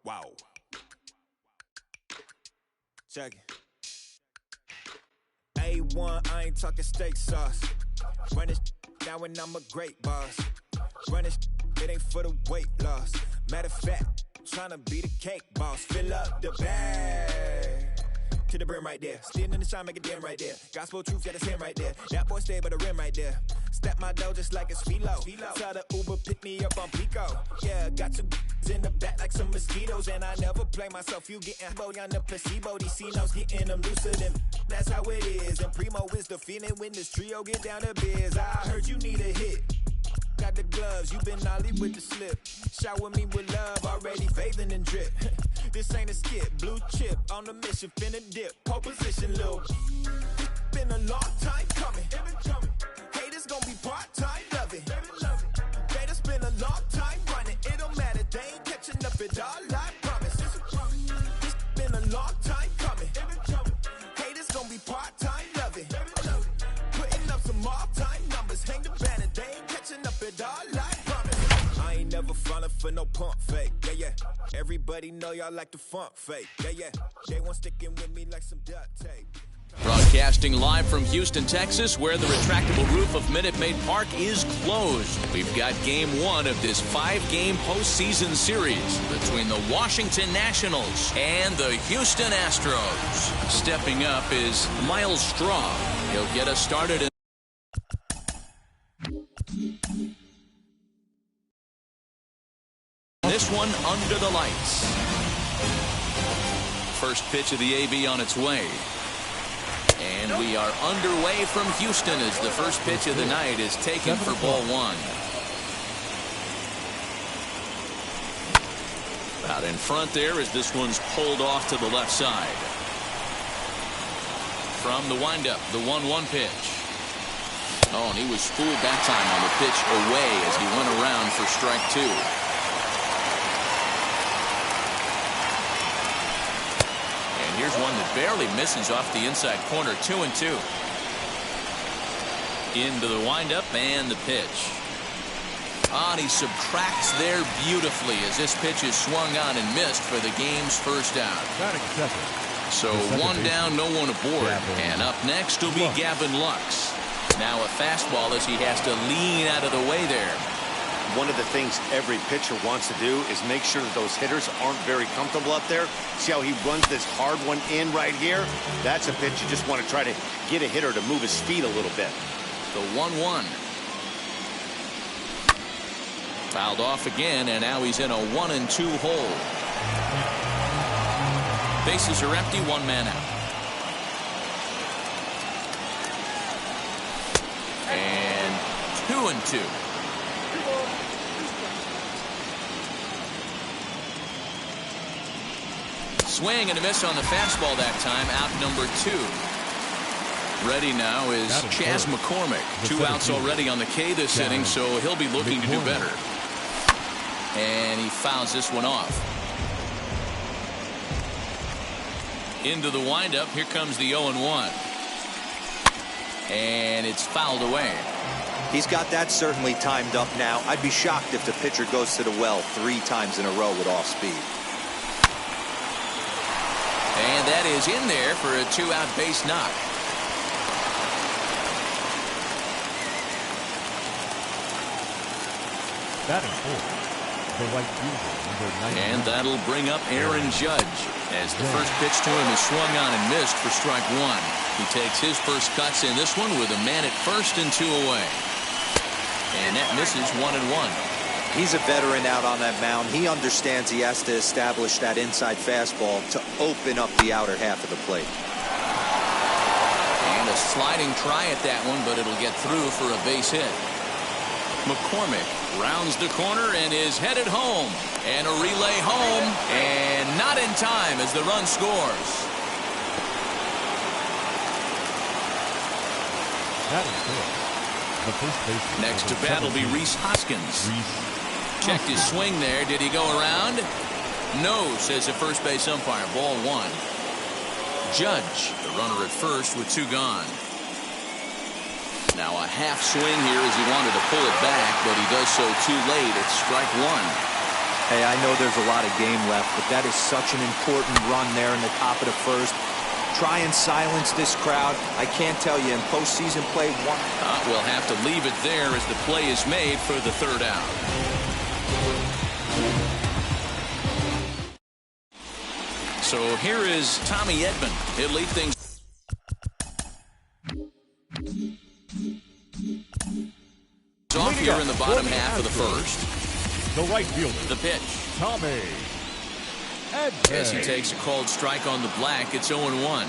Wow. Check it. A1, I ain't talking steak sauce. Run this now and I'm a great boss. Run this, it ain't for the weight loss. Matter of fact, tryna be the cake boss. Fill up the bag to the brim right there. Standing in the shine, make it dim right there. Gospel truth, yeah, that's him right there. That boy stay by the rim right there. Step my dough just like it's philo. Tell the Uber pick me up on Pico. Yeah, got two in the back like some mosquitoes. And I never play myself. You getting body on the placebo. These C-notes getting them looser than. That's how it is. And Primo is the feeling when this trio get down to biz. I heard you need a hit. Got the gloves, you been ollie with the slip. Shower me with love, already bathing and drip. This ain't a skip, blue chip on the mission, finna dip. Pole position, little. Been a long time coming. Haters gon' be part-time, love it. Haters been a long time running. It don't matter, they ain't catching up at all, I promise. This been a long time coming. Haters gon' be part-time, love it. Putting up some all-time numbers, hang the banner, they ain't catching up at all, I promise. I ain't never falling for no pump fake, yeah, yeah. Everybody know y'all like the funk fake, yeah, yeah. They want sticking with me like some duct tape. Broadcasting live from Houston, Texas, where the retractable roof of Minute Maid Park is closed. We've got Game 1 of this 5-game postseason series between the Washington Nationals and the Houston Astros. Stepping up is Miles Straw. He'll get us started in this one under the lights. First pitch of the AB on its way. And we are underway from Houston as the first pitch of the night is taken for ball one. Out in front there as this one's pulled off to the left side. From the windup, the 1-1 pitch. Oh, and he was fooled that time on the pitch away as he went around for strike two. Here's one that barely misses off the inside corner. 2-2. Into the windup and the pitch. And he subtracts there beautifully as this pitch is swung on and missed for the game's first out. So one down, no one aboard. And up next will be Gavin Lux. Now a fastball as he has to lean out of the way there. One of the things every pitcher wants to do is make sure that those hitters aren't very comfortable up there. See how he runs this hard one in right here? That's a pitch you just want to try to get a hitter to move his feet a little bit. The 1-1. Fouled off again, and now he's in a 1-2 hole. Bases are empty, one man out. And 2-2. Swing and a miss on the fastball that time. Out number 2. Ready now is Chas McCormick. 2 outs already on the K this inning, so he'll be looking to do better. And he fouls this one off. Into the windup. Here comes the 0-1. And it's fouled away. He's got that certainly timed up now. I'd be shocked if the pitcher goes to the well 3 times in a row with off speed. And that is in there for a 2-out base knock. Batting fourth, the right fielder, number 9. And that'll bring up Aaron Judge as the first pitch to him is swung on and missed for strike 1. He takes his first cuts in this one with a man at first and 2 away. And that misses 1-1. He's a veteran out on that mound. He understands he has to establish that inside fastball to open up the outer half of the plate. And a sliding try at that one, but it'll get through for a base hit. McCormick rounds the corner and is headed home. And a relay home, and not in time as the run scores. Next to bat will be Rhys Hoskins. Checked his swing there. Did he go around? No, says the first base umpire. Ball 1. Judge, the runner at first with 2 gone. Now a half swing here as he wanted to pull it back, but he does so too late. It's strike 1. Hey, I know there's a lot of game left, but that is such an important run there in the top of the first. Try and silence this crowd. I can't tell you, in postseason play, We'll have to leave it there as the play is made for the third out. So here is Tommy Edman. He'll lead things. Off here in the bottom half of the first. The right fielder. The pitch. Tommy Edman. As he takes a called strike on the black, it's 0-1.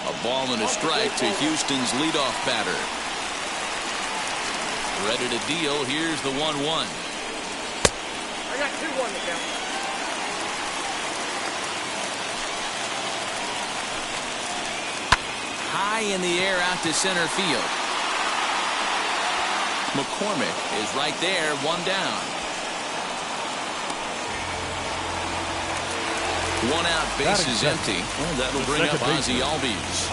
A ball and a strike to Houston's leadoff batter. Ready to deal. Here's the 1-1. I got 2-1 to count. High in the air out to center field. McCormick is right there, 1 down. 1 out, base is empty. Well, that'll bring up Ozzie Albies.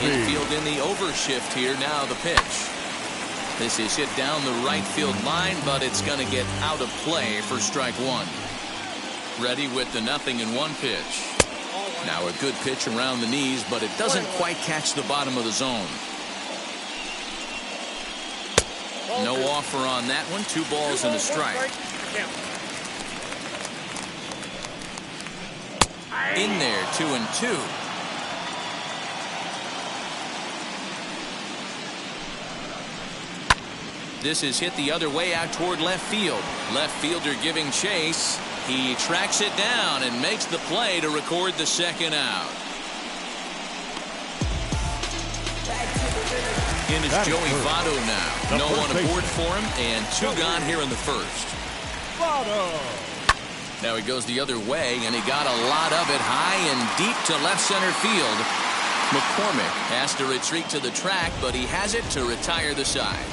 Infield in the overshift here. Now the pitch. This is hit down the right field line, but it's going to get out of play for strike 1. Ready with the 0-1 pitch. Now a good pitch around the knees, but it doesn't quite catch the bottom of the zone. No offer on that one. 2 balls and a strike. In there, 2-2. This is hit the other way out toward left field. Left fielder giving chase. He tracks it down and makes the play to record the second out. In is Joey Votto now. No one aboard for him, and 2 gone here in the first. Now he goes the other way, and he got a lot of it high and deep to left center field. McCormick has to retreat to the track, but he has it to retire the side.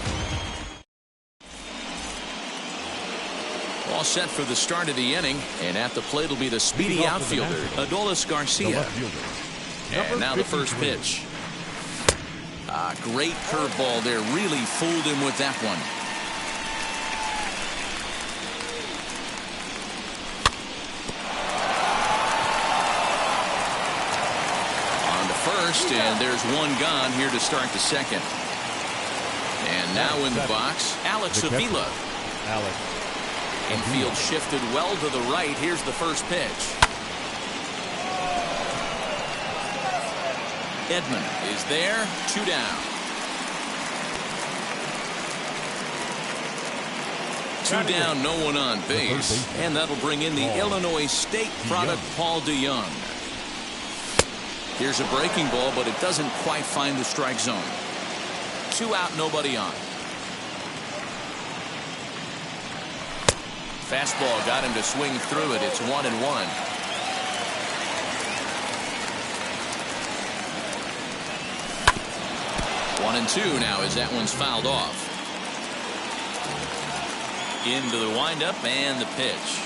All set for the start of the inning, and at the plate will be the speedy outfielder, Adolis Garcia. And now the first pitch. Great curveball there. Really fooled him with that one. On to first, and there's 1 gone here to start the second. And now in the box, Alex Avila. Infield shifted well to the right. Here's the first pitch. Edman is there. 2 down. 2 down, no one on base. And that'll bring in the Illinois State product, Paul DeYoung. Here's a breaking ball, but it doesn't quite find the strike zone. 2 out, nobody on. Fastball got him to swing through it. It's 1-1. One and 2 now as that one's fouled off. Into the windup and the pitch.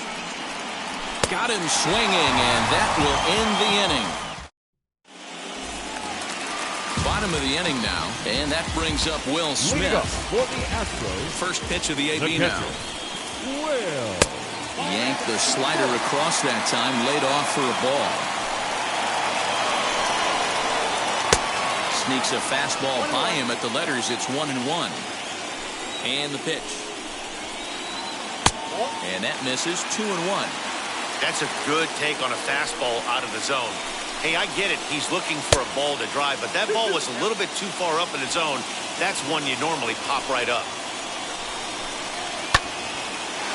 Got him swinging, and that will end the inning. Bottom of the inning now, and that brings up Will Smith. For the Astros. First pitch of the AB now. Yanked the slider across that time, laid off for a ball. Sneaks a fastball by him at the letters. It's 1-1. And the pitch. And that misses. 2-1. That's a good take on a fastball out of the zone. Hey, I get it. He's looking for a ball to drive, but that ball was a little bit too far up in the zone. That's one you normally pop right up.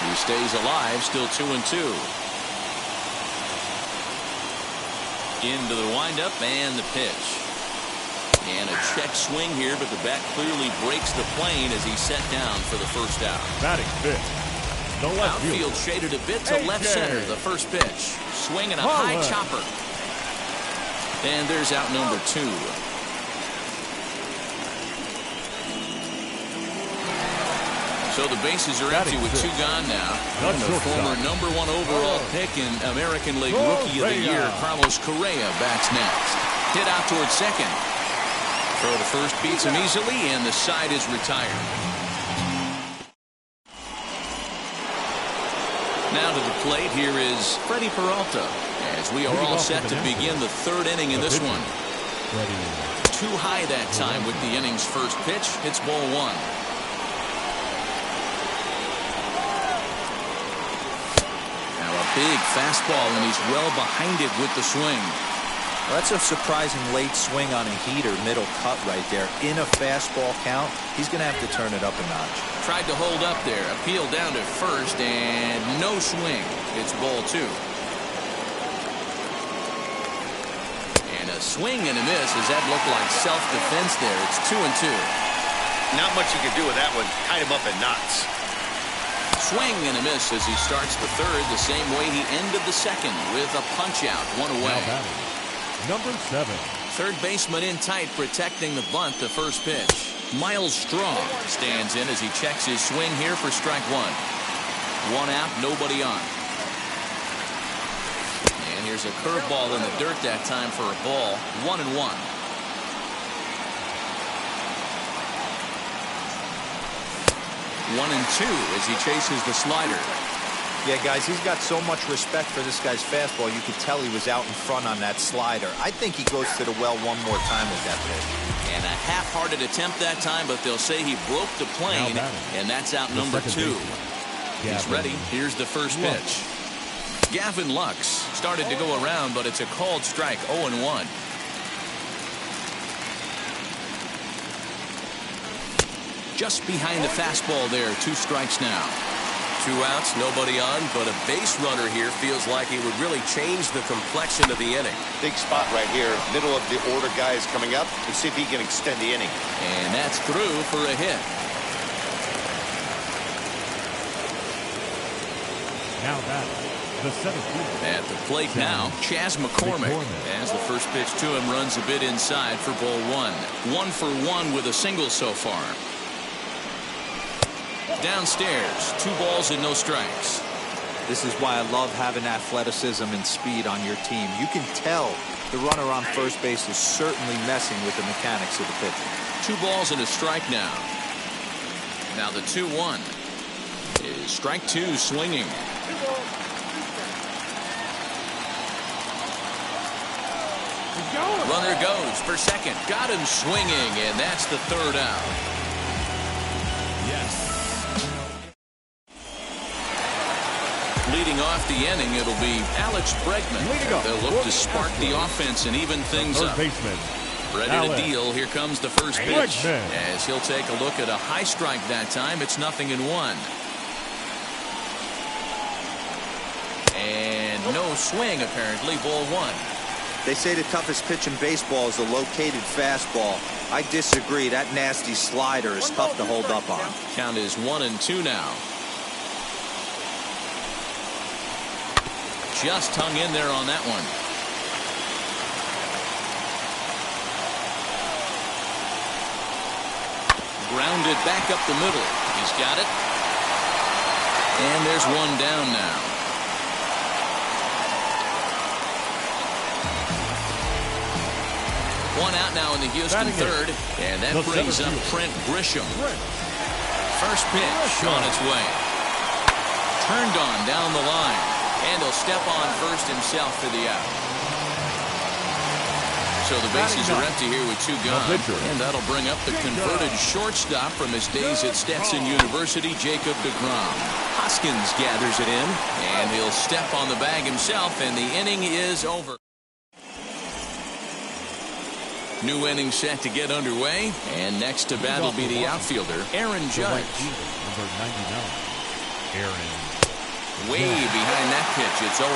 He stays alive, still 2-2. Into the windup and the pitch. And a check swing here, but the bat clearly breaks the plane as he's set down for the first out. Batting fifth. The left outfield shaded a bit to left center. The first pitch. Swinging a high chopper. And there's out number 2. So the bases are empty with 2 gone now. And the former #1 overall pick in American League Rookie of the Year, Carlos Correa, bats next. Hit out towards second. Throw to first beats him easily, and the side is retired. Now to the plate, here is Freddie Peralta, as we are all set to begin the third inning in this one. Too high that time with the inning's first pitch. It's ball one. Now a big fastball, and he's well behind it with the swing. Well, that's a surprising late swing on a heater, middle cut right there. In a fastball count, he's going to have to turn it up a notch. Tried to hold up there. Appeal down to first, and no swing. It's ball two. And a swing and a miss. Does that look like self-defense there? It's 2-2. Not much you can do with that one. Tied him up in knots. Swing and a miss as he starts the third the same way he ended the second, with a punch-out, one away. Number 7. Third baseman in tight, protecting the bunt, the first pitch. Miles Strong stands in as he checks his swing here for strike one. One out, nobody on. And here's a curveball in the dirt that time for a ball. 1-1. One and two as he chases the slider. Yeah, guys, he's got so much respect for this guy's fastball. You could tell he was out in front on that slider. I think he goes to the well one more time with that pitch. And a half-hearted attempt that time, but they'll say he broke the plane, and that's out number two. He's ready. Here's the first pitch. Gavin Lux started to go around, but it's a called strike, 0-1. Just behind the fastball there, 2 strikes now. 2 outs, nobody on, but a base runner here feels like he would really change the complexion of the inning. Big spot right here. Middle of the order guy is coming up. Let's see if he can extend the inning. And that's through for a hit. Now batting, the 7th. At the plate now, Chas McCormick. As the first pitch to him runs a bit inside for ball one. 1 for 1 with a single so far. Downstairs, 2 balls and no strikes. This is why I love having athleticism and speed on your team. You can tell the runner on first base is certainly messing with the mechanics of the pitcher. 2 balls and a strike now. Now the 2-1 is strike 2 swinging. Runner goes for second. Got him swinging, and that's the 3rd out. Yes. Leading off the inning, it'll be Alex Bregman. They'll look to spark the offense and even things up. Ready to deal. Here comes the first pitch. As he'll take a look at a high strike that time. It's 0-1. And no swing, apparently. Ball 1. They say the toughest pitch in baseball is a located fastball. I disagree. That nasty slider is tough to hold up on. Count is 1-2 now. Just hung in there on that one. Grounded back up the middle. He's got it. And there's one down now. One out now in the Houston third. And that brings up Trent Grisham. First pitch on its way. Turned on down the line. And he'll step on first himself for the out. So the bases are empty here with 2 gone. And that'll bring up the converted shortstop from his days at Stetson University, Jacob deGrom. Hoskins gathers it in, and he'll step on the bag himself, and the inning is over. New inning set to get underway, and next to bat will be the outfielder, Aaron Judge. Number 99, Aaron. Way behind that pitch, it's 0-1.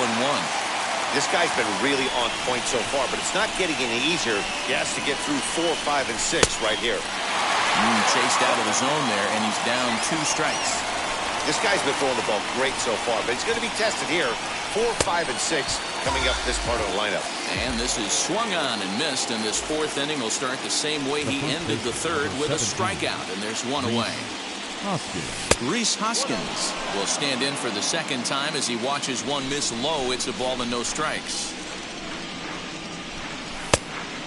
This guy's been really on point so far, but it's not getting any easier. He has to get through 4, 5, and 6 right here. Chased out of the zone there, and he's down 2 strikes. This guy's been throwing the ball great so far, but he's going to be tested here. 4, 5, and 6 coming up this part of the lineup. And this is swung on and missed, and this 4th inning will start the same way he ended the 3rd with a strikeout, and there's 1 away. Rhys Hoskins will stand in for the 2nd time as he watches one miss low. It's a ball and no strikes.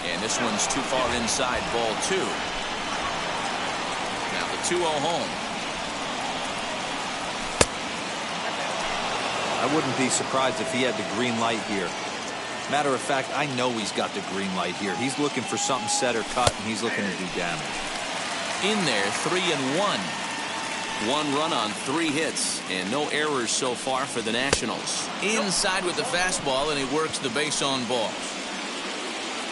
And this This one's too far inside, ball 2. Now the 2-0 home. I wouldn't be surprised if he had the green light here. Matter of fact, I know he's got the green light here. He's looking for something set or cut, and he's looking to do damage. In there, 3-1. 1 run on 3 hits, and no errors so far for the Nationals. Inside with the fastball, and he works the base on balls.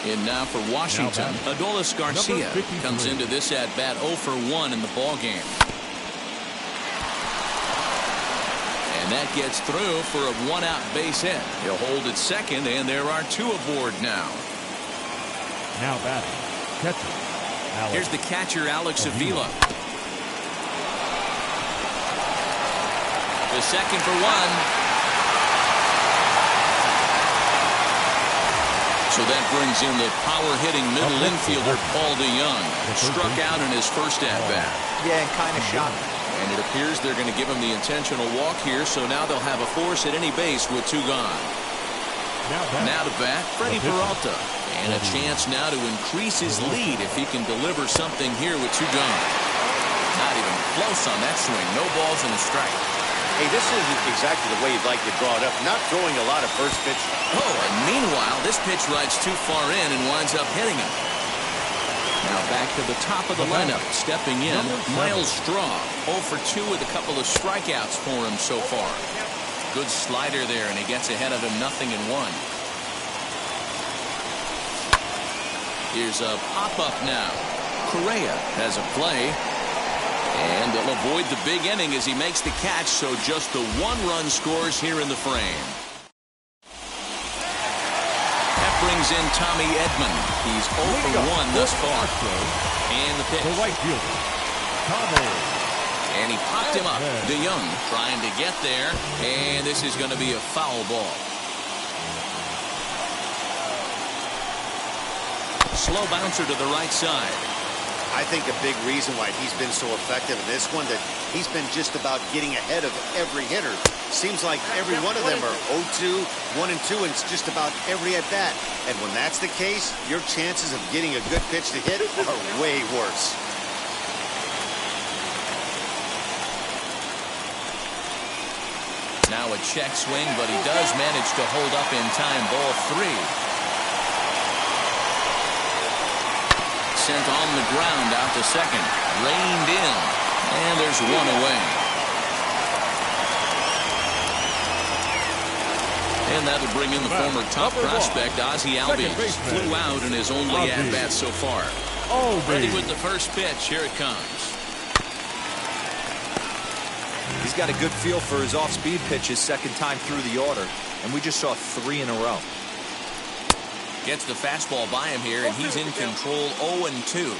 And now for Washington, Adolis Garcia comes into this at bat 0 for 1 in the ball game. And that gets through for a 1-out base hit. He'll hold at second, and there are 2 aboard now. Now batting, catcher. Alex. Here's the catcher, Alex Avila. The second for 1. So that brings in the power-hitting middle infielder, Paul DeYoung. Struck out in his first at-bat. Yeah, and kind of shot. And it appears they're going to give him the intentional walk here, so now they'll have a force at any base with 2 gone. Now to bat, Freddie Peralta. And a chance now to increase his lead if he can deliver something here with 2 gone. Not even close on that swing. No balls and a strike. Hey, this isn't exactly the way you'd like to draw it up. Not throwing a lot of first pitch. Oh, and meanwhile, this pitch rides too far in and winds up hitting him. Now back to the top of the lineup. Stepping in, Miles Straw. 0 for 2 with a couple of strikeouts for him so far. Good slider there, and he gets ahead of him 0-1. Here's a pop-up now. Correa has a play. And they'll avoid the big inning as he makes the catch, so just the 1 run scores here in the frame. That brings in Tommy Edman. He's 0 for 1 thus far. And the pitch. The right fielder, Tommy. And he popped him up. DeYoung trying to get there, and this is going to be a foul ball. Slow bouncer to the right side. I think a big reason why he's been so effective in this one, that he's been just about getting ahead of every hitter. Seems like every one of them are 0-2, 1-2, and it's just about every at-bat. And when that's the case, your chances of getting a good pitch to hit are way worse. Now a check swing, but he does manage to hold up in time. Ball 3. Sent on the ground out to second. Reined in. And there's 1 away. And that'll bring in the former top prospect, Ozzie Albies. Flew out in his only at-bat so far. Ready with the first pitch. Here it comes. He's got a good feel for his off-speed pitches second time through the order. And we just saw 3 in a row. Gets the fastball by him here, and he's in control 0-2.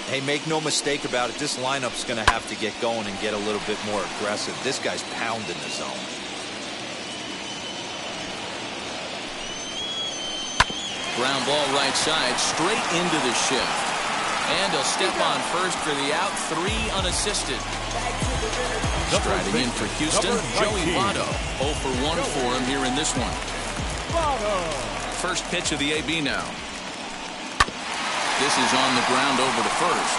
Hey, make no mistake about it, this lineup's going to have to get going and get a little bit more aggressive. This guy's pounding the zone. Ground ball right side, straight into the shift. And he'll step on first for the out, 3 unassisted. Striding in for Houston, Joey Votto. 0 for 1 for him here in this one. First pitch of the AB now. This is on the ground over to first.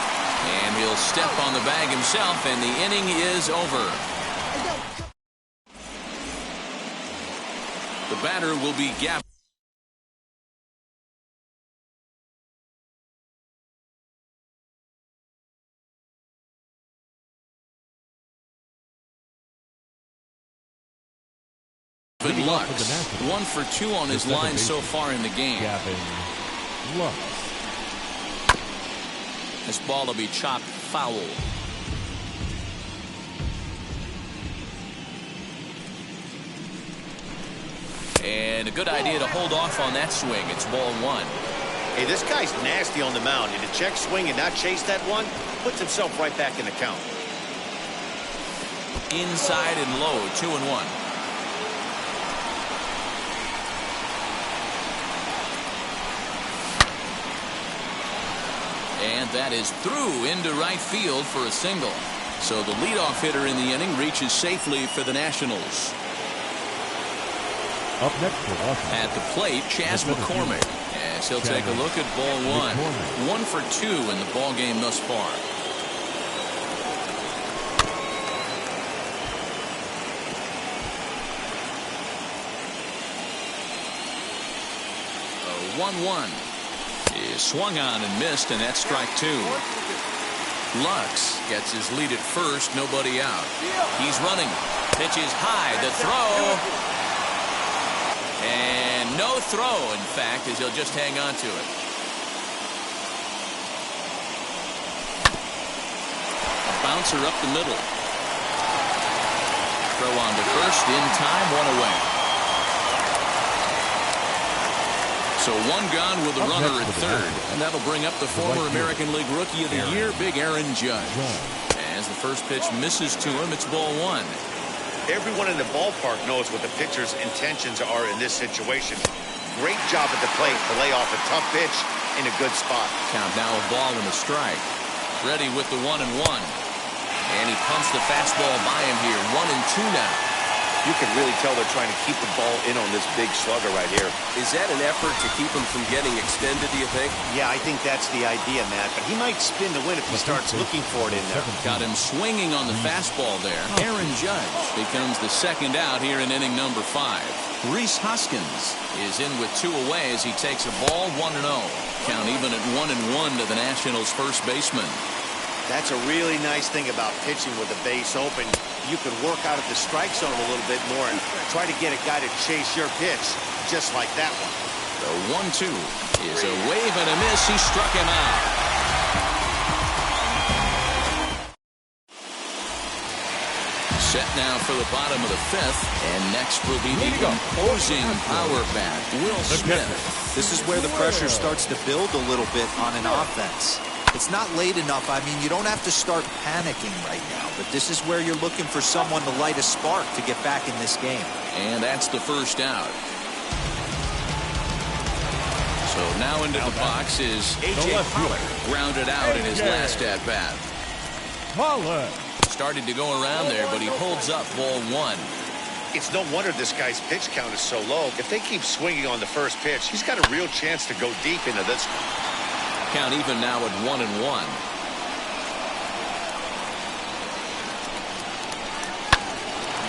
And he'll step on the bag himself, and the inning is over. The batter will be Gap. Lux. 1 for 2 on his line so far in the game. This ball will be chopped foul. And a good idea to hold off on that swing. It's ball 1. Hey, this guy's nasty on the mound. And to check swing and not chase that one, puts himself right back in the count. Inside and low, 2-1. And that is through into right field for a single. So the leadoff hitter in the inning reaches safely for the Nationals. Up next for Washington. At the plate, Chas McCormick. As he'll take a look at ball one. 1 for 2 in the ball game thus far. 1-1 is swung on and missed, and that's strike 2. Lux gets his lead at first, nobody out. He's running. Pitch is high. The throw. And no throw, in fact, as he'll just hang on to it. A bouncer up the middle. Throw on to first, in time, 1 away. So 1 gone with a runner at third, and that'll bring up the former American League Rookie of the Year, Big Aaron Judge. As the first pitch misses to him, it's ball 1. Everyone in the ballpark knows what the pitcher's intentions are in this situation. Great job at the plate to lay off a tough pitch in a good spot. Count now a ball and a strike. Ready with the 1-1. And he pumps the fastball by him here. 1-2 now. You can really tell they're trying to keep the ball in on this big slugger right here. Is that an effort to keep him from getting extended, do you think? Yeah, I think that's the idea, Matt. But he might spin to win if he starts looking for it in there. Got him swinging on the fastball there. Aaron Judge becomes the second out here in inning number 5. Rhys Hoskins is in with 2 away as he takes a ball 1-0. Count even at 1-1 to the Nationals' first baseman. That's a really nice thing about pitching with the base open. You can work out of the strike zone a little bit more and try to get a guy to chase your pitch, just like that one. The 1-2 is a wave and a miss. He struck him out. Set now for the bottom of the 5th, and next will be the opposing power bat, Will Smith. This is where the pressure starts to build a little bit on an offense. It's not late enough. I mean, you don't have to start panicking right now, but this is where you're looking for someone to light a spark to get back in this game. And that's the first out. So now into the box is A.J. Pollard, grounded out in his last at-bat. Pollard started to go around there, but he holds up ball 1. It's no wonder this guy's pitch count is so low. If they keep swinging on the first pitch, he's got a real chance to go deep into this one. Count even now at 1-1.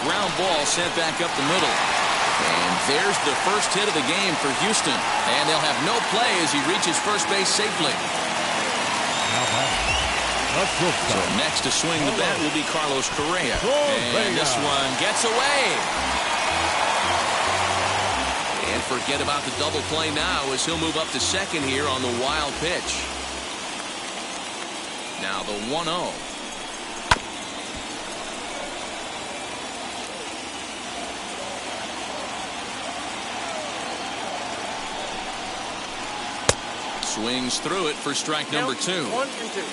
Ground ball sent back up the middle. And there's the first hit of the game for Houston. And they'll have no play as he reaches first base safely. So next to swing the bat will be Carlos Correa. And this one gets away. And forget about the double play now as he'll move up to second here on the wild pitch. Now the 1-0. Swings through it for strike number 2. 1-2.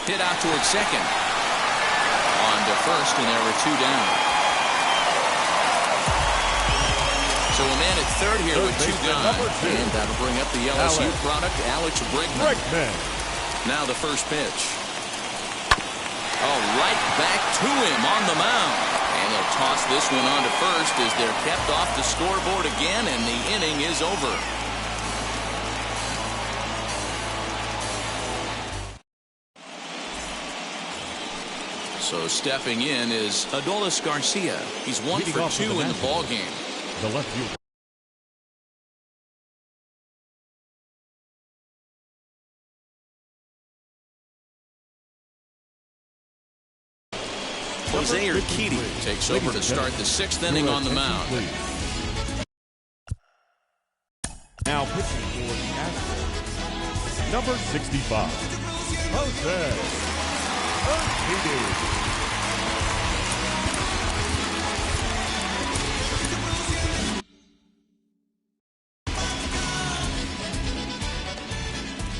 Hit out towards second. On to first, and there were 2 down. So a man at third here with 2 gone. And that'll bring up the LSU product, Alex Bregman. Now the first pitch. Oh, right back to him on the mound. And he'll toss this one on to first as they're kept off the scoreboard again, and the inning is over. So stepping in is Adolis Garcia. He's 1 for 2 in the ball game. The left fielder. Jose Urquidy takes over to start the 6th inning on the mound. Now pitching for the Astros, number 65, Jose Urquidy.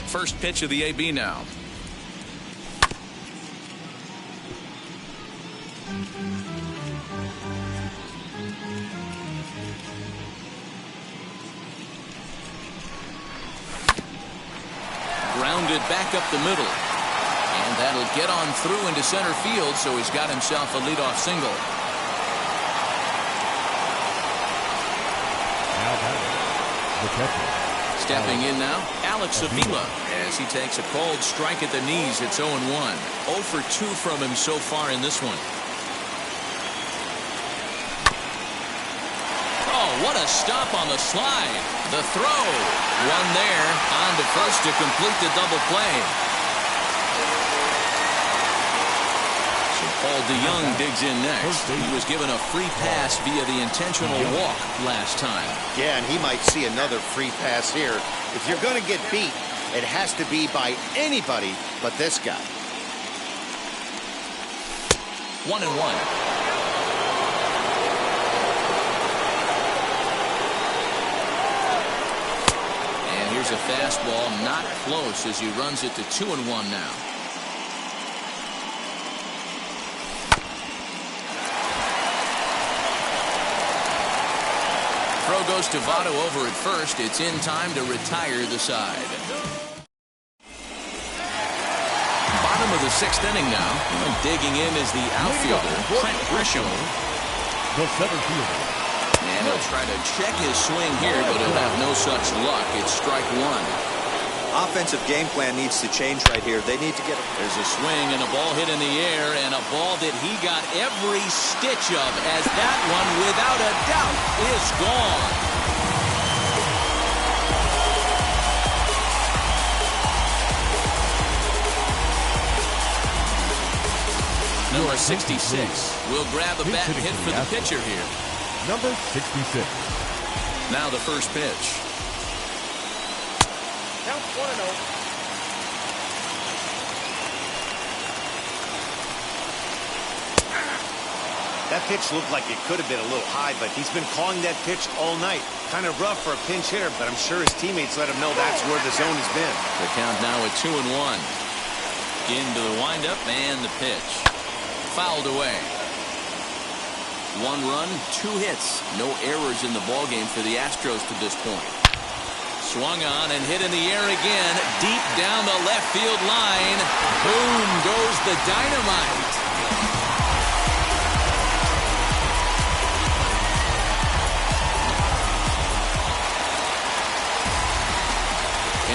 First pitch of the AB now. Grounded back up the middle. And that'll get on through into center field, so he's got himself a leadoff single. the catcher. Stepping in now, Alex Avila, as he takes a cold strike at the knees. It's 0-1. 0 for 2 from him so far in this one. Oh, what a stop on the slide. The throw. One there, on to first to complete the double play. So Paul DeYoung digs in next. He was given a free pass via the intentional walk last time. Yeah, and he might see another free pass here. If you're going to get beat, it has to be by anybody but this guy. 1-1. Here's a fastball, not close, as he runs it to 2-1 now. Throw goes to Votto over at first. It's in time to retire the side. Bottom of the 6th inning now. And digging in is the outfielder, Trent Grisham. The center fielder. And he'll try to check his swing here, but he'll have no such luck. It's strike 1. Offensive game plan needs to change right here. They need to get... There's a swing and a ball hit in the air, and a ball that he got every stitch of, as that one, without a doubt, is gone. Number 66 will grab a bat hit for the pitcher here. Number 66. Now the first pitch. Count 1-0. That pitch looked like it could have been a little high, but he's been calling that pitch all night. Kind of rough for a pinch hitter, but I'm sure his teammates let him know that's where the zone has been. The count now at 2-1. Into the windup and the pitch. Fouled away. 1 run, 2 hits. No errors in the ballgame for the Astros to this point. Swung on and hit in the air again. Deep down the left field line. Boom goes the dynamite.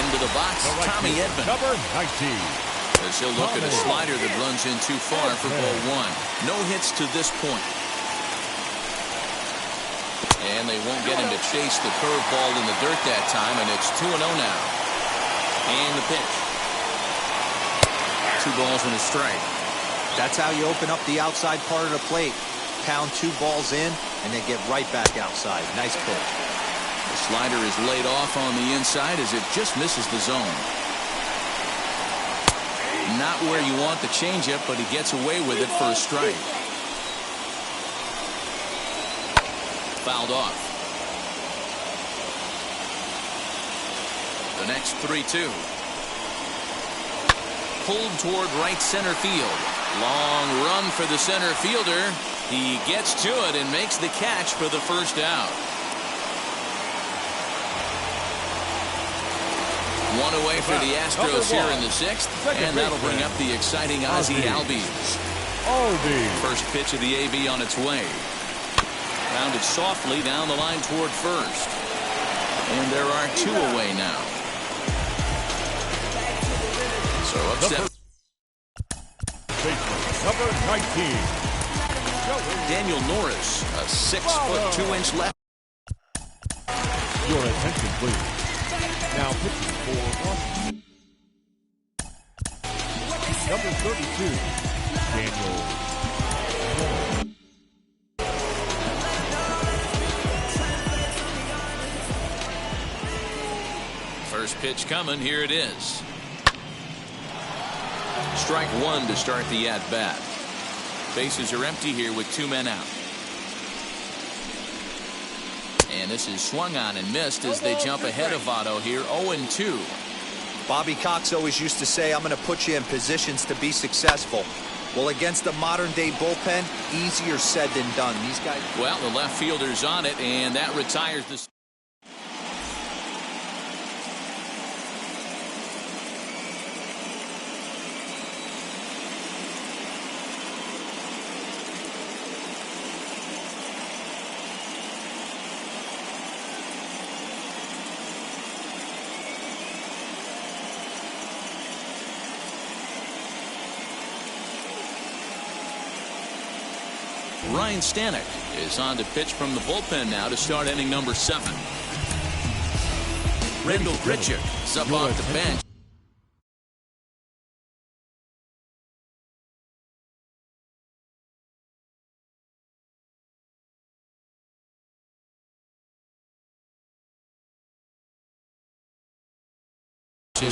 Into the box, Tommy Edman. Number 19. As he'll look at a slider that runs in too far for ball 1. No hits to this point. And they won't get him to chase the curveball in the dirt that time, and it's 2-0 now. And the pitch. 2 balls and a strike. That's how you open up the outside part of the plate. Pound 2 balls in, and they get right back outside. Nice pitch. The slider is laid off on the inside as it just misses the zone. Not where you want the changeup, but he gets away with it for a strike. Fouled off. The next 3-2. Pulled toward right center field. Long run for the center fielder. He gets to it and makes the catch for the first out. 1 away for the Astros here in the 6th, and that'll bring up the exciting Ozzie Albies. First pitch of the AB on its way. Grounded softly down the line toward first. And there are 2 away now. So upset. Number 19. Daniel Norris, a 6'2" left. Your attention, please. Now pitching for Washington. Number 32. Daniel. First pitch coming. Here it is. Strike 1 to start the at-bat. Bases are empty here with 2 men out. And this is swung on and missed as they jump ahead of Votto here. 0-2. Bobby Cox always used to say, I'm going to put you in positions to be successful. Well, against the modern-day bullpen, easier said than done. These guys... Well, the left fielder's on it, and that retires the... Ryan Stanek is on to pitch from the bullpen now to start inning number 7. Rendell Grichuk is up off the bench.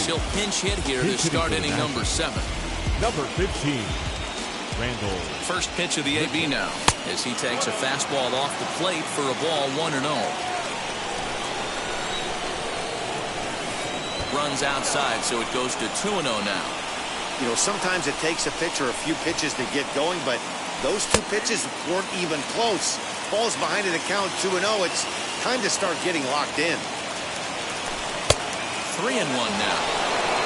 He'll pinch hit here to start inning number 7. Number 15, Randall. First pitch of the AB now as he takes a fastball off the plate for a ball 1-0. Runs outside, so it goes to 2-0 now. You know, sometimes it takes a pitcher a few pitches to get going, but those 2 pitches weren't even close. Ball's behind in the count 2-0. It's time to start getting locked in. 3-1 now.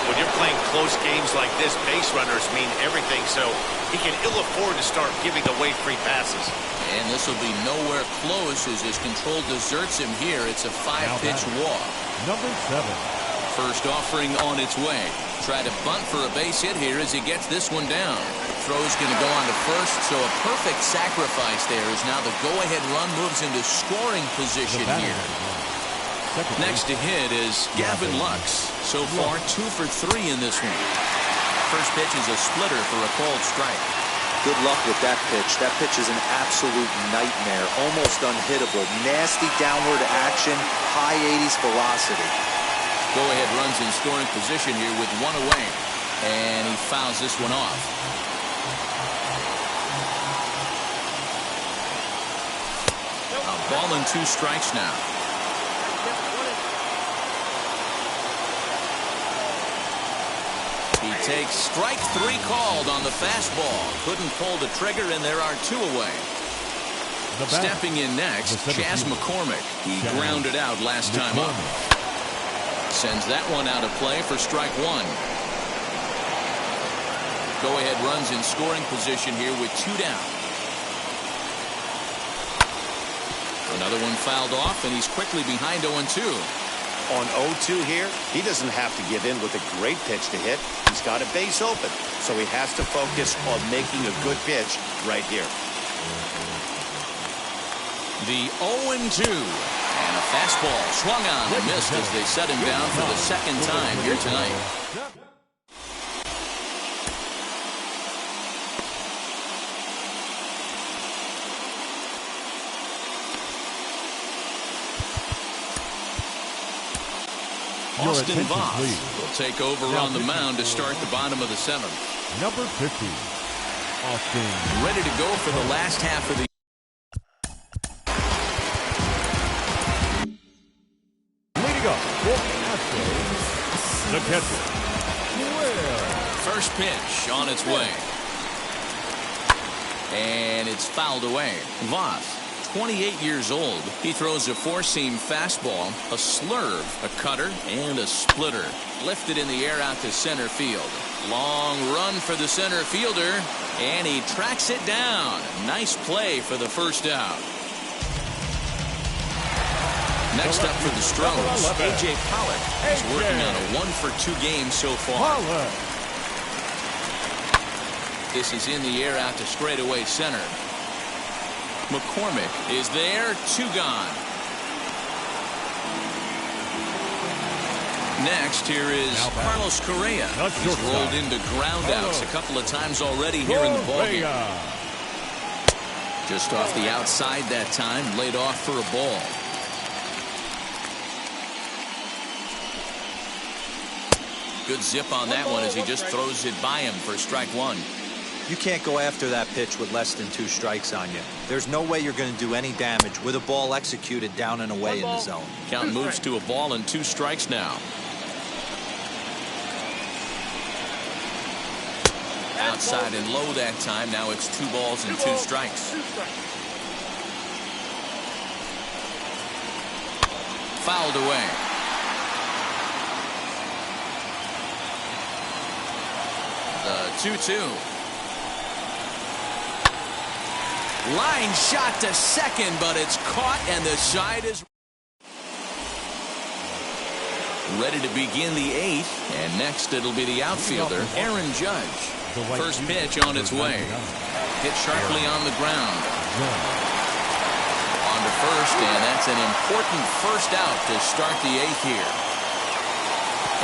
When you're playing close games like this, base runners mean everything, so he can ill afford to start giving away free passes. And this will be nowhere close as his control deserts him here. It's a 5-pitch walk. Number 7. First offering on its way. Try to bunt for a base hit here as he gets this one down. Throw's going to go on to first, so a perfect sacrifice there as now the go-ahead run moves into scoring position here. Next to hit is Gavin Lux. So far, 2 for 3 in this one. First pitch is a splitter for a called strike. Good luck with that pitch. That pitch is an absolute nightmare. Almost unhittable. Nasty downward action. High 80s velocity. Go-ahead runs in scoring position here with 1 away. And he fouls this one off. A ball and 2 strikes now. He takes strike 3 called on the fastball. Couldn't pull the trigger, and there are 2 away. Stepping in next, Chas McCormick. He grounded out last time up. Sends that one out of play for strike 1. Go-ahead runs in scoring position here with 2 down. Another one fouled off, and he's quickly behind 0-2. On 0-2 here, he doesn't have to give in with a great pitch to hit. He's got a base open, so he has to focus on making a good pitch right here. The 0-2. And a fastball swung on and missed as they set him down for the second time here tonight. Austin Voth will take over on the mound to start the bottom of the 7th. Number 50, Austin. Ready to go for the last half of the Leading up for Astros, the catcher. First pitch on its way. And it's fouled away. Voth, 28 years old. He throws a 4-seam fastball, a slurve, a cutter, and a splitter. Lifted in the air out to center field. Long run for the center fielder, and he tracks it down. Nice play for the first out. Next up for the Stros, A.J. Pollock. He's working on a 1-for-2 game so far. This is in the air out to straightaway center. McCormick is there, 2 gone. Next, here is Carlos Correa. He's rolled into groundouts a couple of times already here in the ballgame. Just off the outside that time, laid off for a ball. Good zip on that one as he just throws it by him for strike 1. You can't go after that pitch with less than 2 strikes on you. There's no way you're going to do any damage with a ball executed down and away in the zone. Count moves to a ball and 2 strikes now. Outside and low that time. Now it's 2 balls and 2 strikes. Fouled away. The 2-2. Line shot to second, but it's caught, and the side is ready to begin the 8th. And next it'll be the outfielder, Aaron Judge. First pitch on its way. Hit sharply on the ground. one. On to first, and that's an important first out to start the eighth here.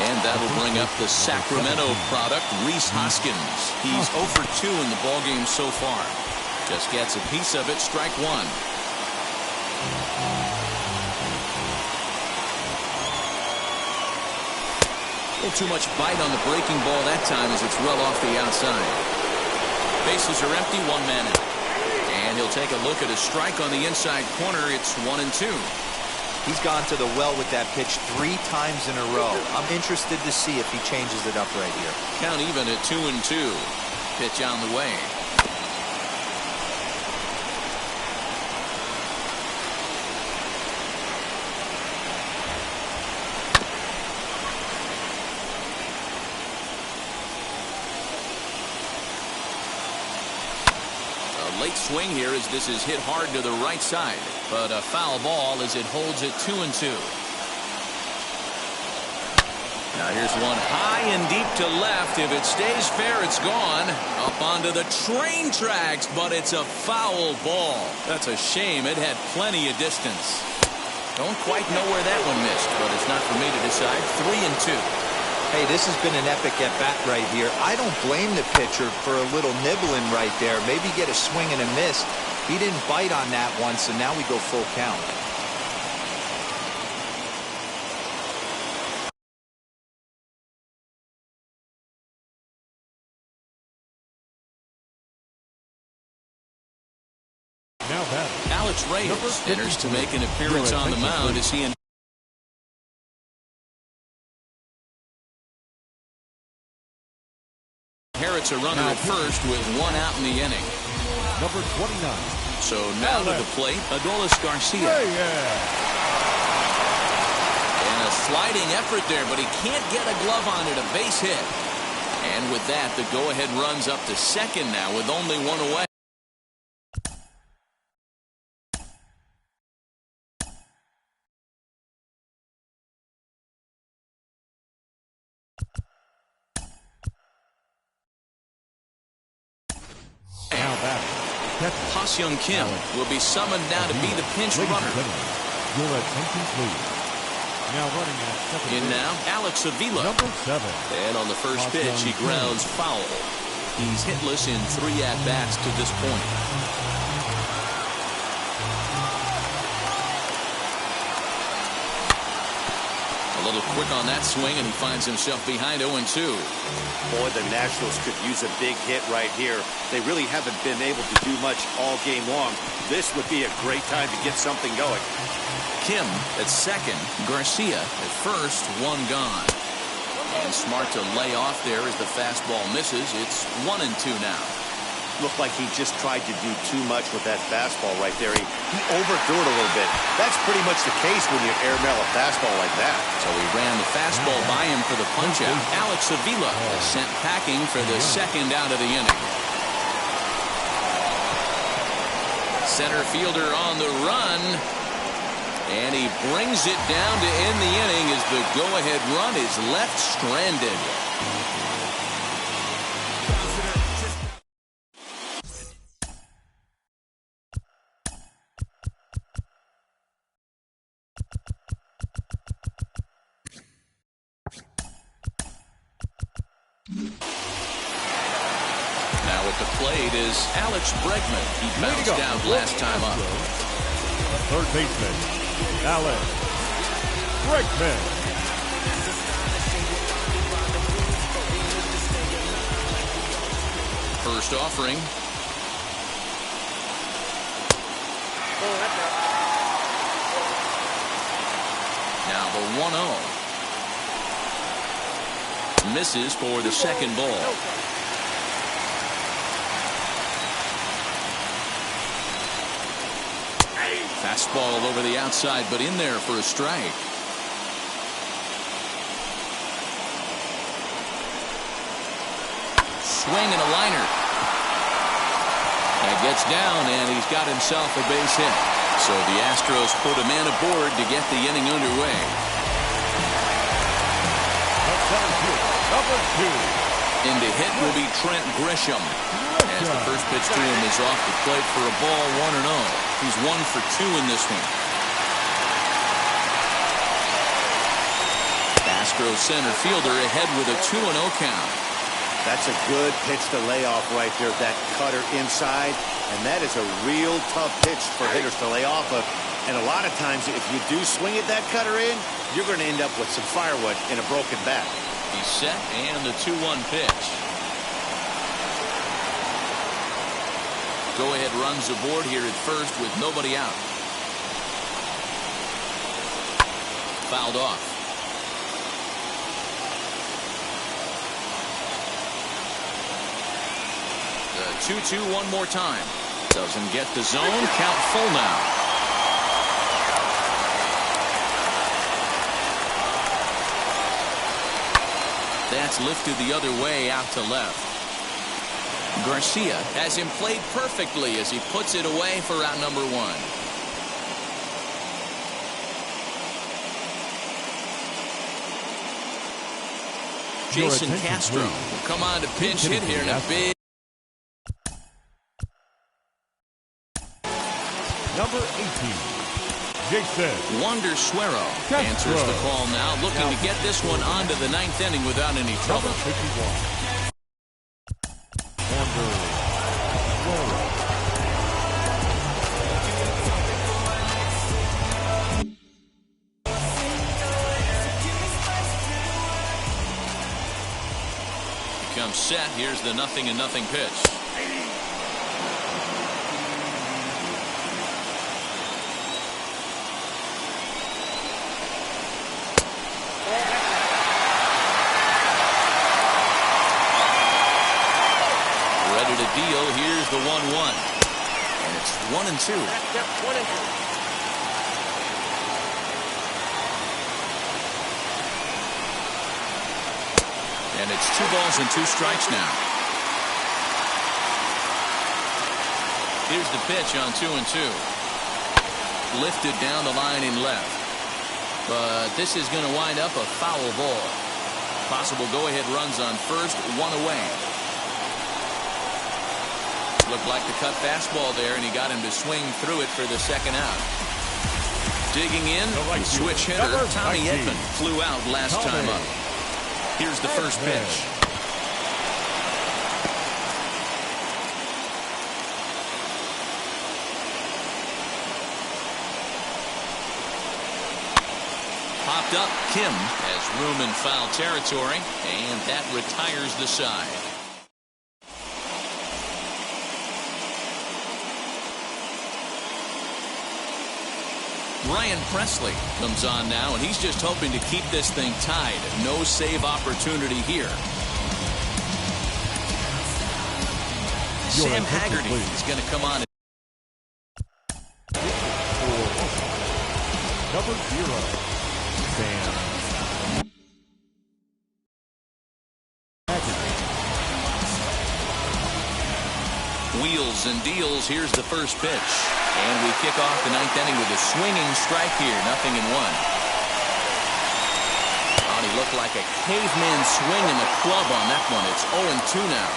And that'll bring up the Sacramento product, Rhys Hoskins. He's 0 for 2 in the ballgame so far. Just gets a piece of it, strike one. A little too much bite on the breaking ball that time as it's well off the outside. Bases are empty, one man out. And he'll take a look at a strike on the inside corner. It's 1-2. He's gone to the well with that pitch 3 times in a row. I'm interested to see if he changes it up right here. Count even at 2-2. Pitch on the way. Late swing here as this is hit hard to the right side, but a foul ball as it holds it 2-2. Now here's one high and deep to left. If it stays fair, it's gone up onto the train tracks, but it's a foul ball. That's a shame. It had plenty of distance. Don't quite know where that one missed, but it's not for me to decide. 3-2. Hey, this has been an epic at-bat right here. I don't blame the pitcher for a little nibbling right there. Maybe get a swing and a miss. He didn't bite on that one, so now we go full count. Now batting. Alex Reyes enters to make an appearance on the mound as he inherits a runner at first with 1 out in the inning. Number 29. So now to the plate, Adolis Garcia. And a sliding effort there, but he can't get a glove on it, a base hit. And with that, the go-ahead runs up to second now with only 1 away. Ha-Seong Kim will be summoned now to be the pinch runner. Your attention, please. Now running at second. In now, Alex Avila. Number 7. And on the first pitch, he grounds foul. He's hitless in 3 at-bats to this point. A little quick on that swing, and he finds himself behind 0-2. Boy, the Nationals could use a big hit right here. They really haven't been able to do much all game long. This would be a great time to get something going. Kim at second, Garcia at first, 1 gone. And smart to lay off there as the fastball misses. It's 1-2 now. Looked like he just tried to do too much with that fastball right there. He overthrew it a little bit. That's pretty much the case when you airmail a fastball like that. So he ran the fastball by him for the punch-out. Alex Avila is sent packing for the second out of the inning. Center fielder on the run. And he brings it down to end the inning as the go-ahead run is left stranded. Now at the plate is Alex Bregman. He bounced out last time up. Third baseman, Alex Bregman. First offering. Now the 1-0. Misses for the second ball. Fastball over the outside, but in there for a strike. Swing and a liner. And gets down, and he's got himself a base hit. So the Astros put a man aboard to get the inning underway. Number 2. In to hit will be Trent Grisham. And as the first pitch to him is off the plate for a ball, 1-0. He's 1 for 2 in this one. Astros center fielder ahead with a 2-0 count. That's a good pitch to lay off right there, that cutter inside. And that is a real tough pitch for hitters to lay off of. And a lot of times, if you do swing at that cutter in, you're going to end up with some firewood in a broken bat. He's set, and the 2-1 pitch. Go-ahead runs aboard here at first with nobody out. Fouled off. The 2-2 one more time. Doesn't get the zone. Count full now. That's lifted the other way out to left. Garcia has him played perfectly as he puts it away for out number 1. Jason Castro will come on to pinch hit here in a big. Number 18, Jason. Wander Suero answers the call now, looking to get this one onto the 9th inning without any trouble. Number 51, Wander Suero. Becomes set. Here's the 0-0 pitch. Deal. Here's the 1-1, and it's 1-2. Yep, 1-2. And it's 2 balls and 2 strikes now. Here's the pitch on 2-2. Lifted down the line in left, but this is going to wind up a foul ball. Possible go-ahead runs on first, 1 away. Looked like the cut fastball there, and he got him to swing through it for the second out. Digging in, the switch hitter, Tommy Edman, flew out last time up. Here's the first pitch. Popped up, Kim has room in foul territory, and that retires the side. Ryan Presley comes on now, and he's just hoping to keep this thing tied. No save opportunity here. Sam Haggerty is going to come on. Number 0, Sam Haggerty. Wheels and deals. Here's the first pitch. And we kick off the 9th inning with a swinging strike here. 0-1. Oh, he looked like a caveman swinging the club on that one. It's 0-2 now.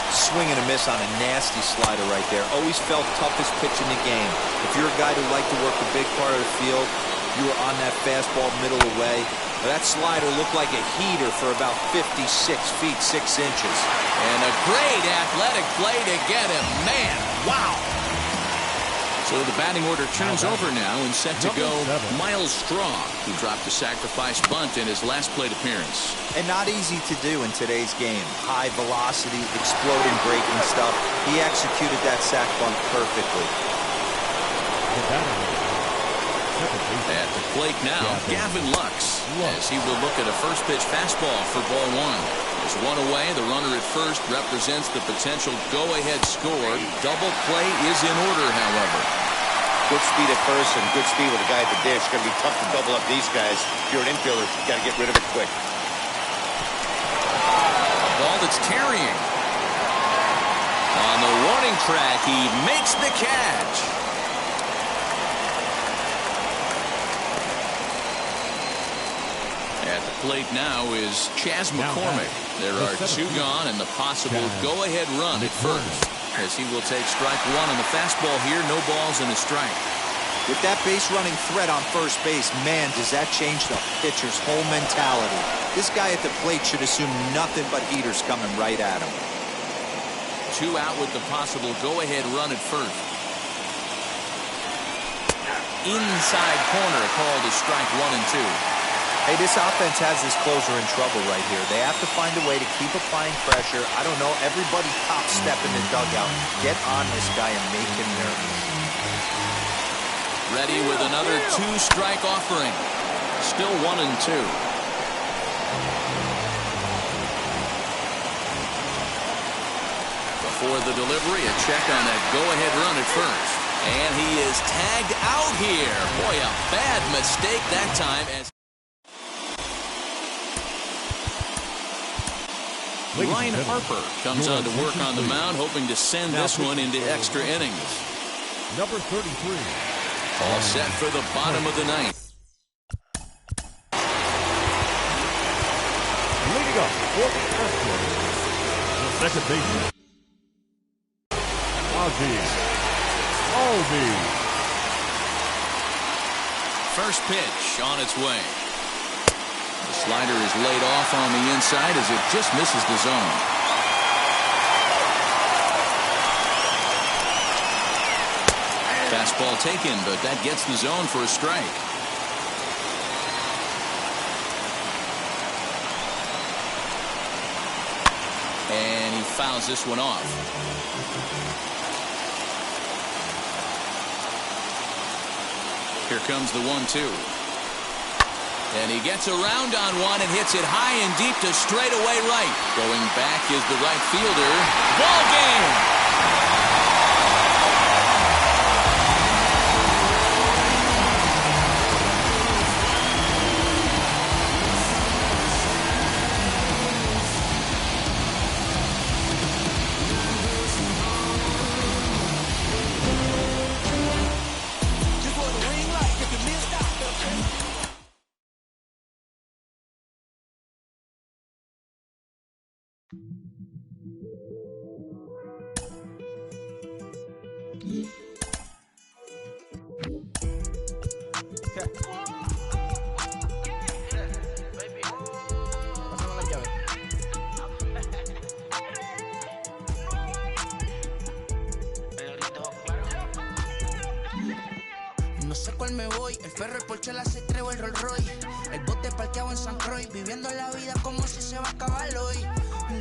Swing and a miss on a nasty slider right there. Always felt toughest pitch in the game. If you're a guy who liked to work a big part of the field, you were on that fastball middle away. That slider looked like a heater for about 56 feet 6 inches. And a great athletic play to get him. Man, wow. So the batting order turns over now, and set to go Miles Straw, who dropped a sacrifice bunt in his last plate appearance. And not easy to do in today's game. High velocity, exploding, breaking stuff. He executed that sac bunt perfectly. At the plate now, Gavin Lux, as he will look at a first pitch fastball for ball 1. There's 1 away. The runner at first represents the potential go-ahead score. Double play is in order, however. Good speed at first and good speed with a guy at the dish. It's going to be tough to double up these guys. If you're an infielder, you've got to get rid of it quick. A ball that's carrying. On the warning track, he makes the catch. At Plate now is Chas McCormick. There are two gone and the possible go-ahead run at first, as he will take strike one on the fastball here. No balls and a strike. With that base running threat on first base, man, does that change the pitcher's whole mentality. This guy at the plate should assume nothing but heaters coming right at him. Two out with the possible go-ahead run at first. Inside corner, called as strike 1 and 2. Hey, this offense has this closer in trouble right here. They have to find a way to keep applying pressure. I don't know, everybody top step in the dugout. Get on this guy and make him nervous. Ready with another 2-strike offering. Still 1 and 2. Before the delivery, a check on that go-ahead run at first. And he is tagged out here. Boy, a bad mistake that time. As Ryan Harper comes on to work on the mound, hoping to send this one into extra innings. Number 33. All set for the bottom of the ninth. Leading up for the Astros, the second baseman, Ozzie Albies. First pitch on its way. The slider is laid off on the inside as it just misses the zone. Fastball taken, but that gets the zone for a strike. And he fouls this one off. Here comes the 1-2. And he gets around on one and hits it high and deep to straightaway right. Going back is the right fielder. Ball game! No sé cuál me voy, el ferro, el Porsche, la Cetreo, el Rolls Royce. El bote parqueado en San Croix, viviendo la vida como si se va a acabar hoy.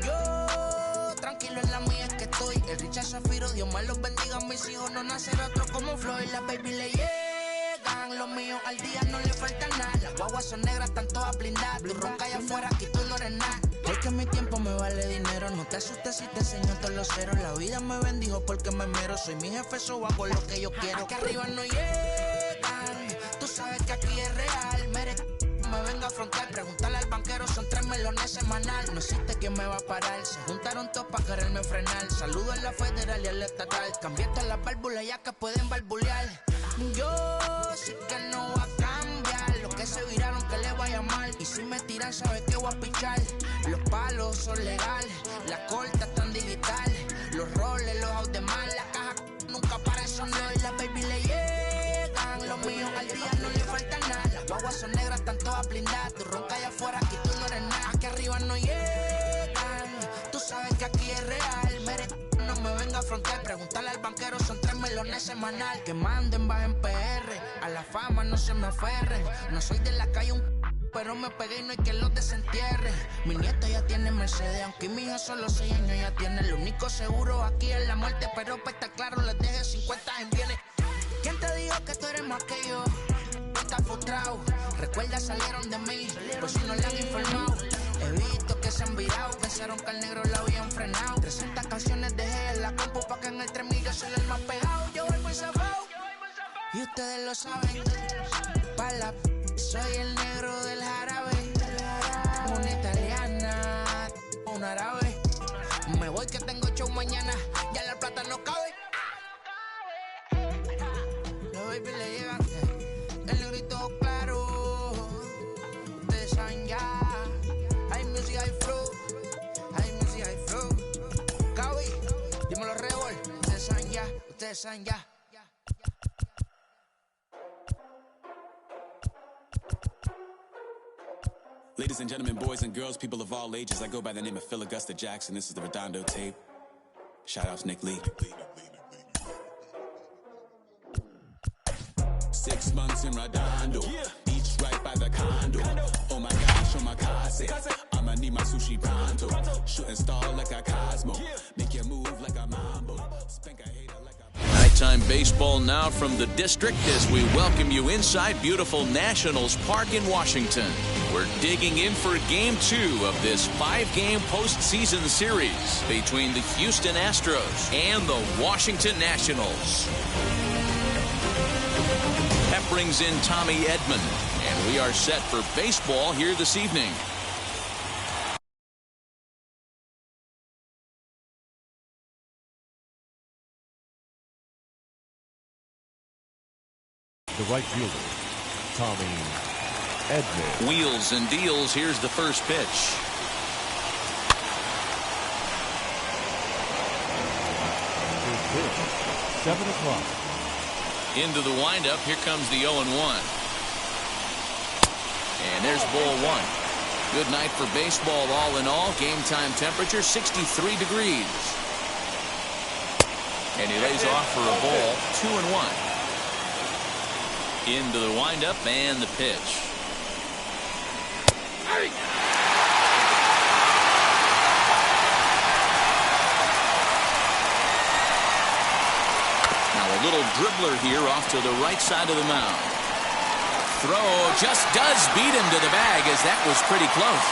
Yo, tranquilo en la mía es que estoy. El Richard Zafiro, Dios más los bendiga, mis hijos no nacerá otro como Floyd. Las baby le llegan, los míos al día no le falta nada. Las guaguas son negras, están todas blindadas. Tu ronca allá afuera, aquí tú no eres nada. Porque mi tiempo me vale dinero, no te asustes si te enseño todos los ceros. La vida me bendijo porque me mero, soy mi jefe, so hago lo que yo quiero. Aquí arriba no llegan, tú sabes que aquí es real. Me venga a frontear, preguntarle al banquero, son 3 melones semanal. No existe quien me va a parar, se juntaron todos para quererme frenar. Saludo a la federal y a la estatal, cambié todas las válvulas ya que pueden barbulear. Yo sí que no voy a cambiar, los que se viraron que le vaya mal. Y si me tiran sabes que voy a pichar. Los palos son legales, las cortas están digitales. Los roles, los out de mal, la caja nunca para eso no. Y las baby le llegan, los míos al día no le falta nada. Las guaguas son negras, están todas blindadas. Tu ronca allá afuera, aquí tú no eres nada. Aquí arriba no llegan, tú sabes que aquí es real. No me venga a frontear, preguntarle al banquero, son 3 melones semanal. Que manden, bajen PR, a la fama no se me aferren. No soy de la calle pero me pegué y no hay que los desentierre. Mi nieto ya tiene Mercedes, aunque mi hijo solo 6 años ya tiene. Lo único seguro aquí es la muerte, pero para estar claro les deje 50 en bienes. ¿Quién te dijo que tú eres más que yo? No estás frustrado, recuerda salieron de mí, por si no le han informado. He visto que se han virado, pensaron que al negro la habían frenado. 300 canciones dejé en la compu pa' que en el 3000 yo soy el más pegado. Yo voy muy zafado, y ustedes lo saben. Pa' la soy el negro del jarabe. Una italiana, un árabe. Me voy que tengo show mañana, ya la plata no cabe. Los baby le llegan, el negrito claro. Ustedes saben ya. saben ya. Ladies and gentlemen, boys and girls, people of all ages, I go by the name of Phil Augusta Jackson. This is the Redondo tape. Shout out to Nick Lee. 6 months in Redondo, beach right by the condo. Oh my gosh, oh my casa, I'ma need my sushi pronto. Shooting star like a Cosmo, make you move like a mambo. Spank a hater like a... Nighttime baseball now from the district as we welcome you inside beautiful Nationals Park in Washington. We're digging in for Game 2 of this 5-game postseason series between the Houston Astros and the Washington Nationals. Pep brings in Tommy Edman, and we are set for baseball here this evening. The right fielder, Tommy Edman. Wheels and deals. Here's the first pitch. First pitch, 7 o'clock. Into the windup. Here comes the 0-1. And there's ball 1. Good night for baseball all in all. Game time temperature 63 degrees. And he lays off for a ball. 2-1. Into the windup and the pitch. Now a little dribbler here off to the right side of the mound. Throw just does beat him to the bag as that was pretty close.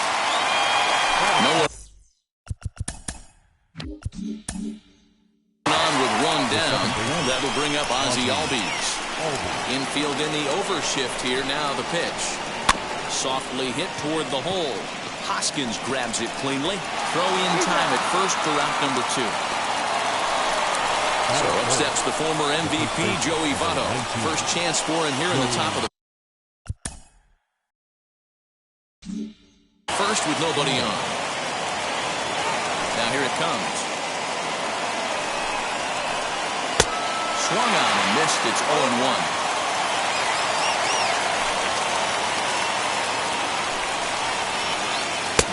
On with one down. That'll bring up Ozzie Albies. Infield in the overshift here. Now the pitch. Softly hit toward the hole. Hoskins grabs it cleanly. Throw in time at first for out number 2. So up steps the former MVP Joey Votto. First chance for him here in the top of the first with nobody on. Now here it comes. Swung on and missed. It's 0-1.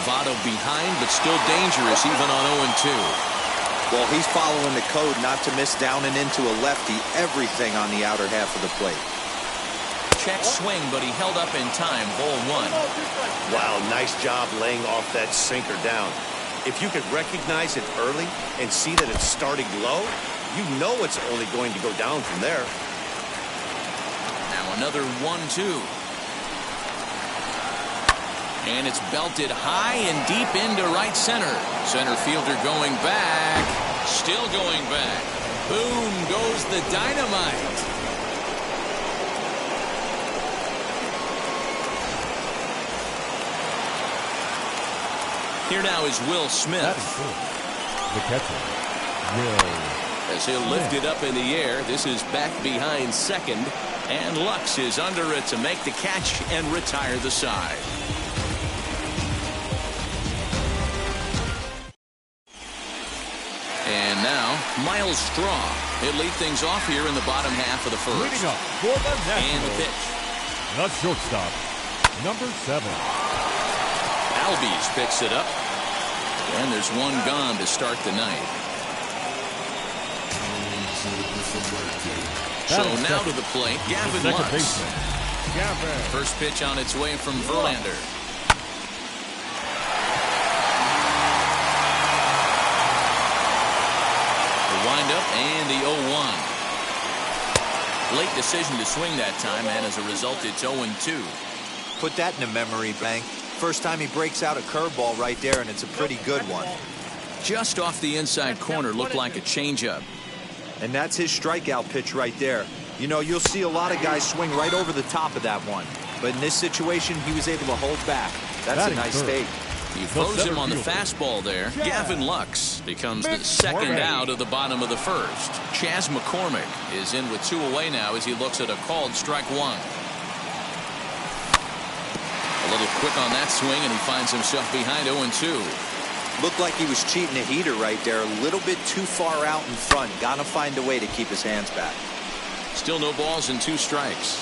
Votto behind, but still dangerous even on 0-2. Well, he's following the code not to miss down and into a lefty. Everything on the outer half of the plate. Check swing, but he held up in time. Ball 1. Wow, nice job laying off that sinker down. If you could recognize it early and see that it's starting low, you know it's only going to go down from there. Now another 1-2. And it's belted high and deep into right center. Center fielder going back. Still going back. Boom goes the dynamite. Here now is Will Smith. The catcher, Will. As he'll lift it up in the air, this is back behind second. And Lux is under it to make the catch and retire the side. And now, Miles Straw. He'll lead things off here in the bottom half of the first. Leading up for the Nationals, and the pitch. the shortstop, number 7. Albies picks it up. And there's one gone to start the night. So now to the plate, Gavin Lux. First pitch on its way from Verlander. Windup and the 0-1. Late decision to swing that time, and as a result, it's 0-2. Put that in a memory bank. First time he breaks out a curveball right there, and it's a pretty good one. Just off the inside corner, looked like a changeup. And that's his strikeout pitch right there. You know, you'll see a lot of guys swing right over the top of that one. But in this situation, he was able to hold back. That's a nice take. He throws him on the fastball there. Gavin Lux becomes the second out of the bottom of the first. Chas McCormick is in with 2 away now as he looks at a called strike 1. A little quick on that swing, and he finds himself behind 0-2. Looked like he was cheating a heater right there. A little bit too far out in front. Got to find a way to keep his hands back. Still no balls and 2 strikes.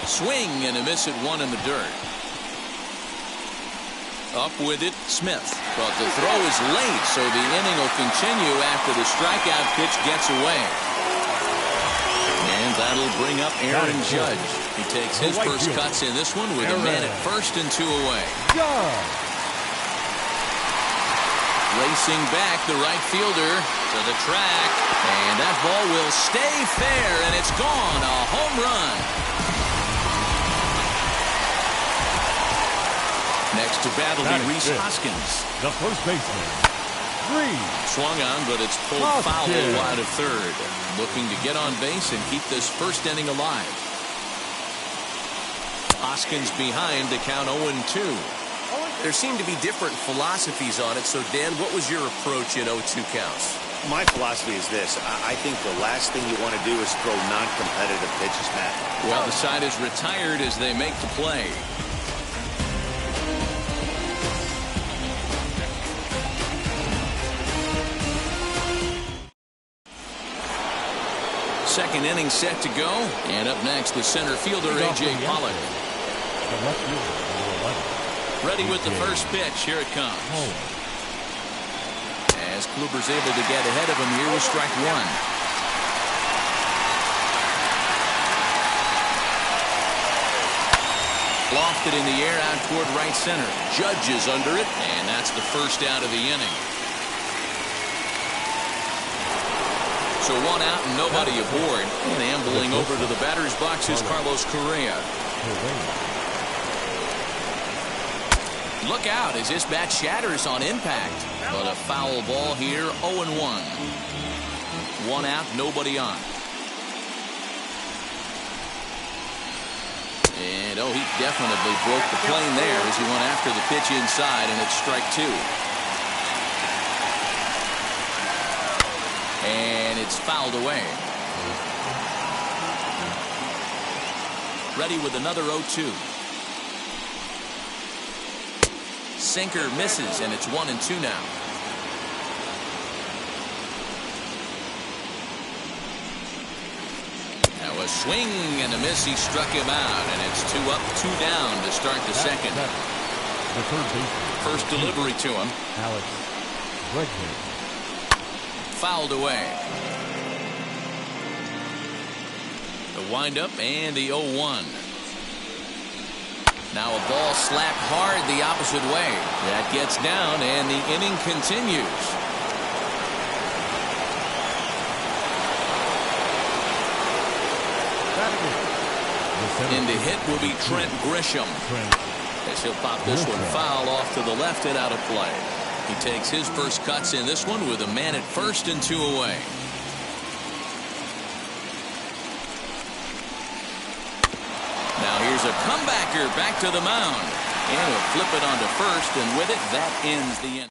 Swing and a miss at 1 in the dirt. Up with it, Smith. But the throw is late, so the inning will continue after the strikeout pitch gets away. And that'll bring up Aaron Judge. He takes his first cuts in this one with a man at first and 2 away. Racing back, the right fielder to the track. And that ball will stay fair, and it's gone. A home run. Next to bat will be Rhys Hoskins. The first baseman, Swung on, but it's pulled foul wide of third. Looking to get on base and keep this first inning alive. Hoskins behind to count 0-2. There seem to be different philosophies on it. So, Dan, what was your approach in 0-2 counts? My philosophy is this. I think the last thing you want to do is throw non-competitive pitches, Matt. Well, the side is retired as they make the play. Second inning set to go. And up next, the center fielder, A.J. Pollock. Ready with the first pitch. Here it comes. As Kluber's able to get ahead of him here with strike 1. Lofted in the air out toward right center. Judge is under it, and that's the first out of the inning. So 1 out and nobody aboard. And ambling over to the batter's box is Carlos Correa. Look out as this bat shatters on impact. But a foul ball here, 0-1. 1 out, nobody on. And he definitely broke the plane there as he went after the pitch inside, and it's strike 2. And it's fouled away. Ready with another 0-2. Sinker misses, and it's 1-2 now. Now a swing and a miss. He struck him out, and it's 2 up, 2 down to start the second. The third baseman. First delivery to him. Alex Bregman. Fouled away. The windup and the 0-1. Now a ball slapped hard the opposite way. That gets down, and the inning continues. In to hit will be Trent Grisham. As he'll pop this one foul off to the left and out of play. He takes his first cuts in this one with a man at first and 2 away. Now here's a comebacker back to the mound. And he'll flip it onto first, and with it, that ends the inning.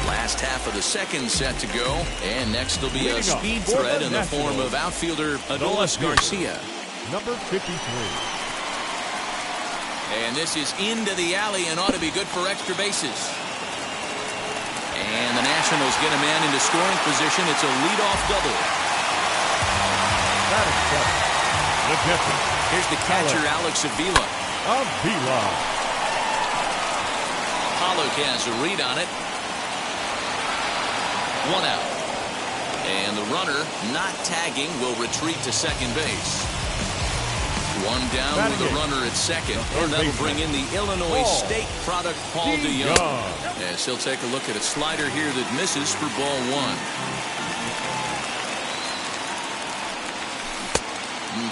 Last half of the second set to go. And next will be a speed threat in the form of outfielder Adolis Garcia. Number 53. And this is into the alley and ought to be good for extra bases. And the Nationals get a man into scoring position. It's a leadoff double. That is better. The pitcher. Here's the catcher, Alex Avila. Pollock has a read on it. 1 out. And the runner, not tagging, will retreat to second base. 1 down with the runner at second. And that'll bring in the Illinois State product, Paul DeYoung. As he'll take a look at a slider here that misses for ball 1.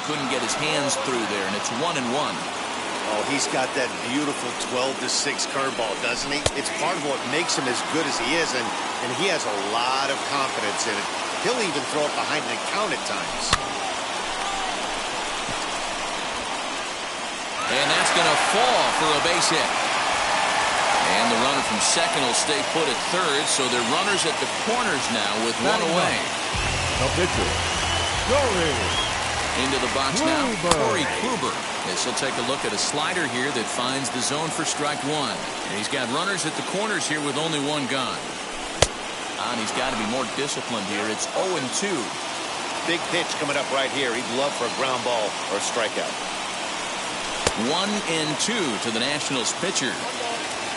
Couldn't get his hands through there, and it's 1-1. Oh, he's got that beautiful 12-6 curveball, doesn't he? It's part of what makes him as good as he is, and he has a lot of confidence in it. He'll even throw it behind the count at times. And that's going to fall for a base hit. And the runner from second will stay put at third, so they're runners at the corners now with 1 away. The pitcher, Joey. Into the box now, Corey Kluber. This will take a look at a slider here that finds the zone for strike one. And he's got runners at the corners here with only one gone. And he's got to be more disciplined here. It's 0-2. Big pitch coming up right here. He'd love for a ground ball or a strikeout. 1-2 to the Nationals pitcher.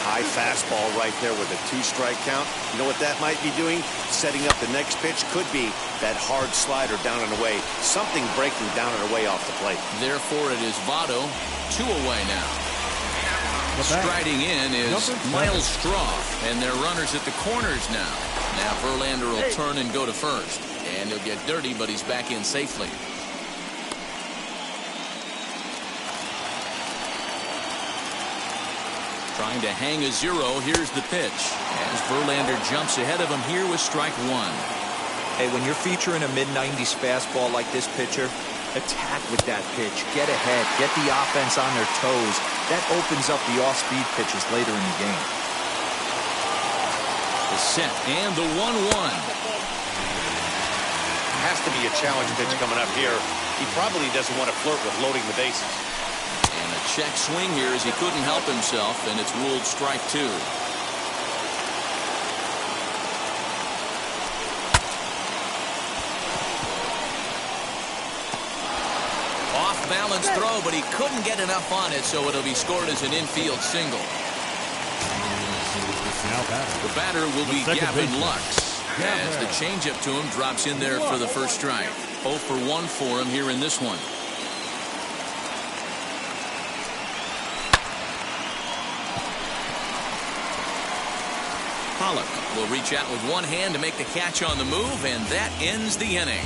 High fastball right there with a 2-strike count. You know what that might be doing? Setting up the next pitch. Could be that hard slider down and away. Something breaking down and away off the plate. Therefore, it is Votto. 2 away now. Striding in is Miles Straw. And they're runners at the corners now. Now Verlander will turn and go to first. And he'll get dirty, but he's back in safely. Trying to hang a 0. Here's the pitch. As Verlander jumps ahead of him here with strike one. Hey, when you're featuring a mid-90s fastball like this pitcher, attack with that pitch. Get ahead. Get the offense on their toes. That opens up the off-speed pitches later in the game. The set and the 1-1. Has to be a challenge pitch coming up here. He probably doesn't want to flirt with loading the bases. And a check swing here as he couldn't help himself, and it's ruled strike 2. Off balance throw, but he couldn't get enough on it, so it'll be scored as an infield single. The batter will be Gavin Lux. As the changeup to him drops in there for the first strike. 0 for 1 for him here in this one. Pollock will reach out with one hand to make the catch on the move, and that ends the inning.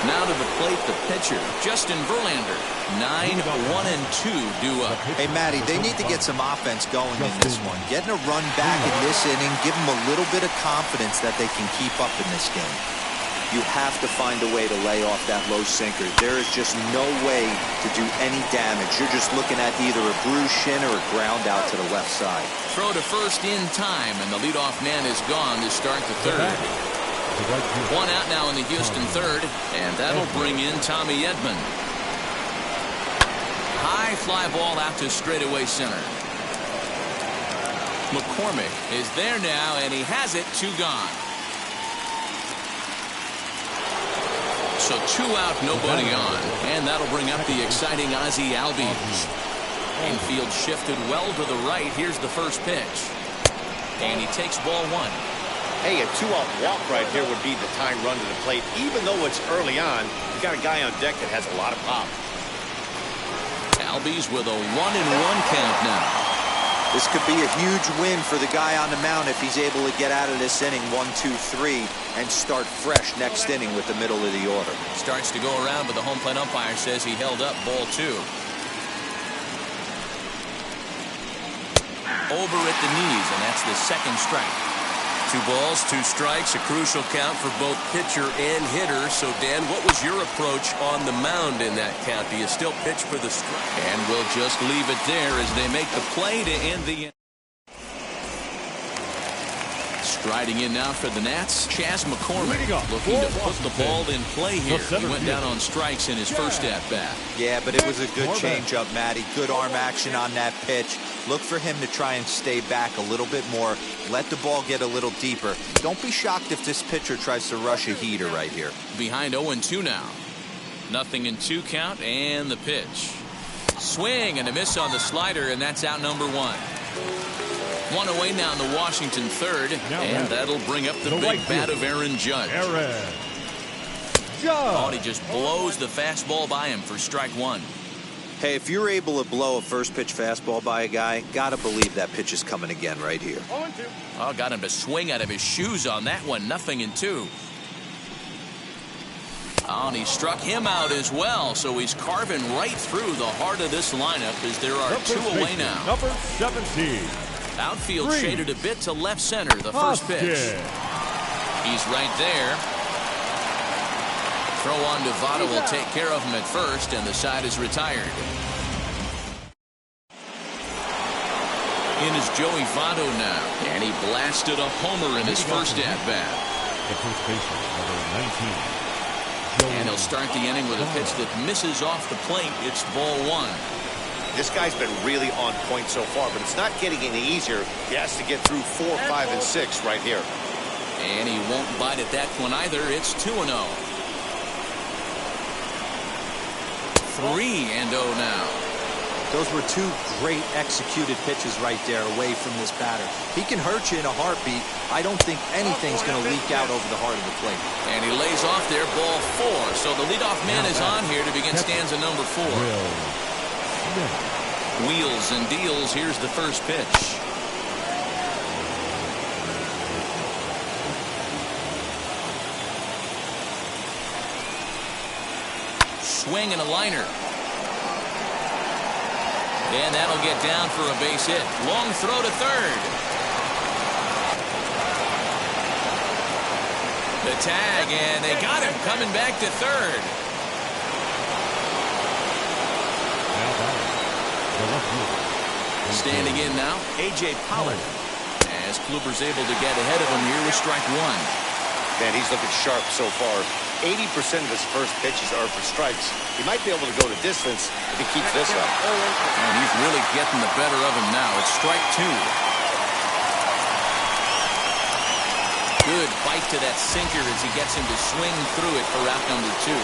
Now to the plate, the pitcher, Justin Verlander. 9-1-2 due up. Hey, Matty, they need to get some offense going in this one. Getting a run back in this inning, give them a little bit of confidence that they can keep up in this game. You have to find a way to lay off that low sinker. There is just no way to do any damage. You're just looking at either a bruised shin or a ground out to the left side. Throw to first in time, and the leadoff man is gone to start the third. One out now in the Houston third, and that'll bring in Tommy Edman. High fly ball out to straightaway center. McCormick is there now, and he has it. 2 gone. So 2 out, nobody on. And that'll bring up the exciting Ozzie Albies. Infield shifted well to the right. Here's the first pitch. And he takes ball 1. Hey, a 2-out walk right here would be the time run to the plate. Even though it's early on, you got a guy on deck that has a lot of pop. Albies with a 1-1 count now. This could be a huge win for the guy on the mound if he's able to get out of this inning 1, 2, 3 and start fresh next inning with the middle of the order. Starts to go around, but the home plate umpire says he held up ball 2. Over at the knees, and that's the second strike. 2 balls, 2 strikes, a crucial count for both pitcher and hitter. So, Dan, what was your approach on the mound in that count? Do you still pitch for the strike? And we'll just leave it there as they make the play to end the inning. Striding in now for the Nats, Chas McCormick looking to put the ball in play here. He went down on strikes in his first at-bat. Yeah, but it was a good changeup, Matty. Good arm action on that pitch. Look for him to try and stay back a little bit more. Let the ball get a little deeper. Don't be shocked if this pitcher tries to rush a heater right here. Behind 0-2 now. 0-2 count, and the pitch. Swing and a miss on the slider, and that's out number 1. 1 away now in the Washington third, and that'll bring up the big bat of Aaron Judge. Oh, and he just blows the fastball by him for strike 1. Hey, if you're able to blow a first pitch fastball by a guy, gotta believe that pitch is coming again right here. Oh, got him to swing out of his shoes on that one. 0-2. Oh, and he struck him out as well, so he's carving right through the heart of this lineup as there are 2 away now. Number 17. Outfield shaded a bit to left center, the first pitch. He's right there. Throw on to Votto will take care of him at first, and the side is retired. In is Joey Votto now, and he blasted a homer in his first at-bat. The first baseman, number 19. And he'll start the inning with a pitch that misses off the plate. It's ball one. This guy's been really on point so far, but it's not getting any easier. He has to get through 4, 5, and 6 right here. And he won't bite at that one either. It's 2-0. 3-0 now. Those were two great executed pitches right there away from this batter. He can hurt you in a heartbeat. I don't think anything's going to leak out over the heart of the plate. And he lays off there, ball 4. So the leadoff man is on here to begin stanza number 4. Wheels and deals. Here's the first pitch. Swing and a liner. And that'll get down for a base hit. Long throw to third. The tag, and they got him coming back to third. Standing in now, A.J. Pollard. As Kluber's able to get ahead of him here with strike one. Man, he's looking sharp so far. 80% of his first pitches are for strikes. He might be able to go to distance if he keeps this up. And he's really getting the better of him now. It's strike 2. Good bite to that sinker as he gets him to swing through it for out number 2.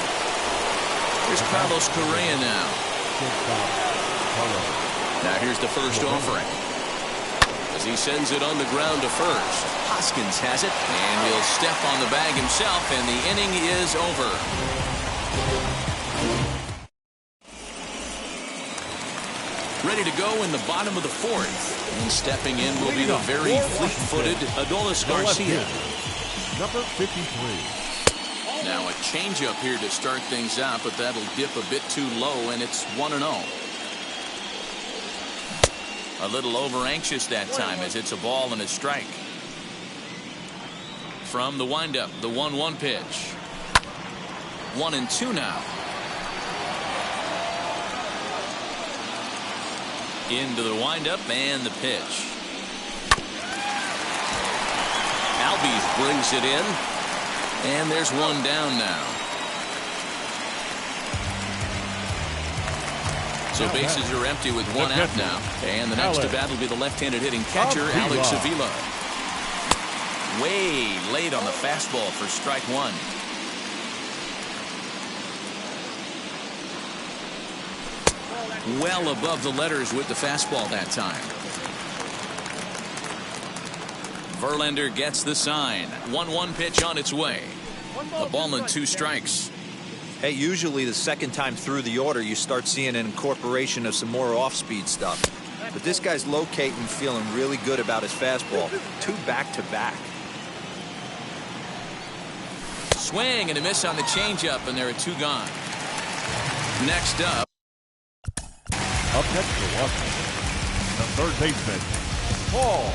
Here's Carlos Correa now. Now here's the first offering. As he sends it on the ground to first. Hoskins has it, and he'll step on the bag himself, and the inning is over. Ready to go in the bottom of the 4th. And stepping in will be the very fleet-footed Adolis Garcia. Number 53. Now a changeup here to start things out, but that'll dip a bit too low, and it's 1-0. A little over-anxious that time as it's a ball and a strike. From the windup, the 1-1 pitch. 1-2 now. Into the windup and the pitch. Albies brings it in. And there's one down now. So bases are empty with one out now. And the next to bat will be the left-handed hitting catcher, Alex Avila. Way late on the fastball for strike one. Well above the letters with the fastball that time. Verlander gets the sign. 1-1 pitch on its way. A ball and 2 strikes. Hey, usually the second time through the order you start seeing an incorporation of some more off-speed stuff. But this guy's locating, feeling really good about his fastball. 2 back-to-back. Swing and a miss on the changeup, and there are 2 gone. Next up. Up next for Washington, the third baseman, Paul.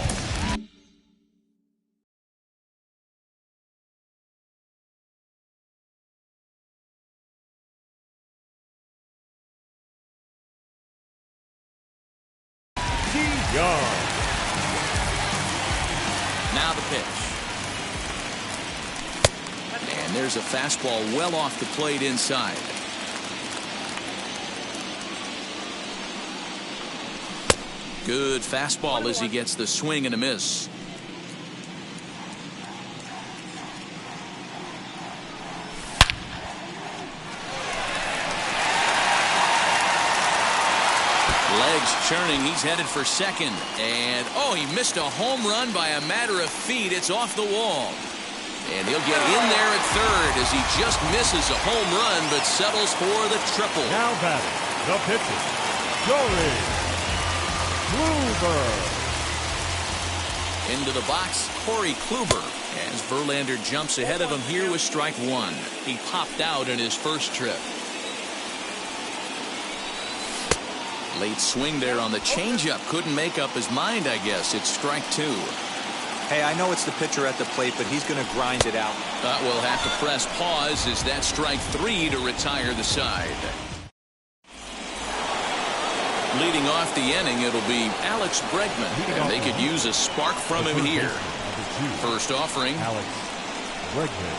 Now the pitch. And there's a fastball well off the plate inside. Good fastball as he gets the swing and a miss. Legs churning. He's headed for second. And, oh, he missed a home run by a matter of feet. It's off the wall. And he'll get in there at third as he just misses a home run but settles for the triple. Now batting, the pitcher, Joey Kluber. Into the box, Corey Kluber. As Verlander jumps ahead of him here with strike one. He popped out in his first trip. Late swing there on the changeup. Couldn't make up his mind, I guess. It's strike 2. Hey, I know it's the pitcher at the plate, but he's going to grind it out. We'll have to press pause as that strike 3 to retire the side. Leading off the inning, it'll be Alex Bregman, and they could use a spark from him here. First offering. Bregman.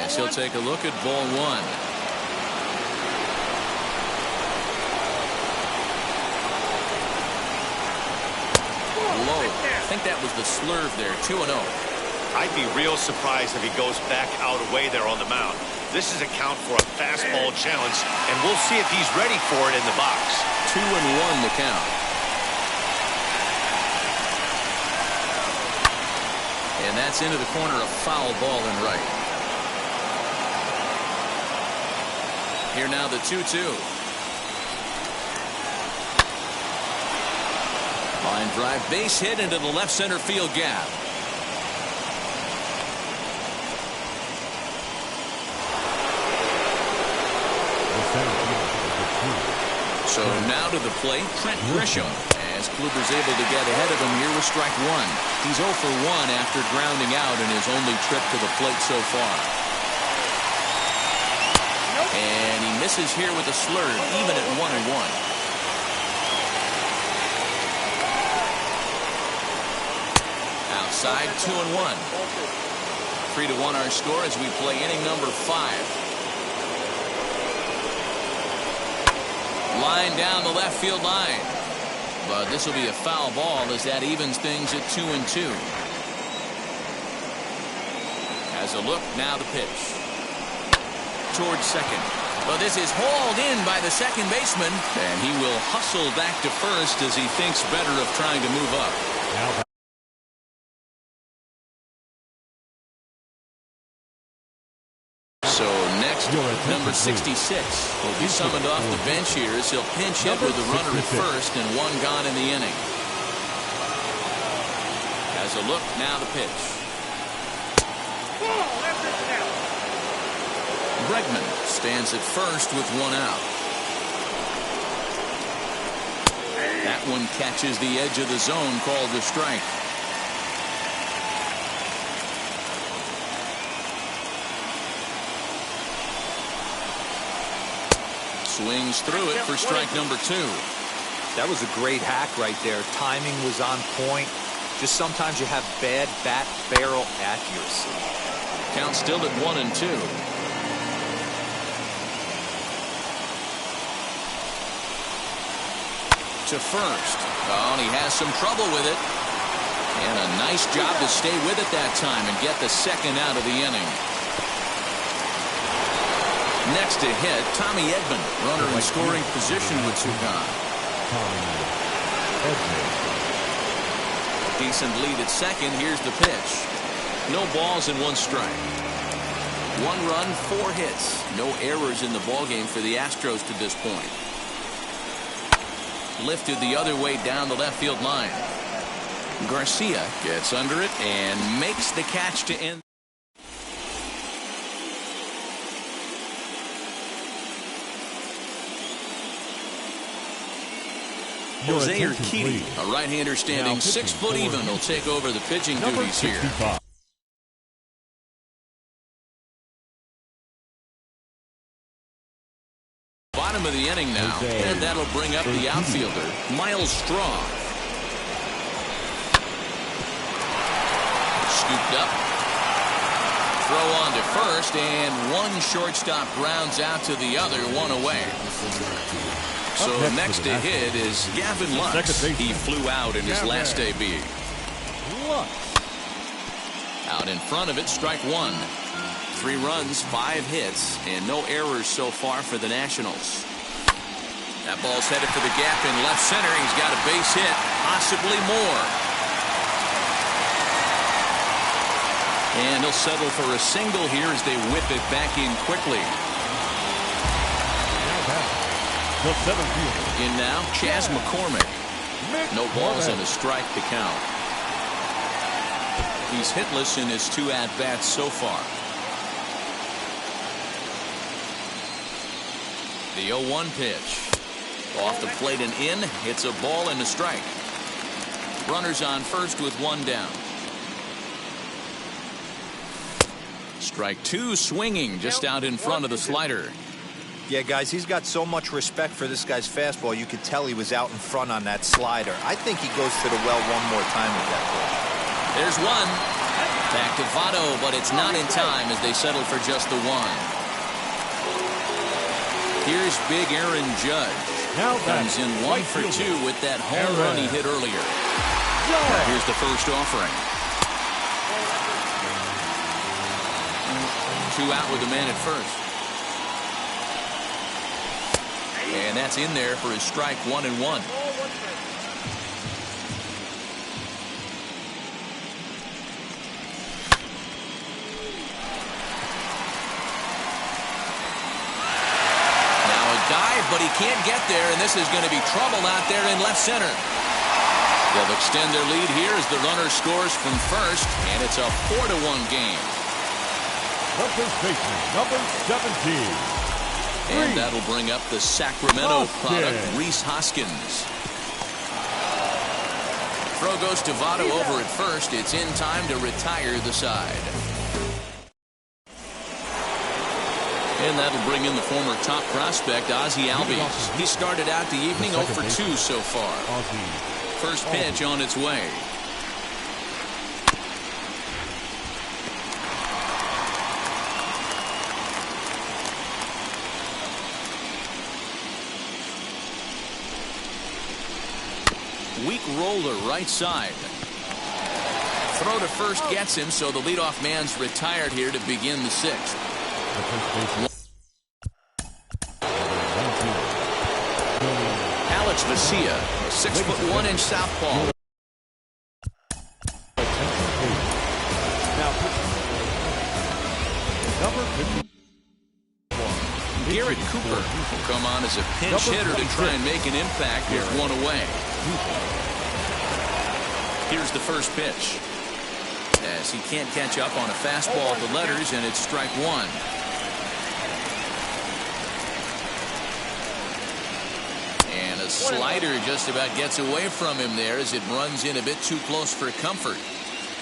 As he'll take a look at ball one. Low. I think that was the slurve there. 2-0. I'd be real surprised if he goes back out away there on the mound. This is a count for a fastball challenge, and we'll see if he's ready for it in the box. 2-1 the count. And that's into the corner, a foul ball in right. Here now the 2-2. Line drive, base hit into the left center field gap. So now to the plate, Trent Grisham, as Kluber's able to get ahead of him here with strike one. He's 0 for 1 after grounding out in his only trip to the plate so far. And he misses here with a slurve, even at 1-1. Outside, 2-1. 3-1 our score as we play inning number 5. Line down the left field line. But this will be a foul ball as that evens things at 2-2. Has a look, now the pitch. Towards second. Well, this is hauled in by the second baseman. And he will hustle back to first as he thinks better of trying to move up. So next, number 66 will be summoned off the bench here as he'll pinch hit with the runner at first and one gone in the inning. Has a look, now the pitch. Bregman stands at first with one out. That one catches the edge of the zone, called a strike. Swings through it for strike number 2. That was a great hack right there. Timing was on point. Just sometimes you have bad bat barrel accuracy. Count still at 1-2. To first. Oh, and he has some trouble with it. And a nice job to stay with it that time and get the second out of the inning. Next to hit, Tommy Edman, runner in scoring position with Sugan. Decent lead at second. Here's the pitch. No balls and 1 strike. 1 run, 4 hits. No errors in the ballgame for the Astros to this point. Lifted the other way down the left field line. Garcia gets under it and makes the catch to end. Jose Urquidy, a right-hander standing 6 foot even, will take over the pitching duties here. Bottom of the inning now, and that'll bring up the outfielder, Miles Straw. Scooped up. Throw on to first, and one shortstop grounds out to the other, 1 away. So next to hit is Gavin Lux. He flew out in his last AB. Out in front of it, strike 1. 3 runs, 5 hits, and no errors so far for the Nationals. That ball's headed for the gap in left center. He's got a base hit, possibly more. And he'll settle for a single here as they whip it back in quickly. The 7th fielder. In now, Chas McCormick. No balls and a strike to count. He's hitless in his 2 at-bats so far. The 0-1 pitch. Off the plate and in. It's a ball and a strike. Runners on first with 1 down. Strike 2 swinging just out in front of the slider. Yeah, guys, he's got so much respect for this guy's fastball. You could tell he was out in front on that slider. I think he goes to the well one more time with that ball. There's one. Back to Votto, but it's not in time as they settle for just the one. Here's big Aaron Judge. Now comes in 1 for 2 with that home run he hit earlier. Here's the first offering. 2 out with a man at first. And that's in there for his strike 1-1. But he can't get there, and this is going to be trouble out there in left center. They'll extend their lead here as the runner scores from first, and it's a 4-1 game. The first baseman, number 17. And that'll bring up the Sacramento product, Rhys Hoskins. Throw goes to Votto over at first. It's in time to retire the side. And that'll bring in the former top prospect, Ozzie Albies. He started out the evening 0 for 2 so far. First pitch on its way. Weak roller right side. Throw to first gets him, so the leadoff man's retired here to begin the 6th. Alex Vesia, 6'1" southpaw. Garrett Cooper will come on as a pinch hitter to try and make an impact with 1 away. Here's the first pitch. As he can't catch up on a fastball at the letters, and it's strike 1. And a slider just about gets away from him there as it runs in a bit too close for comfort.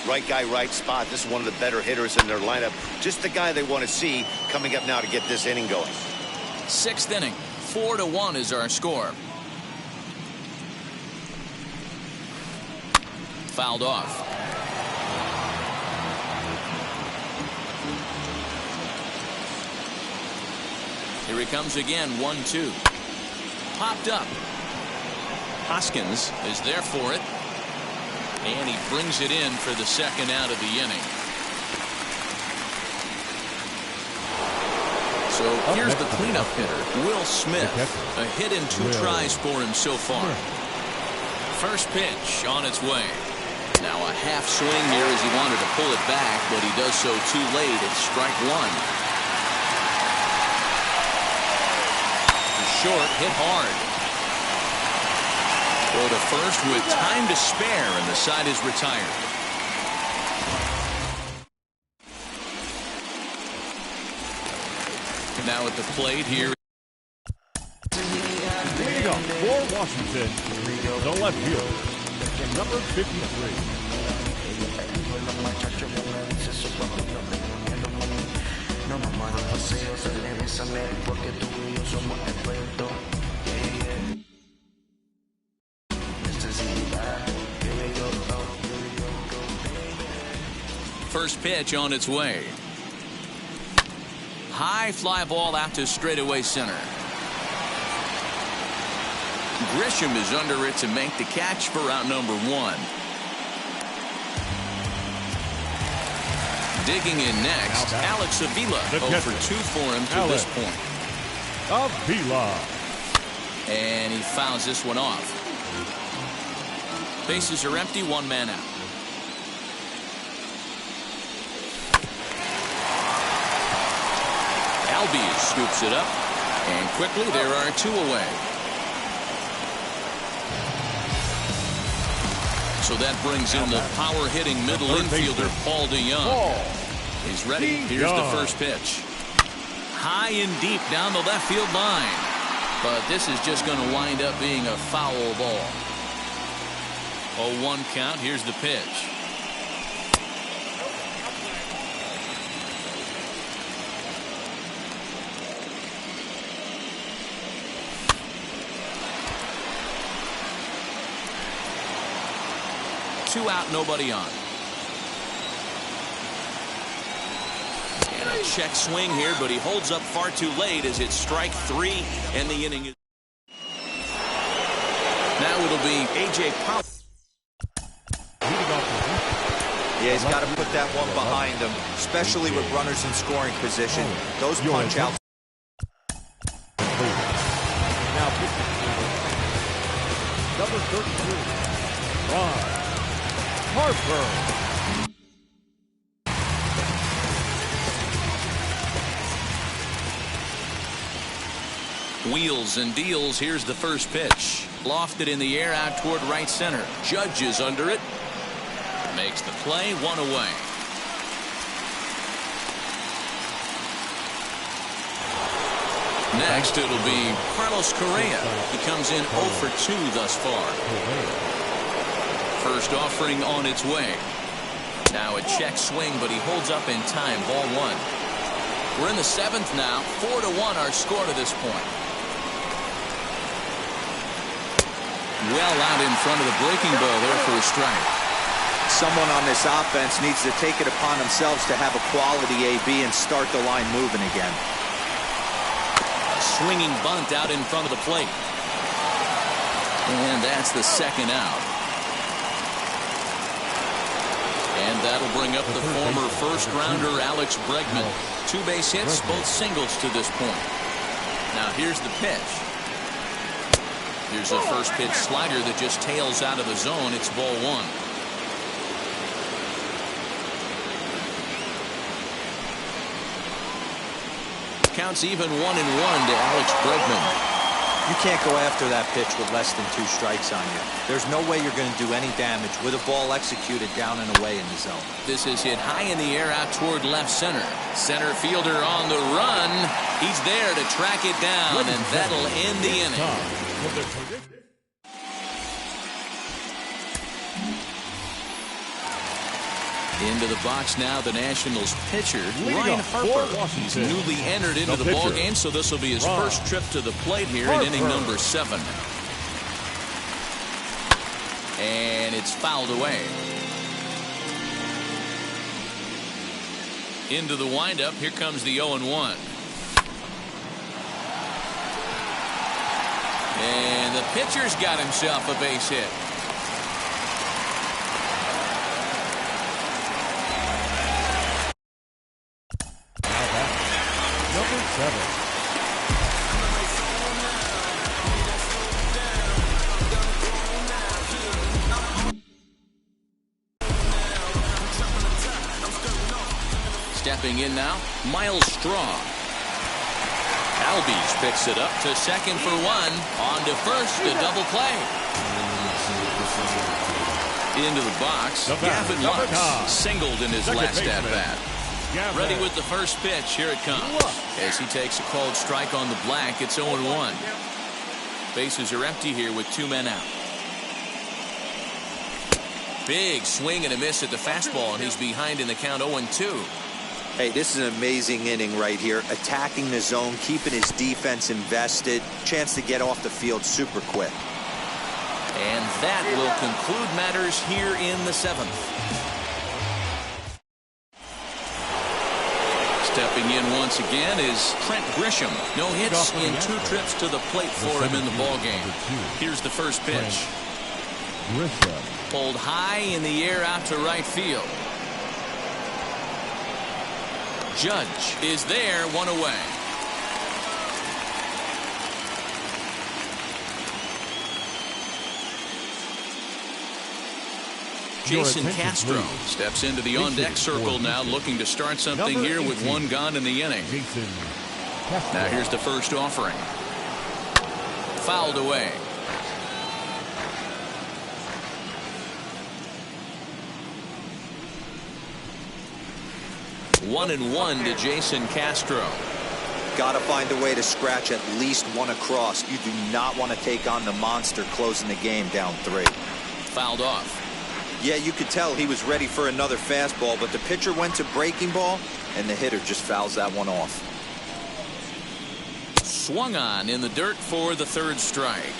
Right guy, right spot. This is one of the better hitters in their lineup. Just the guy they want to see coming up now to get this inning going. 6th inning, 4-1 is our score. Fouled off. Here he comes again, 1-2. Popped up. Hoskins is there for it. And he brings it in for the 2nd out of the inning. So here's the cleanup hitter, Will Smith. A hit in 2 tries for him so far. First pitch on its way. Now a half swing here as he wanted to pull it back, but he does so too late. It's strike 1. Short, hit hard. Throw to first with time to spare, and the side is retired. Now at the plate here. Leading up for Washington, the left fielder, number 53. First pitch on its way. High fly ball out to straightaway center. Grisham is under it to make the catch for out number 1. Digging in next, Alex Avila. 0 for 2 for him to this point. Avila. And he fouls this one off. Bases are empty, 1 man out. Albies scoops it up, and quickly there are 2 away. So that brings in the power-hitting middle infielder, Paul DeYoung. He's ready. Here's the first pitch. High and deep down the left field line. But this is just going to wind up being a foul ball. 0-1 count. Here's the pitch. Two out, nobody on. A check swing here, but he holds up far too late as it's strike 3, and the inning is. Now it'll be A.J. Powell. Yeah, he's got to put that one behind him, especially with runners in scoring position. Those punch outs. Now number 32, Ron Harper. Wheels and deals. Here's the first pitch. Lofted in the air out toward right center. Judge is under it. Makes the play, 1 away. Next, it'll be Carlos Correa. He comes in 0 for 2 thus far. First offering on its way. Now a check swing, but he holds up in time. Ball 1. We're in the 7th now. 4-1 our score to this point. Well out in front of the breaking ball there for a strike. Someone on this offense needs to take it upon themselves to have a quality AB and start the line moving again. A swinging bunt out in front of the plate. And that's the second out. And that'll bring up the former first-rounder Alex Bregman. 2 base hits, both singles to this point. Now here's the pitch. Here's a first pitch slider that just tails out of the zone. It's ball 1. Counts even 1-1 to Alex Bregman. You can't go after that pitch with less than 2 strikes on you. There's no way you're going to do any damage with a ball executed down and away in the zone. This is hit high in the air out toward left center. Center fielder on the run. He's there to track it down, and that'll end the inning. Into the box now, the Nationals pitcher, Ryan Harper. He's newly entered into the ball game, so this will be his first trip to the plate here in inning number 7. And it's fouled away. Into the windup, here comes the 0-1. And the pitcher's got himself a base hit. Stepping in now, Miles Straw. Albies picks it up to second for 1. On to first, a double play. Into the box, Gavin Lux singled in his last at-bat. Ready with the first pitch. Here it comes. As he takes a called strike on the black, it's 0-1. Bases are empty here with 2 men out. Big swing and a miss at the fastball, and he's behind in the count 0-2. Hey, this is an amazing inning right here. Attacking the zone, keeping his defense invested. Chance to get off the field super quick. And that will conclude matters here in the 7th. Stepping in once again is Trent Grisham. No hits in 2 trips to the plate for him in the ballgame. Here's the first pitch. Pulled high in the air out to right field. Judge is there, 1 away. Jason Castro steps into the on-deck circle now, looking to start something here with 1 gone in the inning. Now here's the first offering. Fouled away. One and 1 to Jason Castro. Got to find a way to scratch at least 1 across. You do not want to take on the monster closing the game down 3. Fouled off. Yeah, you could tell he was ready for another fastball, but the pitcher went to breaking ball, and the hitter just fouls that one off. Swung on in the dirt for the 3rd strike.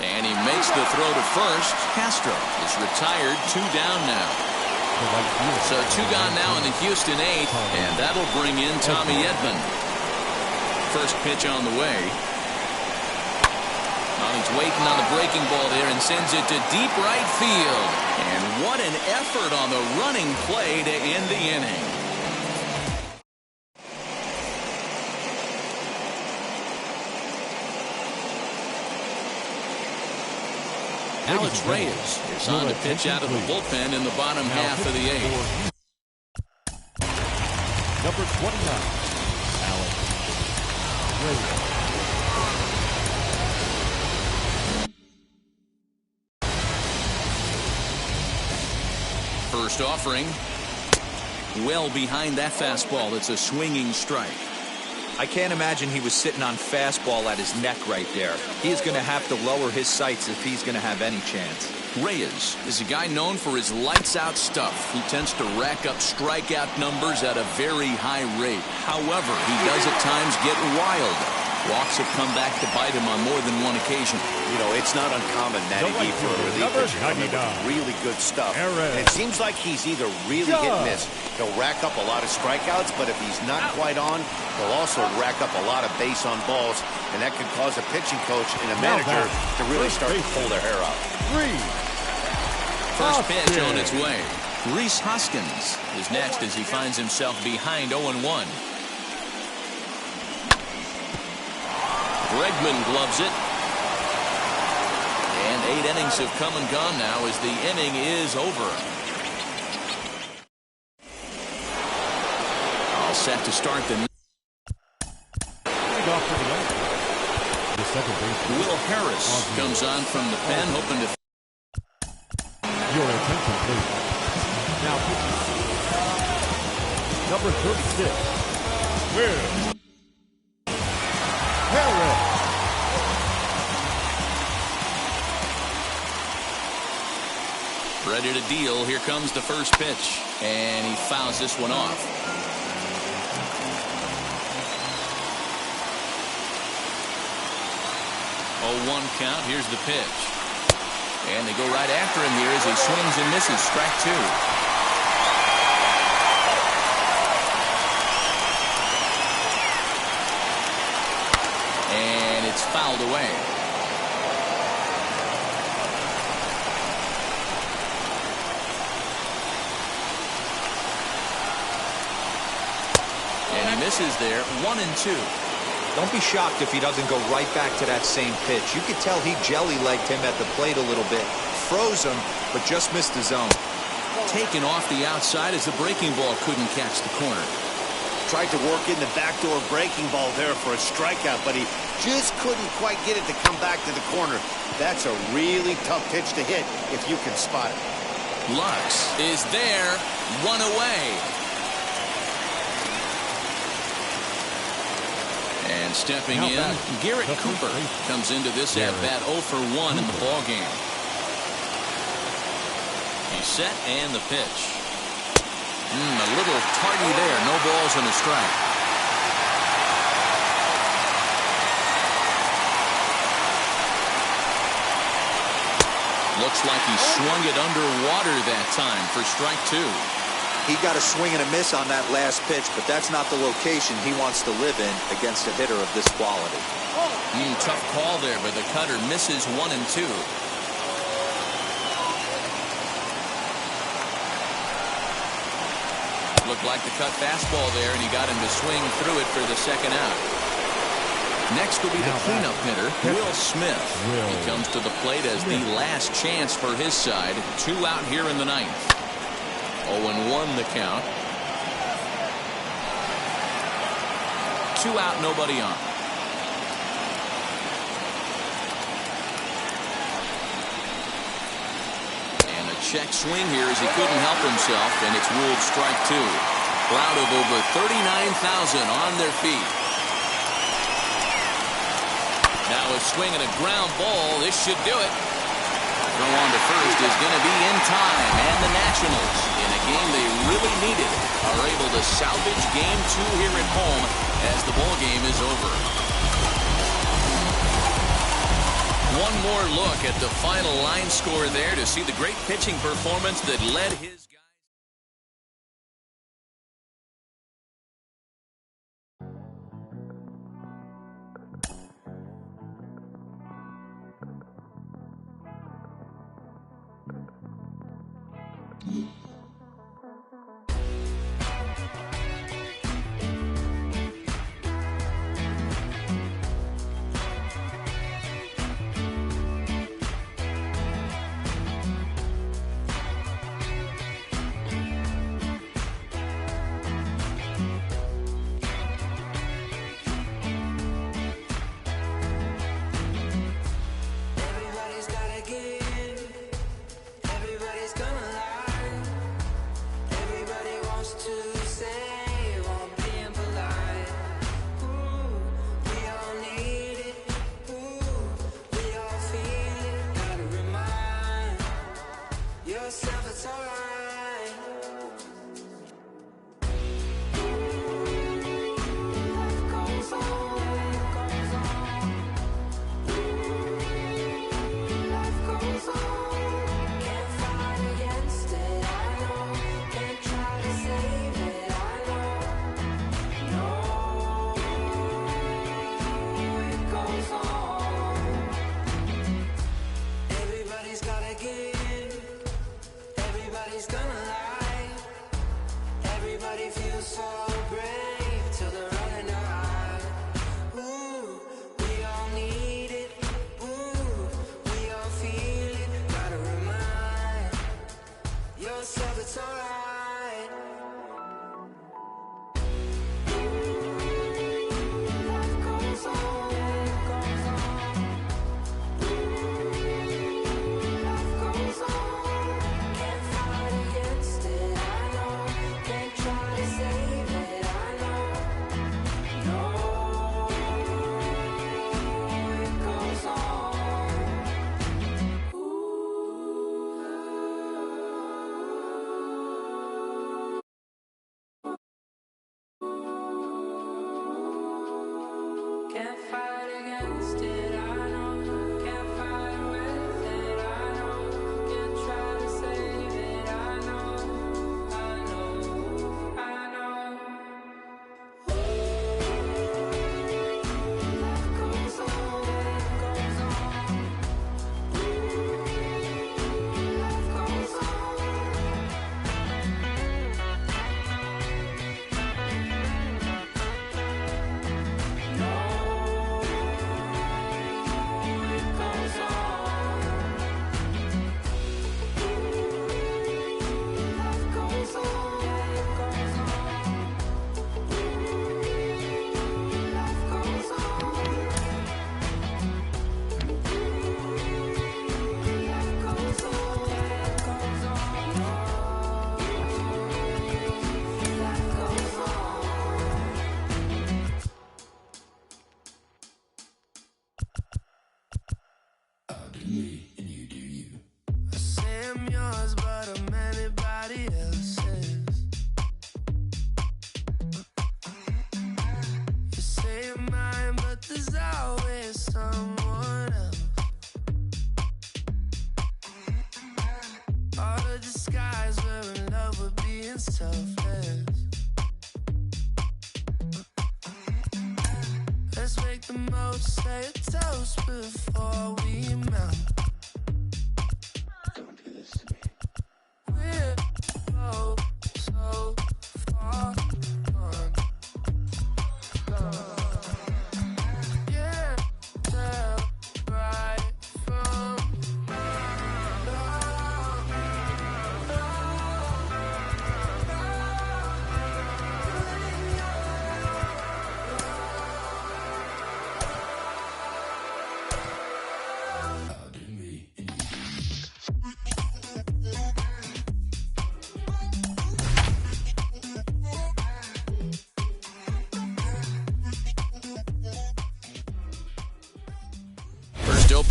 And he makes the throw to first. Castro is retired, 2 down now. the right field. So 2 gone now in the Houston 8th, and that'll bring in Tommy Edman. First pitch on the way. He's waiting on the breaking ball there and sends it to deep right field. And what an effort on the running play to end the inning. Alex Reyes is on to pitch out of the bullpen in the bottom half of the 8th. Number 29, Alex Reyes. First offering, well behind that fastball. It's a swinging strike. I can't imagine he was sitting on fastball at his neck right there. He is going to have to lower his sights if he's going to have any chance. Reyes is a guy known for his lights-out stuff. He tends to rack up strikeout numbers at a very high rate. However, he does at times get wild. Walks have come back to bite him on more than one occasion. You know, it's not uncommon, Matty D, for a relief pitcher coming with really good stuff. And it seems like he's either really hit and miss. He'll rack up a lot of strikeouts, but if he's not quite on, he'll also rack up a lot of base on balls, and that could cause a pitching coach and a manager to really start to pull their hair out. First pitch on its way. Rhys Hoskins is next as he finds himself behind 0-1. Bregman gloves it. And 8 innings have come and gone now as the inning is over. All set to start the second base. Will Harris comes on from the pen, hoping to. Your attention, please. Now, number 36, Will Harris. Ready to deal. Here comes the first pitch. And he fouls this one off. 0-1 count. Here's the pitch. And they go right after him here as he swings and misses. Strike 2. And it's fouled away. And he misses there. 1-2. Don't be shocked if he doesn't go right back to that same pitch. You could tell he jelly-legged him at the plate a little bit. Froze him, but just missed the zone. Taken off the outside as the breaking ball couldn't catch the corner. Tried to work in the backdoor breaking ball there for a strikeout, but he just couldn't quite get it to come back to the corner. That's a really tough pitch to hit if you can spot it. Lux is there. 1 away. And stepping in, Garrett Cooper comes into this at-bat 0 for 1 in the ballgame. He's set and the pitch. A little tardy there. No balls and a strike. Looks like he swung it underwater that time for strike 2. He got a swing and a miss on that last pitch, but that's not the location he wants to live in against a hitter of this quality. Tough call there, but the cutter misses 1 and 2. Looked like the cut fastball there, and he got him to swing through it for the second out. Next will be the cleanup hitter, Will Smith. He comes to the plate as the last chance for his side. 2 out here in the 9th. 0-1 the count. 2 out, nobody on. And a check swing here as he couldn't help himself, and it's ruled strike 2. Crowd of over 39,000 on their feet. Now a swing and a ground ball. This should do it. Throw on to first is going to be in time, and the Nationals, in a game they really needed, are able to salvage game 2 here at home as the ball game is over. One more look at the final line score there to see the great pitching performance that led his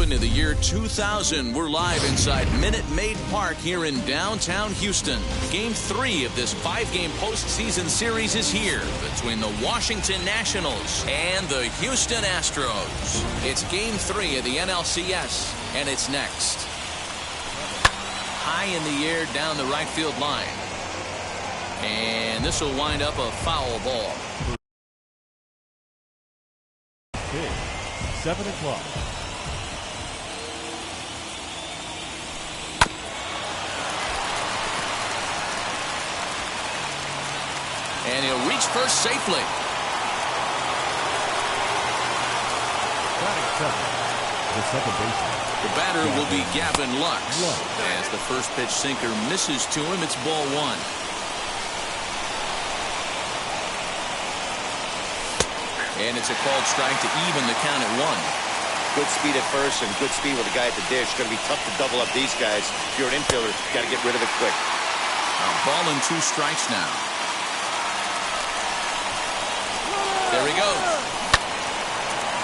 Open in the year 2000. We're live inside Minute Maid Park here in downtown Houston. Game 3 of this 5-game postseason series is here between the Washington Nationals and the Houston Astros. It's Game 3 of the NLCS, and it's next. High in the air down the right field line. And this will wind up a foul ball. 7 o'clock. And he'll reach first safely. Batting second, the second baseman. The batter will be Gavin Lux. As the first pitch sinker misses to him, it's ball one. And it's a called strike to even the count at one. Good speed at first and good speed with the guy at the dish. Going to be tough to double up these guys. If you're an infielder, got to get rid of it quick. Ball and 2 strikes now. There he goes.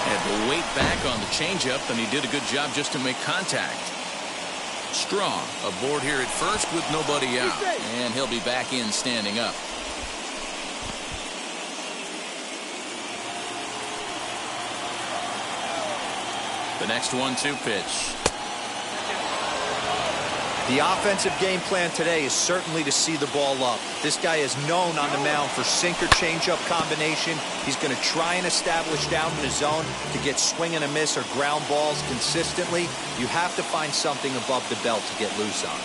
Had to wait back on the changeup, and he did a good job just to make contact. Strong aboard here at first with nobody out, and he'll be back in standing up. The next 1-2 pitch. The offensive game plan today is certainly to see the ball up. This guy is known on the mound for sinker changeup combination. He's going to try and establish down in the zone to get swing and a miss or ground balls consistently. You have to find something above the belt to get loose on.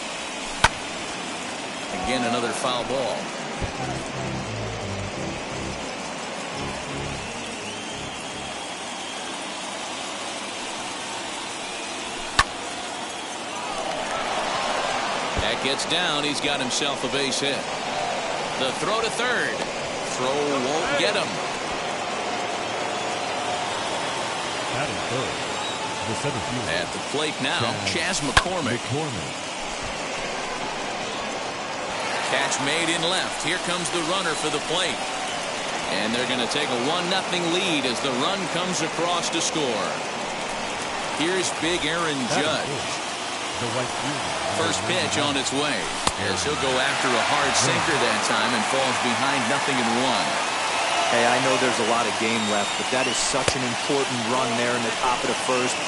Again, another foul ball. That gets down. He's got himself a base hit. The throw to third. Throw won't get him. Batting third, the seventh fielder. At the plate now, Chas McCormick. Catch made in left. Here comes the runner for the plate. And they're going to take a 1-0 lead as the run comes across to score. Here's big Aaron Judge. First pitch on its way, as he'll go after a hard sinker that time and falls behind 0-1. Hey, I know there's a lot of game left, but that is such an important run there in the top of the first.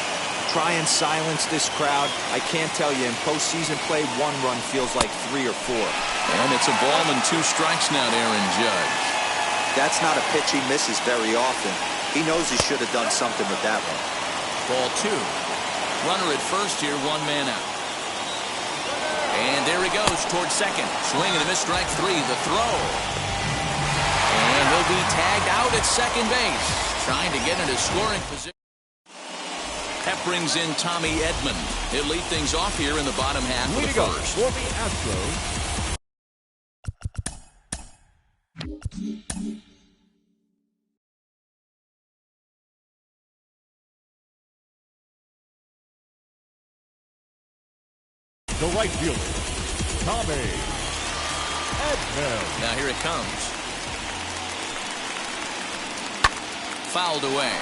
Try and silence this crowd. I can't tell you, in postseason play, 1 run feels like 3 or 4. And it's a ball and 2 strikes now to Aaron Judge. That's not a pitch he misses very often. He knows he should have done something with that one. Ball 2. Runner at first here, 1 man out. And there he goes towards second. Swing and a miss, strike 3. The throw. And he'll be tagged out at second base. Trying to get into scoring position. That brings in Tommy Edman. He'll lead things off here in the bottom half of the first. For the Astros. The right fielder, Tommy Edman. Now here it comes. Fouled away.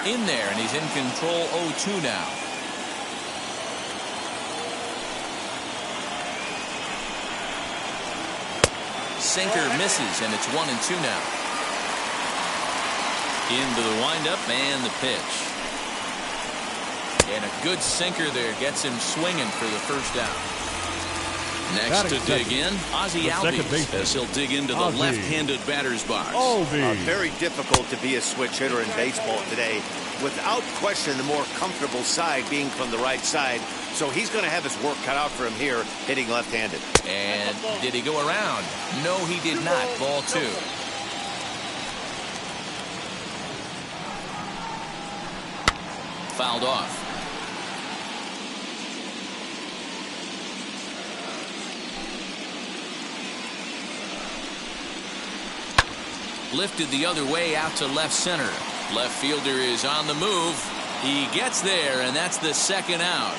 In there, and he's in control 0-2 now. Sinker misses, and it's 1-2 now. Into the windup and the pitch. And a good sinker there gets him swinging for the first out. Next to dig in, Ozzie Albies, as he'll dig into the left-handed batter's box. Very difficult to be a switch hitter in baseball today. Without question, the more comfortable side being from the right side. So he's going to have his work cut out for him here, hitting left-handed. And did he go around? No, he did not. Ball 2. Fouled off. Lifted the other way out to left center. Left fielder is on the move. He gets there, and that's the second out.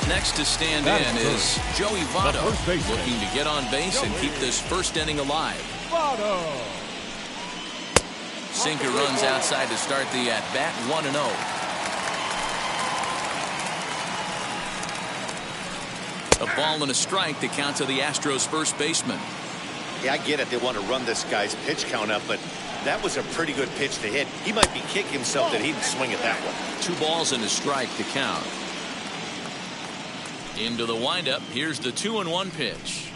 Next to stand in is Joey Votto, looking to get on base and keep this first inning alive. Sinker runs outside to start the at-bat, 1-0. A ball and a strike to count to the Astros first baseman. Yeah, I get it. They want to run this guy's pitch count up, but that was a pretty good pitch to hit. He might be kicking himself that he didn't swing at that one. 2 balls and a strike to count. Into the windup. Here's the 2-1 pitch.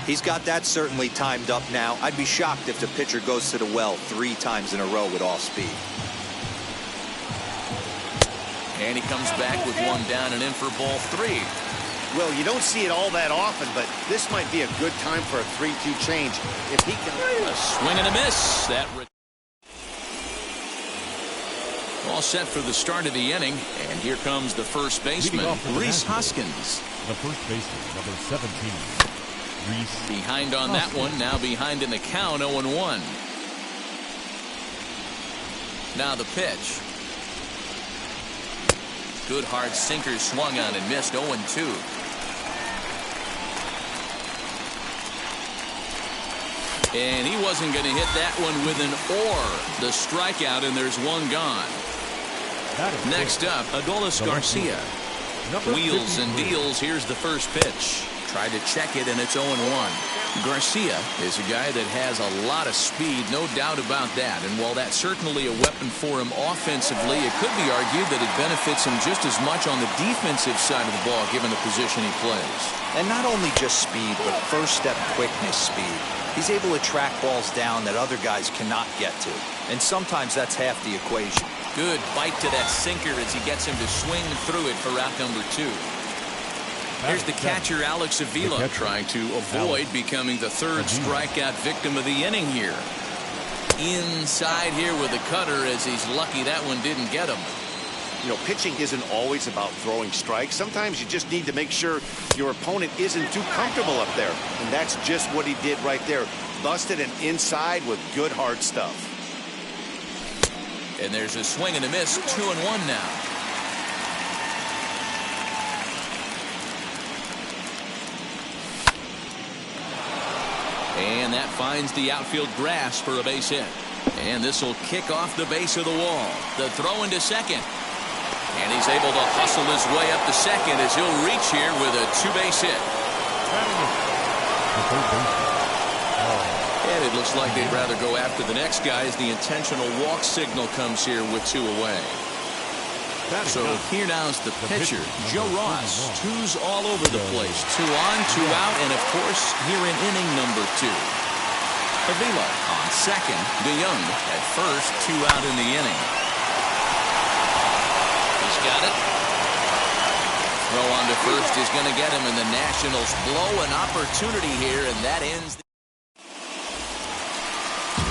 He's got that certainly timed up now. I'd be shocked if the pitcher goes to the well 3 times in a row with all speed. And he comes back with one down and in for ball 3. Well, you don't see it all that often, but this might be a good time for a 3-2 change. If he can... A swing and a miss. That all set for the start of the inning. And here comes the first baseman, Rhys Hoskins. The first baseman, number 17, Rhys. Behind on that one, now behind in the count, 0-1. Now the pitch. Good hard sinker swung on and missed, 0-2. And he wasn't going to hit that one with an or. The strikeout, and there's one gone. Next up, Adolis Garcia. Wheels and deals. Here's the first pitch. Tried to check it, and it's 0-1. Garcia is a guy that has a lot of speed, no doubt about that. And while that's certainly a weapon for him offensively, it could be argued that it benefits him just as much on the defensive side of the ball, given the position he plays. And not only just speed, but first-step quickness speed. He's able to track balls down that other guys cannot get to. And sometimes that's half the equation. Good bite to that sinker as he gets him to swing through it for out number 2. Here's the catcher, Alex Avila, trying to avoid becoming the third strikeout victim of the inning here. Inside here with a cutter as he's lucky that one didn't get him. You know, pitching isn't always about throwing strikes. Sometimes you just need to make sure your opponent isn't too comfortable up there. And that's just what he did right there. Busted an inside with good hard stuff. And there's a swing and a miss, 2-1 now. And that finds the outfield grass for a base hit. And this will kick off the base of the wall. The throw into second. And he's able to hustle his way up to second as he'll reach here with a 2-base hit. And it looks like they'd rather go after the next guy as the intentional walk signal comes here with 2 away. So here now's the pitcher, Joe Ross. 2's all over the place. 2 on, 2 out, and of course here in inning number 2. Avila on second, DeYoung at first, 2 out in the inning. He's got it. Throw on to first is going to get him, and the Nationals blow an opportunity here, and that ends.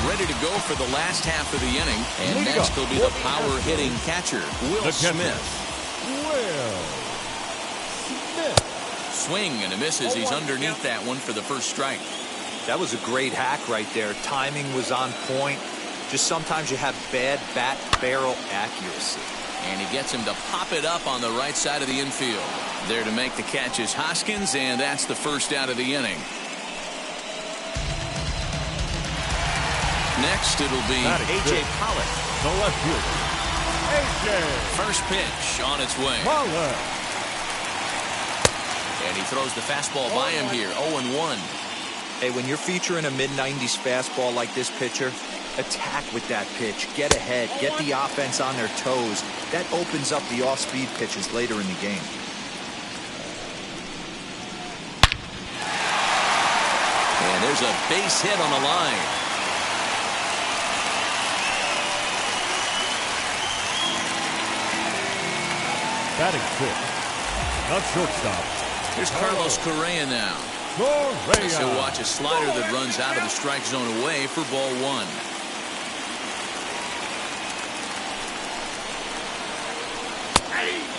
Ready to go for the last half of the inning. And next will be the power-hitting catcher, Will Smith. Swing and a miss as he's underneath that one for the first strike. That was a great hack right there. Timing was on point. Just sometimes you have bad bat barrel accuracy. And he gets him to pop it up on the right side of the infield. There to make the catch is Hoskins, and that's the first out of the inning. Next, it'll be A.J. Pollock. The left fielder, A.J. First pitch on its way. Pollock. And he throws the fastball by him here, 0-1. Hey, when you're featuring a mid-90s fastball like this pitcher, attack with that pitch. Get ahead. Get the offense on their toes. That opens up the off-speed pitches later in the game. And there's a base hit on the line. Batting 6th, not shortstop. Here's Carlos Correa now. Correa. He'll watch a slider that runs out of the strike zone away for ball 1.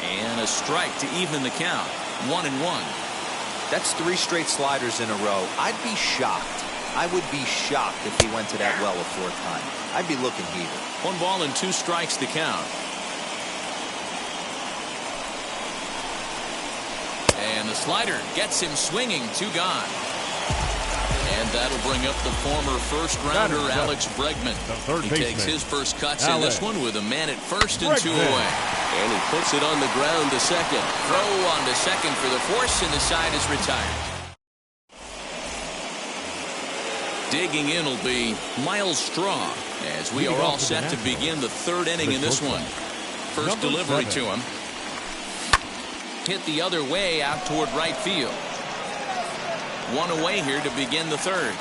And a strike to even the count. 1-1. That's 3 straight sliders in a row. I'd be shocked. I would be shocked if he went to that well a 4th time. I'd be looking heated. 1 ball and 2 strikes to count. And the slider gets him swinging, 2 gone. And that'll bring up the former first-rounder Alex Bregman. He takes his first cuts in this one with a man at first and 2 away. And he puts it on the ground to second. Throw on to second for the force, and the side is retired. Digging in will be Miles Straw as we are all set to begin the 3rd inning in this one. First delivery to him. Hit the other way out toward right field. One away here to begin the third.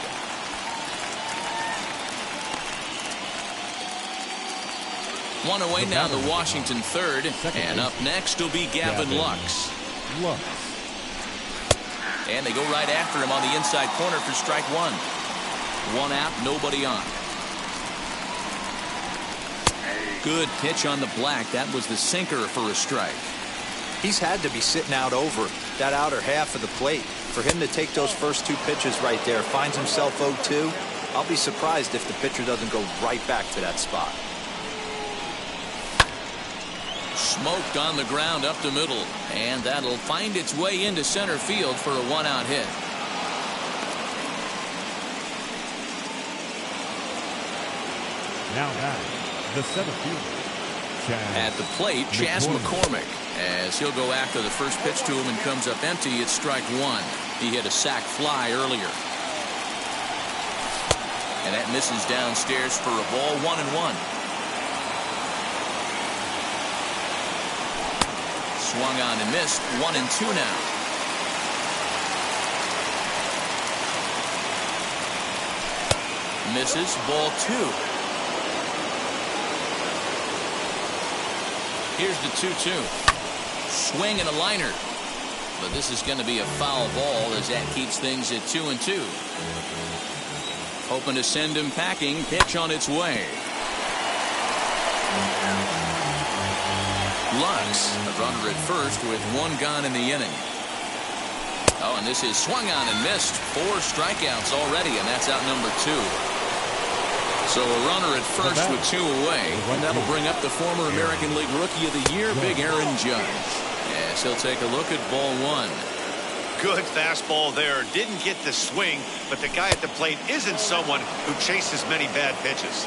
One away now, the Washington third. And up next will be Gavin Lux. And they go right after him on the inside corner for strike one. One out, nobody on. Good pitch on the black. That was the sinker for a strike. He's had to be sitting out over that outer half of the plate. For him to take those first two pitches right there, finds himself 0-2. I'll be surprised if the pitcher doesn't go right back to that spot. Smoked on the ground up the middle, and that'll find its way into center field for a one-out hit. Now back, the center fielder. At the plate, Chas McCormick, as he'll go after the first pitch to him and comes up empty. It's strike one. He hit a sac fly earlier. And that misses downstairs for a ball, 1-1. Swung on and missed, 1-2 now. Misses, ball two. Here's the 2-2. Swing and a liner. But this is going to be a foul ball as that keeps things at 2-2. Hoping to send him packing. Pitch on its way. Lux, a runner at first with one gone in the inning. Oh, and this is swung on and missed. 4 strikeouts already, and that's out number 2. So a runner at first with 2 away, and that'll bring up the former American League Rookie of the Year, Big Aaron Judge. Yes, he'll take a look at ball one. Good fastball there. Didn't get the swing, but the guy at the plate isn't someone who chases many bad pitches.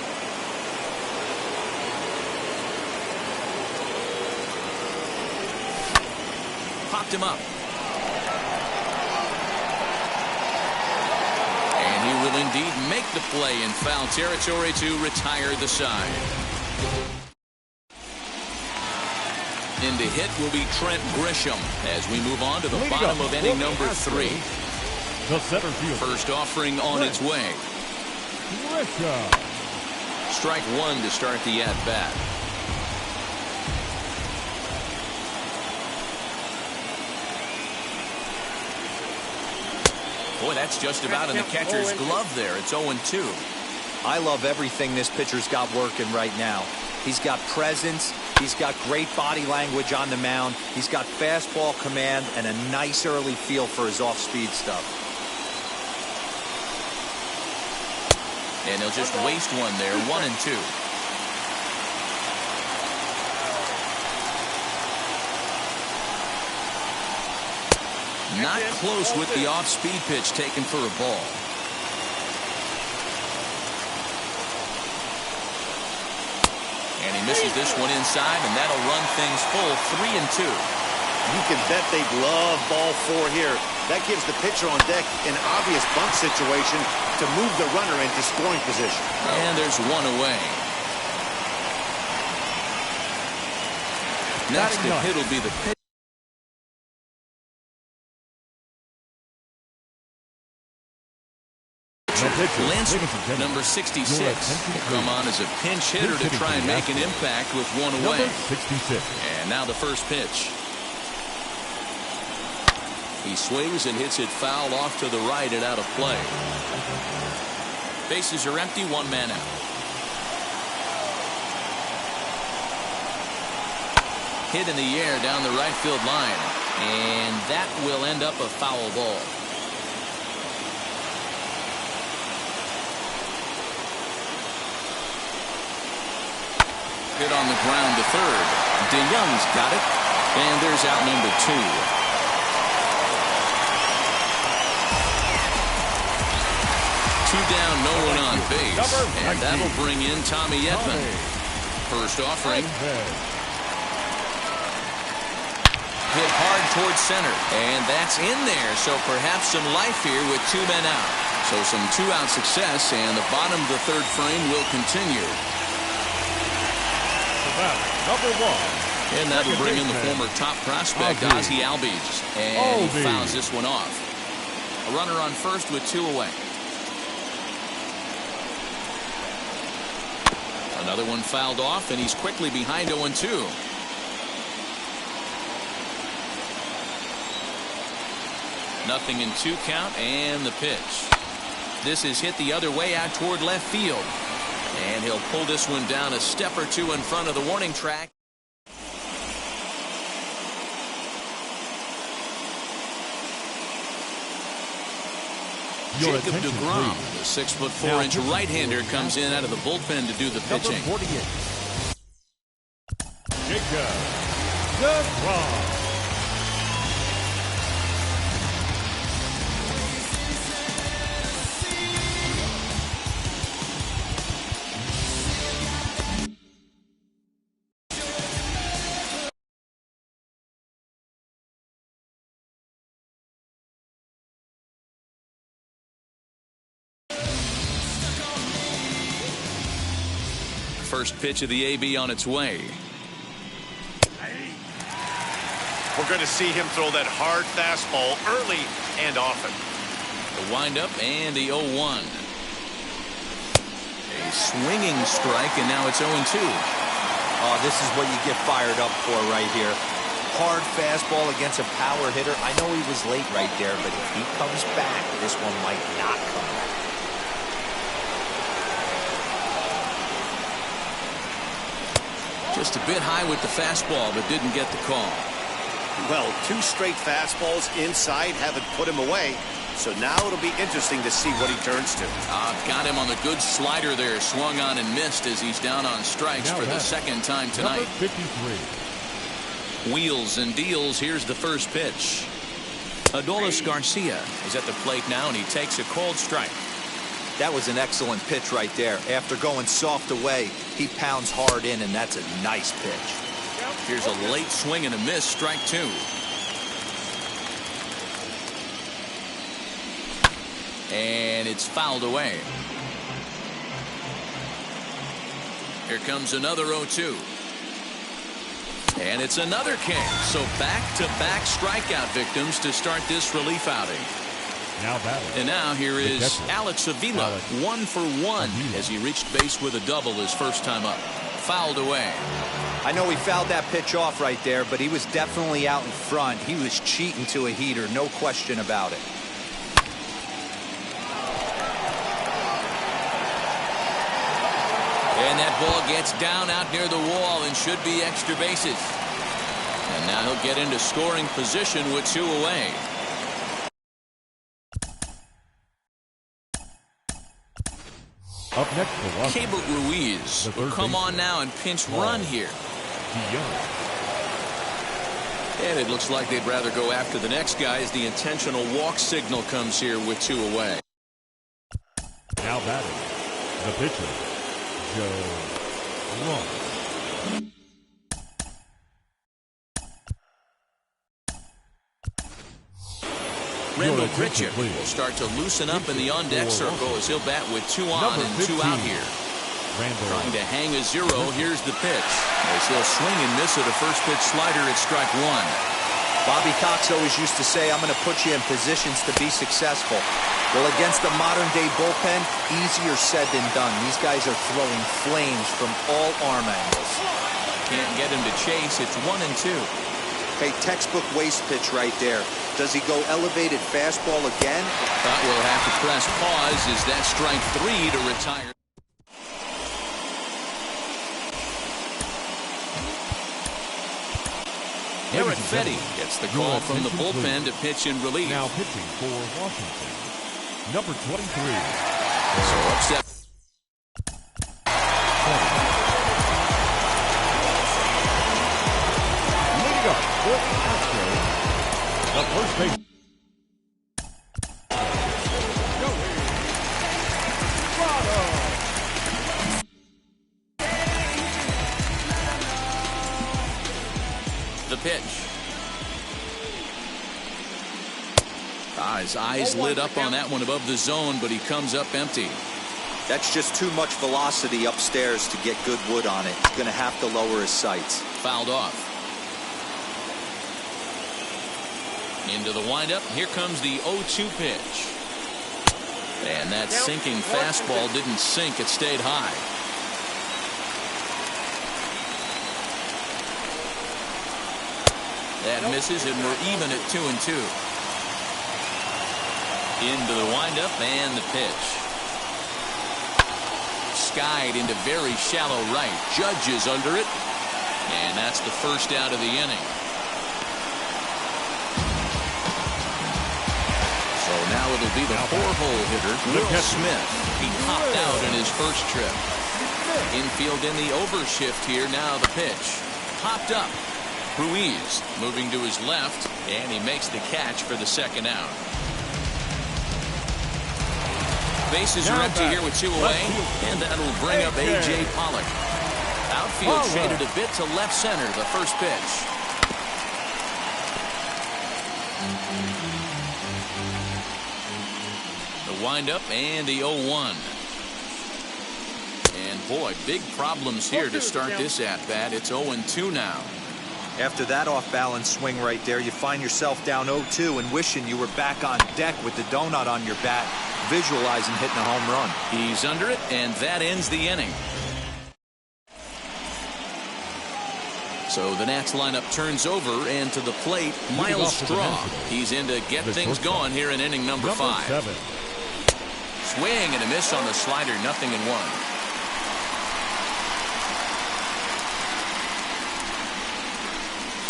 Popped him up. And he will indeed make the play in foul territory to retire the side. In to hit will be Trent Grisham as we move on to the bottom of inning number 3. The center field. First offering on its way. Grisham. Strike one to start the at-bat. Boy, that's just about in the catcher's glove there. It's 0-2. I love everything this pitcher's got working right now. He's got presence. He's got great body language on the mound. He's got fastball command and a nice early feel for his off-speed stuff. And he'll just waste one there, 1-2. Not close with the off-speed pitch taken for a ball. And he misses this one inside, and that'll run things full, 3-2. You can bet they'd love ball 4 here. That gives the pitcher on deck an obvious bunt situation to move the runner into scoring position. And there's one away. Next to hit will be the pitch. Lance, number 66, will come on as a pinch hitter to try and make an impact with one away. And now the first pitch. He swings and hits it foul off to the right and out of play. Bases are empty, 1 man out. Hit in the air down the right field line. And that will end up a foul ball. Hit on the ground to third. DeYoung's got it. And there's out number 2. 2 down, no one on base. And that'll bring in Tommy Edman. First offering. Hit hard towards center. And that's in there. So perhaps some life here with 2 men out. So some 2-out success. And the bottom of the third frame will continue. Number 1. And that'll bring in the former top prospect, Ozzie Albies. And he fouls this one off. A runner on first with 2 away. Another one fouled off, and he's quickly behind 0-2. Nothing in 2 count, and the pitch. This is hit the other way out toward left field. And he'll pull this one down a step or 2 in front of the warning track. Jacob DeGrom, the 6'4" right-hander, comes in out of the bullpen to do the pitching. Number 48. Jacob DeGrom. First pitch of the AB on its way. We're going to see him throw that hard fastball early and often. The windup and the 0-1. A swinging strike, and now it's 0-2. Oh, this is what you get fired up for right here. Hard fastball against a power hitter. I know he was late right there, but if he comes back, this one might not come back. Just a bit high with the fastball, but didn't get the call. Well, 2 straight fastballs inside haven't put him away. So now it'll be interesting to see what he turns to. Got him on the good slider there. Swung on and missed as he's down on strikes for the second time tonight. Number 53. Wheels and deals. Here's the first pitch. Adolis Garcia is at the plate now, and he takes a called strike. That was an excellent pitch right there. After going soft away, he pounds hard in, and that's a nice pitch. Here's a late swing and a miss, strike 2. And it's fouled away. Here comes another 0-2. And it's another K. So back-to-back strikeout victims to start this relief outing. And now here is Alex Avila, 1 for 1 as he reached base with a double his first time up. Fouled away. I know he fouled that pitch off right there, but he was definitely out in front. He was cheating to a heater, no question about it. And that ball gets down out near the wall and should be extra bases. And now he'll get into scoring position with 2 away. Up next for Washington, Keibert Ruiz will come on now and pinch run here. And it looks like they'd rather go after the next guy as the intentional walk signal comes here with 2 away. Now batting, the pitcher, Joe Ross. Randall Pritchard will start to loosen up in the on-deck circle as he'll bat with 2 on and 2 out here. Trying to hang a 0. Here's the pitch. As he'll swing and miss at a first pitch slider at strike 1. Bobby Cox always used to say, I'm going to put you in positions to be successful. Well, against the modern-day bullpen, easier said than done. These guys are throwing flames from all arm angles. Can't get him to chase. It's 1 and 2. Hey, textbook waste pitch right there. Does he go elevated fastball again? But we'll have to press pause as that strike 3 to retire. Eric Fetty gets the call from the bullpen to pitch in relief. Now pitching for Washington, number 23. So upset. Leading up for Astros, the first base. The pitch. His eyes lit up on that one above the zone, but he comes up empty. That's just too much velocity upstairs to get good wood on it. He's going to have to lower his sights. Fouled off. Into the windup. Here comes the 0-2 pitch. And that sinking fastball didn't sink. It stayed high. That misses, and we're even at 2-2. Into the windup and the pitch. Skied into very shallow right. Judge is under it. And that's the first out of the inning. So now it'll be the 4-hole hitter, Will Smith. He popped out in his first trip. Infield in the overshift here. Now the pitch. Popped up. Ruiz moving to his left, and he makes the catch for the second out. Bases are empty here with 2 away, and that'll bring up A.J. Pollock. Outfield shaded a bit to left center, the first pitch. The windup and the 0-1. And boy, big problems here to start this at-bat. It's 0-2 now. After that off-balance swing right there, you find yourself down 0-2 and wishing you were back on deck with the donut on your bat, visualizing hitting a home run. He's under it, and that ends the inning. So the Nats lineup turns over, and to the plate, Miles Straw. He's in to get things going here in inning number 5. 7. Swing and a miss on the slider, 0-1.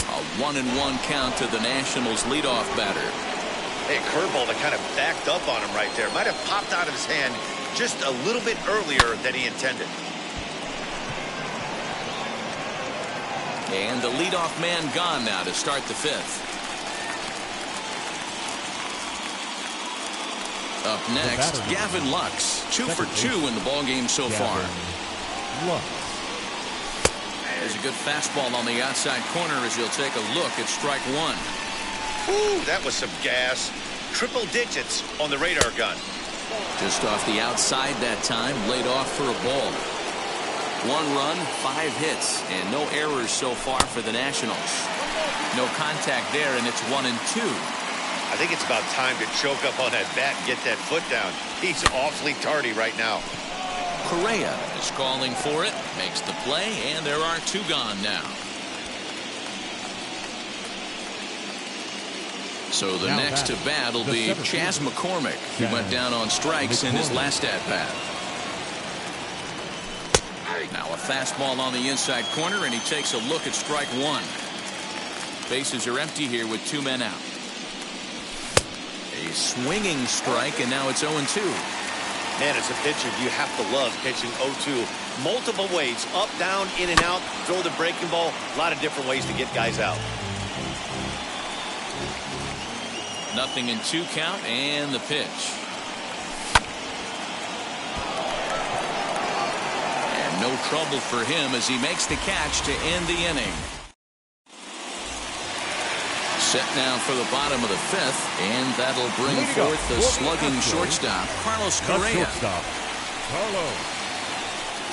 A 1-1 count to the Nationals leadoff batter. Hey, curveball that kind of backed up on him right there. Might have popped out of his hand just a little bit earlier than he intended. And the leadoff man gone now to start the 5th. Up next, Gavin Lux. 2 for 2 in the ballgame so far. There's a good fastball on the outside corner as he'll take a look at strike 1. Ooh, that was some gas. Triple digits on the radar gun. Just off the outside that time, laid off for a ball. 1 run, 5 hits, and no errors so far for the Nationals. No contact there, and it's 1-2. I think it's about time to choke up on that bat and get that foot down. He's awfully tardy right now. Correa is calling for it, makes the play, and there are 2 gone now. So the next to bat will be Chas McCormick. He went down on strikes in his last at-bat. Now a fastball on the inside corner, and he takes a look at strike 1. Bases are empty here with 2 men out. A swinging strike, and now it's 0-2. Man, as a pitcher, you have to love pitching 0-2. Multiple ways, up, down, in and out, throw the breaking ball. A lot of different ways to get guys out. 0-2 count, and the pitch. And no trouble for him as he makes the catch to end the inning. Set now for the bottom of the 5th, and that'll bring forth the slugging shortstop, Carlos Correa. Off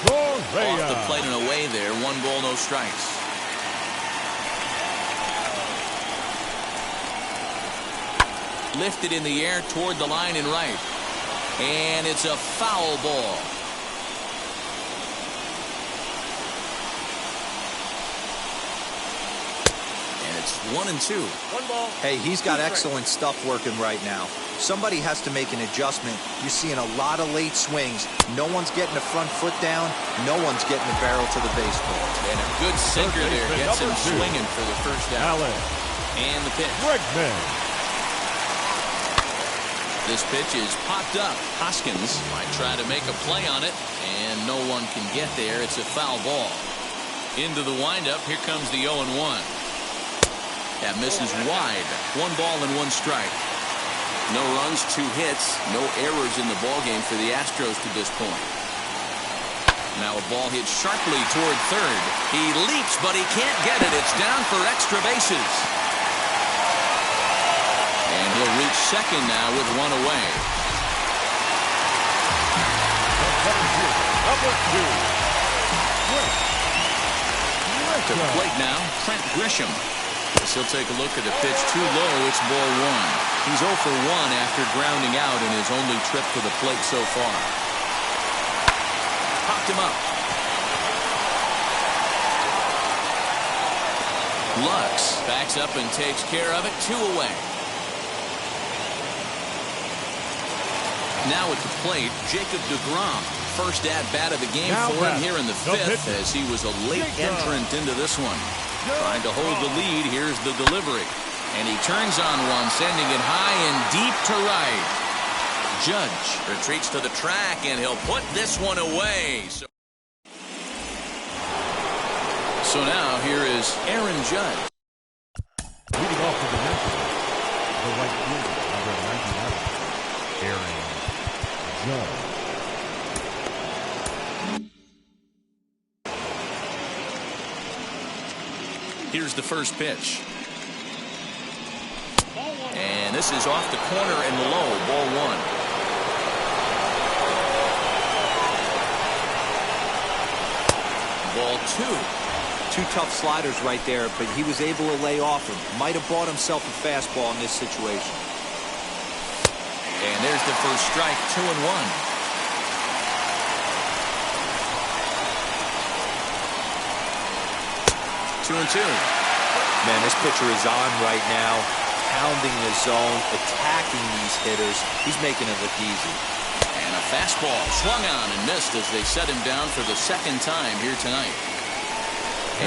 the plate and away there, 1 ball, no strikes. Lifted in the air toward the line and right. And it's a foul ball. And it's 1-2. 1 ball. Hey, he's got excellent stuff working right now. Somebody has to make an adjustment. You're seeing a lot of late swings. No one's getting the front foot down. No one's getting the barrel to the baseball. And a good sinker there gets him swinging for the first out. And the pitch. This pitch is popped up. Hoskins might try to make a play on it, and no one can get there. It's a foul ball. Into the windup. Here comes the 0-1. That misses wide. 1 ball and 1 strike. No runs, 2 hits, no errors in the ballgame for the Astros to this point. Now a ball hit sharply toward third. He leaps, but he can't get it. It's down for extra bases. And he'll reach second now with 1 away. To the plate now, Trent Grisham. As he'll take a look at the pitch too low, it's ball one. He's 0 for 1 after grounding out in his only trip to the plate so far. Popped him up. Lux backs up and takes care of it. 2 away. Now at the plate, Jacob deGrom. First at-bat of the game for him here in the 5th, as he was a late entrant into this one. Trying to hold the lead. Here's the delivery. And he turns on one, sending it high and deep to right. Judge retreats to the track, and he'll put this one away. So now here is Aaron Judge. Leading off for the Nationals, the right fielder, number 99, Aaron Judge. Here's the first pitch. And this is off the corner and low, ball one. Ball two. 2 tough sliders right there, but he was able to lay off him. Might have bought himself a fastball in this situation. And there's the first strike, 2-1. Two and two. Man, this pitcher is on right now, pounding the zone, attacking these hitters. He's making it look easy. And a fastball swung on and missed as they set him down for the second time here tonight.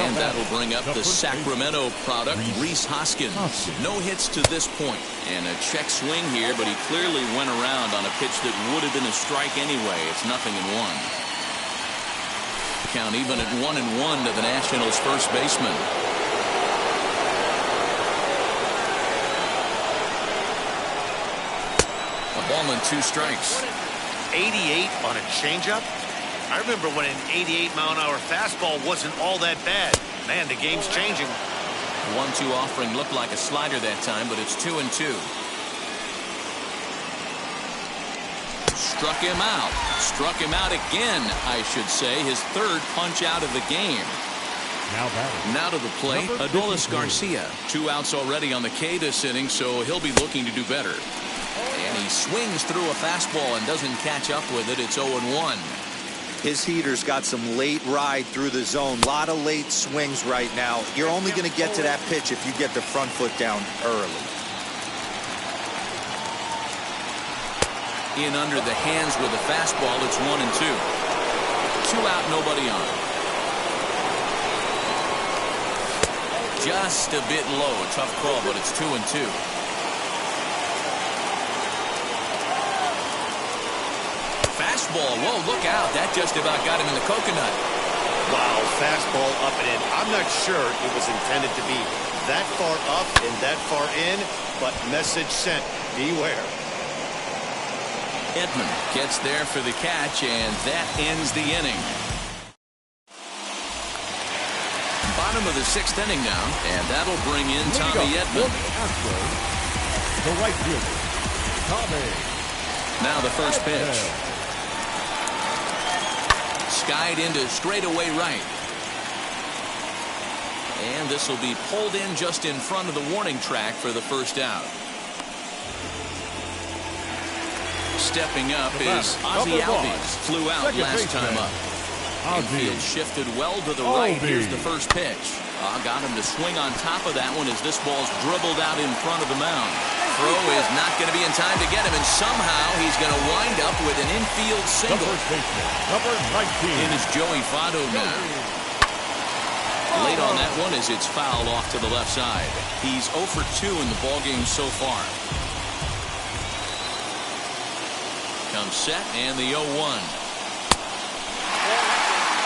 And that'll bring up the Sacramento product, Rhys Hoskins. No hits to this point. And a check swing here, but he clearly went around on a pitch that would have been a strike anyway. It's 0-1. Count even at 1-1 to the Nationals' first baseman. A ball and 2 strikes. 88 on a changeup? I remember when an 88-mile-an-hour fastball wasn't all that bad. Man, the game's changing. 1-2 offering looked like a slider that time, but it's 2-2. Struck him out. Struck him out again, I should say. His 3rd punch out of the game. Now to the plate, Adolis Garcia. 2 outs already on the K this inning, so he'll be looking to do better. And he swings through a fastball and doesn't catch up with it. It's 0-1. His heater's got some late ride through the zone. A lot of late swings right now. You're only going to get to that pitch if you get the front foot down early. In under the hands with a fastball. It's 1-2. 2 out, nobody on. Just a bit low. A tough call, but it's 2-2. Fastball. Whoa, look out. That just about got him in the coconut. Wow, fastball up and in. I'm not sure it was intended to be that far up and that far in, but message sent. Beware. Edman gets there for the catch, and that ends the inning. Bottom of the 6th inning now, and that'll bring in Tommy Edman. The right fielder, Tommy. Now the first pitch. Skied into straightaway right. And this will be pulled in just in front of the warning track for the first out. Stepping up is Ozzie Albies. Flew out last time up. Infield shifted well to the right. Here's the first pitch. Got him to swing on top of that one as this ball's dribbled out in front of the mound. Throw is not going to be in time to get him, and somehow he's going to wind up with an infield single. Number 19. In is Joey Votto now. Late on that one as it's fouled off to the left side. He's 0 for 2 in the ballgame so far. Comes set and the 0-1.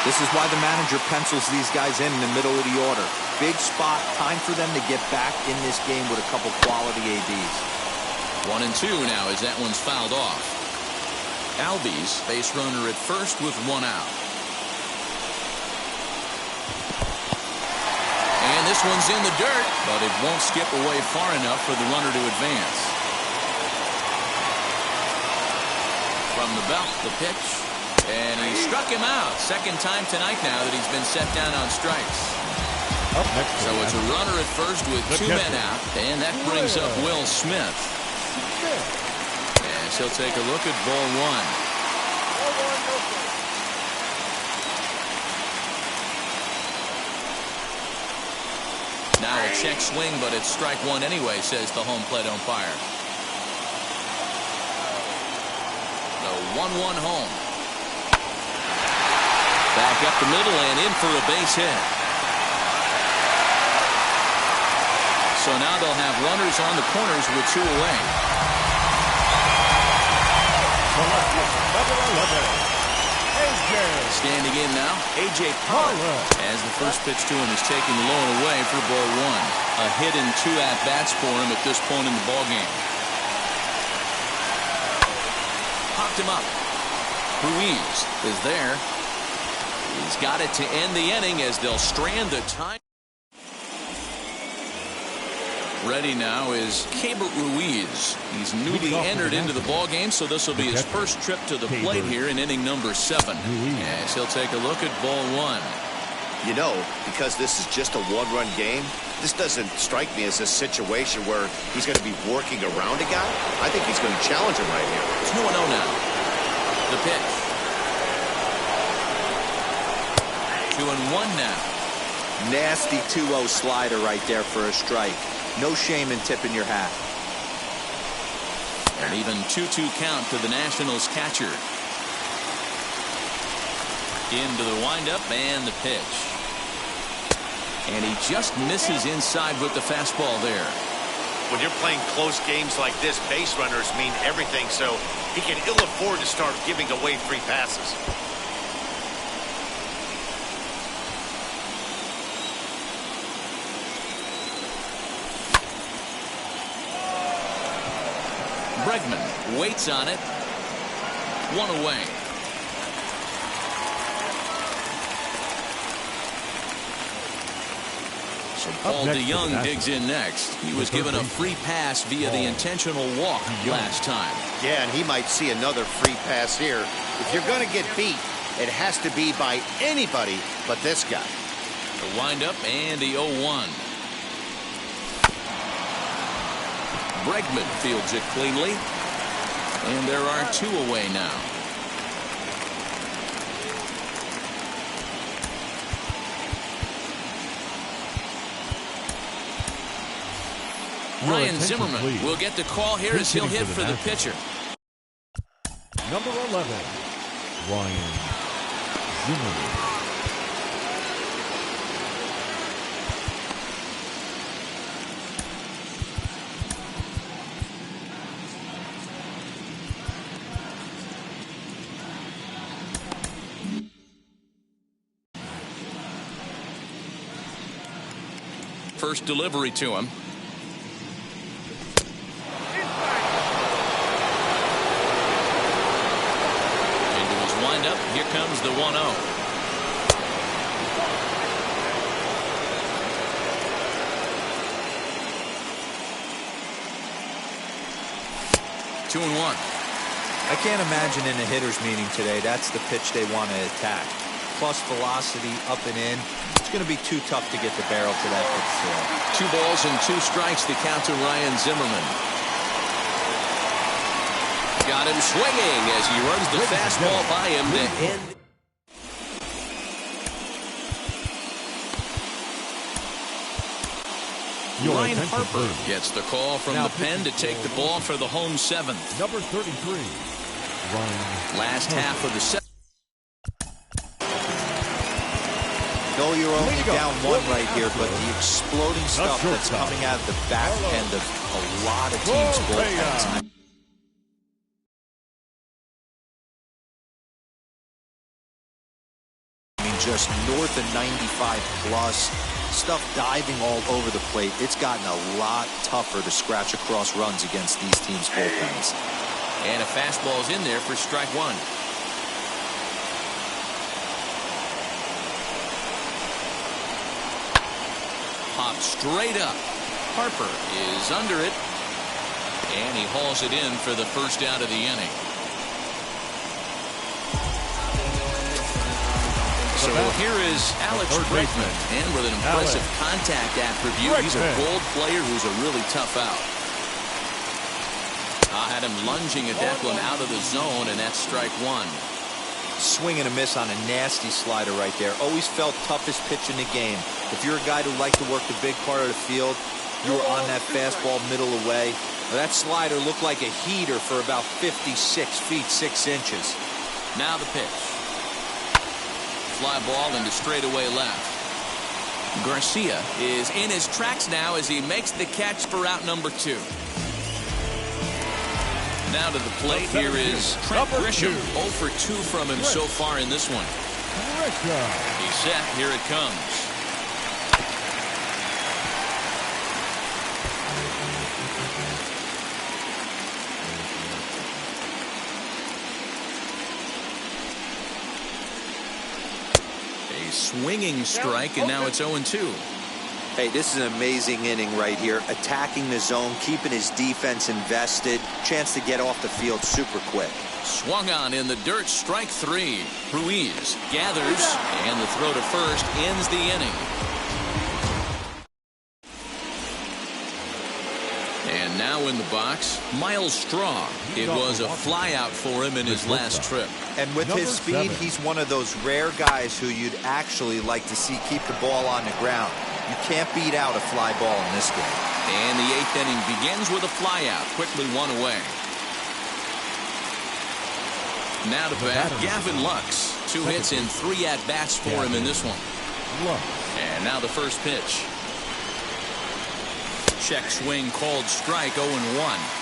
This is why the manager pencils these guys in the middle of the order. Big spot, time for them to get back in this game with a couple quality ABs. 1-2 now as that one's fouled off. Albies, base runner at first with 1 out. And this one's in the dirt, but it won't skip away far enough for the runner to advance. From the belt, the pitch. And he struck him out. Second time tonight now that he's been set down on strikes. Up next. So it's a runner at first with two men out, and that brings up Will Smith. As he'll take a look at ball one. Now a check swing, but it's strike one anyway, says the home plate umpire. The 1-1 home. Back up the middle and in for a base hit. So now they'll have runners on the corners with two away. Standing in now, A.J. Pollard, as the first pitch to him is taken low and away for ball one. A hit and two at-bats for him at this point in the ballgame. Popped him up. Ruiz is there. He's got it to end the inning as they'll strand the time. Ready now is Keibert Ruiz. He's newly entered into the ballgame, so this will be his first trip to the plate here in inning number 7. As he'll take a look at ball one. You know, because this is just a one-run game, this doesn't strike me as a situation where he's going to be working around a guy. I think he's going to challenge him right here. 2-0 now. The pitch. 2-1 now. Nasty 2-0 slider right there for a strike. No shame in tipping your hat. An even 2-2 count to the Nationals catcher. Into the windup and the pitch. And he just misses inside with the fastball there. When you're playing close games like this, base runners mean everything, so he can ill afford to start giving away free passes. Bregman waits on it. One away. So Paul DeYoung digs in next. He was given a free pass via the intentional walk last time. Yeah, and he might see another free pass here. If you're going to get beat, it has to be by anybody but this guy. The windup and the 0-1. Bregman fields it cleanly. And there are two away now. Ryan Zimmerman will get the call here as he'll hit for the pitcher. Number 11, Ryan Zimmerman. First delivery to him. Into his windup. Here comes the 1-0. Two and one. I can't imagine in a hitter's meeting today that's the pitch they want to attack. Plus velocity up and in. It's going to be too tough to get the barrel to that pitch. 2 balls and 2 strikes to count to Ryan Zimmerman. Got him swinging as he runs the fastball by him to end. Ryan Harper gets the call from the pen to take the ball for the home 7th. Number 33, Ryan. Last half of the 7th. No, you're only down 1 right here, but the exploding stuff that's coming out of the back end of a lot of teams' bullpens. I mean, just north of 95 plus, stuff diving all over the plate. It's gotten a lot tougher to scratch across runs against these teams' bullpens. And a fastball's in there for strike 1. Popped straight up. Harper is under it. And he hauls it in for the first out of the inning. So here is Alex Bregman, and with an impressive contact attribute, he's a bold player who's a really tough out. Had him lunging at that one out of the zone, and that's strike one. Swing and a miss on a nasty slider right there. Always felt toughest pitch in the game. If you're a guy who likes to work the big part of the field, you were on that fastball middle away. That slider looked like a heater for about 56 feet 6 inches. Now the pitch. Fly ball into straightaway left. Garcia is in his tracks now as he makes the catch for out number 2. Now to the plate, here is Trent Grisham. 0 for 2 from him so far in this one. He's set. Here it comes. A swinging strike, and now it's 0-2. Hey, this is an amazing inning right here. Attacking the zone, keeping his defense invested. Chance to get off the field super quick. Swung on in the dirt, strike 3. Ruiz gathers, and the throw to first ends the inning. And now in the box, Miles Straw. It was a fly out for him in his last trip. And with his speed, he's one of those rare guys who you'd actually like to see keep the ball on the ground. You can't beat out a fly ball in this game. And the 8th inning begins with a fly out, quickly one away. Now to bat, Gavin Lux. 2 hits and 3 at-bats for him in this one. And now the first pitch. Check swing, called strike, 0-1.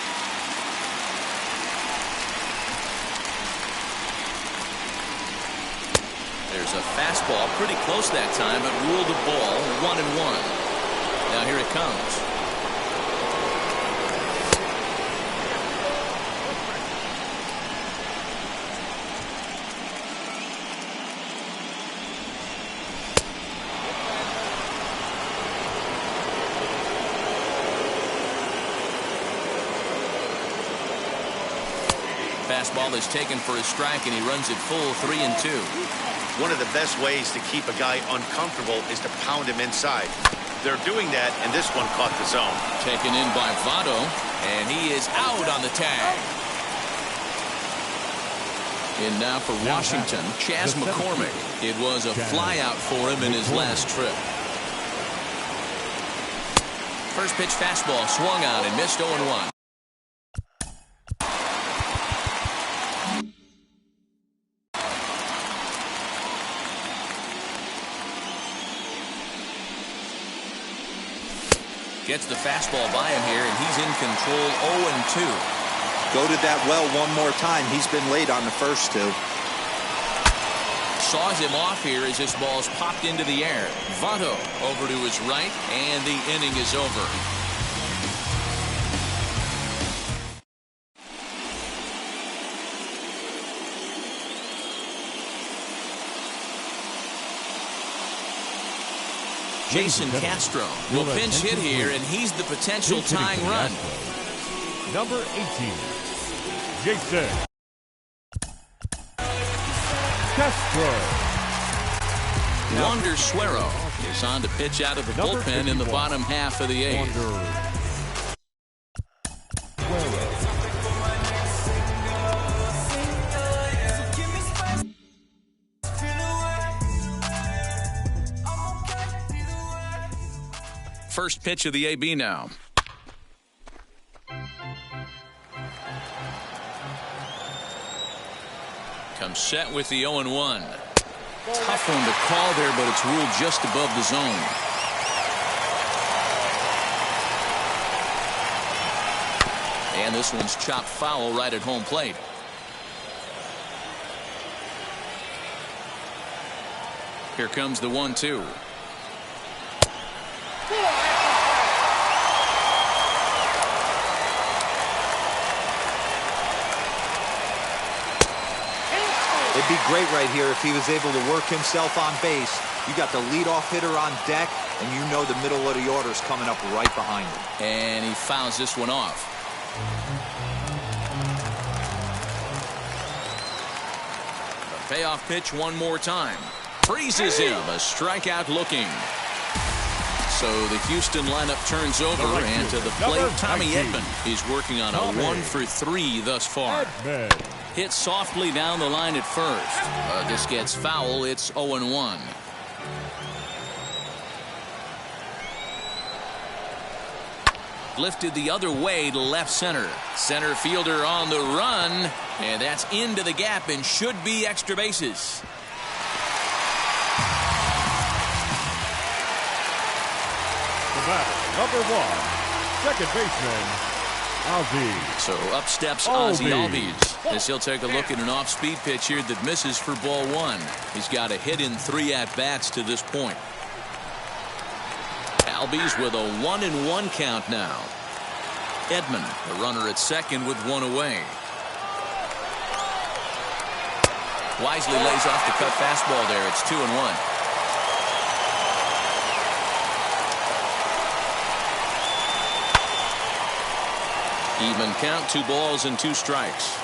There's a fastball pretty close that time, but ruled a ball, 1-1. Now here it comes. Fastball is taken for a strike, and he runs it full, 3-2. One of the best ways to keep a guy uncomfortable is to pound him inside. They're doing that, and this one caught the zone. Taken in by Votto, and he is out on the tag. And now for Washington, Chas McCormick. It was a fly out for him in his last trip. First pitch fastball swung on and missed, 0-1. Gets the fastball by him here, and he's in control, 0-2. Go to that well one more time. He's been late on the first 2. Saws him off here as this ball's popped into the air. Votto over to his right, and the inning is over. Jason Castro will pinch hit here, and he's the potential tying run. Number 18, Jason Castro. Wander Suero is on to pitch out of the bullpen in the bottom half of the 8th. First pitch of the AB now. Comes set with the 0-1. Tough one to call there, but it's ruled just above the zone. And this one's chopped foul right at home plate. Here comes the 1-2. It'd be great right here if he was able to work himself on base. You got the leadoff hitter on deck, and you know the middle of the order is coming up right behind him. And he fouls this one off. A payoff pitch one more time. Freezes him. A strikeout looking. So the Houston lineup turns over, and to the plate, Tommy Edman. He's working on a 1-for-3 thus far. Hit softly down the line at first. This gets foul. It's 0-1. Lifted the other way to left center. Center fielder on the run, and that's into the gap and should be extra bases. Number 1, second baseman, Albies. So up steps Ozzie Albies as he'll take a look at an off-speed pitch here that misses for ball 1. He's got a hit in 3 at-bats to this point. Albies with a 1-1 count now. Edman, the runner at second with 1 away. Wisely lays off the cut fastball there. It's 2-1. Even count, 2 balls and 2 strikes.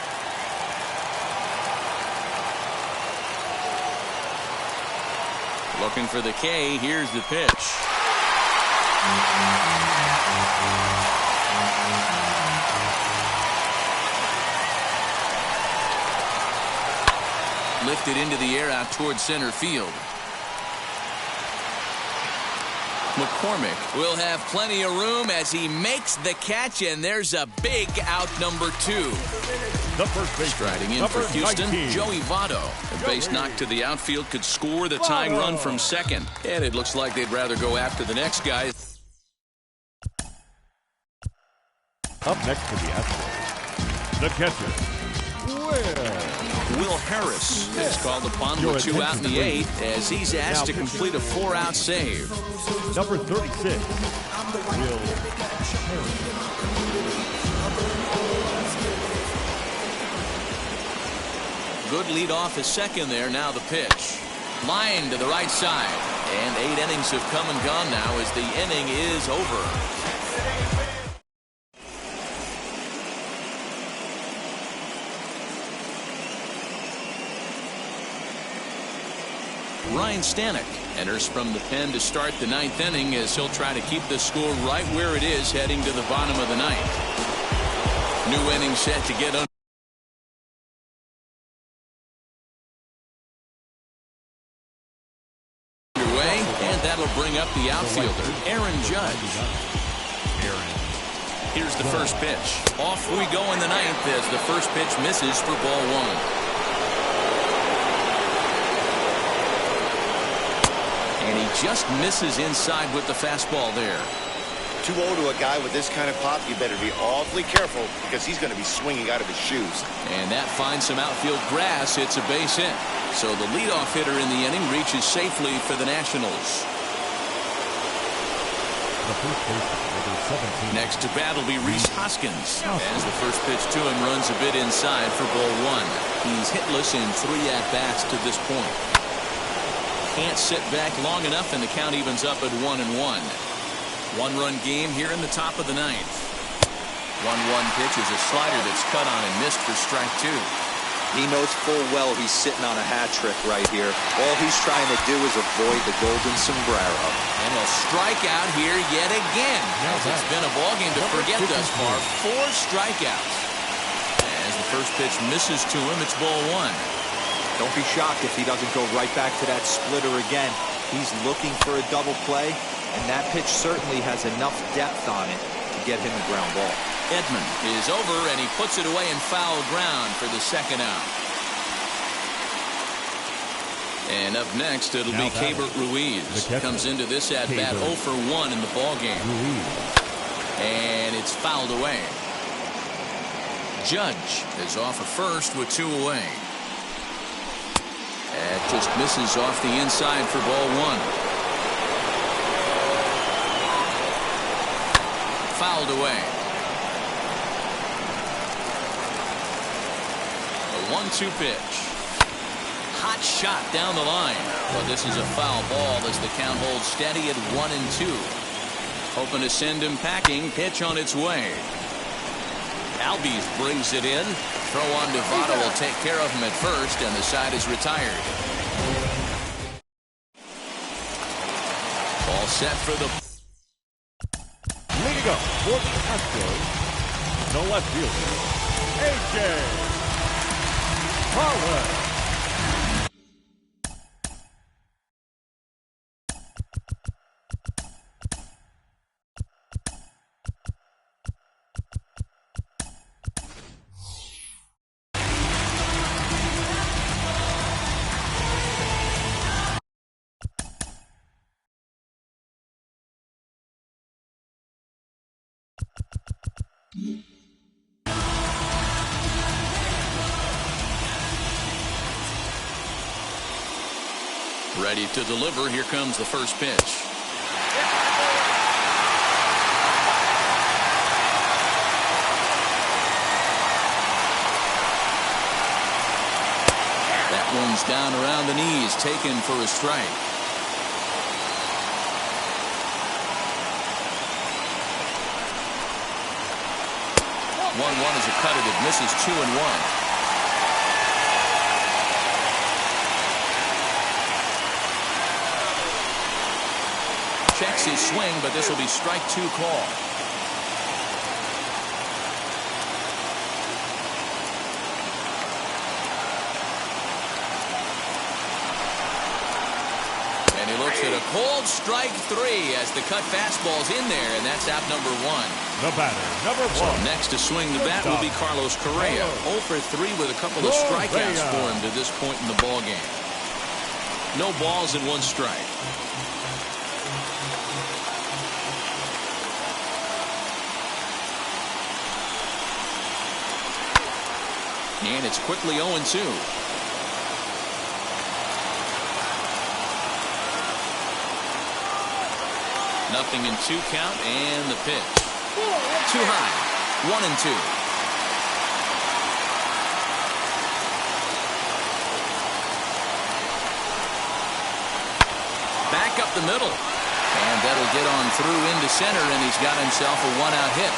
Looking for the K. Here's the pitch. Lifted into the air out towards center field. McCormick will have plenty of room as he makes the catch, and there's a big out number 2. The first base striding in for Houston, 19. Joey Votto. A base knock to the outfield could score the tying run from second, and it looks like they'd rather go after the next guy. Up next for the Astros, the catcher, Will Harris is called upon with 2 out in the 8th as he's asked to complete a 4-out save. Number 36, Will Harris. Good lead off his second there. Now the pitch. Line to the right side. And 8 innings have come and gone now as the inning is over. Ryan Stanek enters from the pen to start the 9th inning as he'll try to keep the score right where it is heading to the bottom of the 9th. New inning set to get underway, and that'll bring up the outfielder, Aaron Judge. Here's the first pitch. Off we go in the 9th as the first pitch misses for ball 1. And he just misses inside with the fastball there. 2-0 to a guy with this kind of pop. You better be awfully careful because he's going to be swinging out of his shoes. And that finds some outfield grass. It's a base hit. So the leadoff hitter in the inning reaches safely for the Nationals. Next to bat will be Rhys Hoskins as the first pitch to him runs a bit inside for ball 1. He's hitless in 3 at-bats to this point. Can't sit back long enough, and the count evens up at 1-1. 1-run game here in the top of the 9th. 1-1 pitch is a slider that's cut on and missed for strike 2. He knows full well he's sitting on a hat trick right here. All he's trying to do is avoid the golden sombrero. And a strikeout here yet again. It's been a ballgame to forget thus far. 4 strikeouts. As the first pitch misses to him, it's ball 1. Don't be shocked if he doesn't go right back to that splitter again. He's looking for a double play, and that pitch certainly has enough depth on it to get him a ground ball. Edman is over, and he puts it away in foul ground for the 2nd out. And up next, it'll be Keibert Ruiz. Comes into this at-bat 0 for 1 in the ballgame. And it's fouled away. Judge is off at first with 2 away. That just misses off the inside for ball 1. Fouled away. A 1-2 pitch. Hot shot down the line. But this is a foul ball as the count holds steady at 1-2. Hoping to send him packing. Pitch on its way. Albies brings it in. Throw on to Votto will take care of him at first, and the side is retired. All set for the... Leading up for the Astros, the left fielder, A.J. Pollock. Ready to deliver. Here comes the first pitch. That one's down around the knees, taken for a strike. 1-1 is a cut. It misses 2-1. Checks his swing, but this will be strike 2 call. And he looks at a cold strike 3 as the cut fastball's in there, and that's out number 1. The batter, number 1. So next to swing the bat will be Carlos Correa. 0 for 3 with a couple of strikeouts for him to this point in the ball game. No balls and 1 strike. And it's quickly 0-2. Nothing in 2 count, and the pitch. Too high. 1-2. Back up the middle. And that'll get on through into center, and he's got himself a 1-out hit.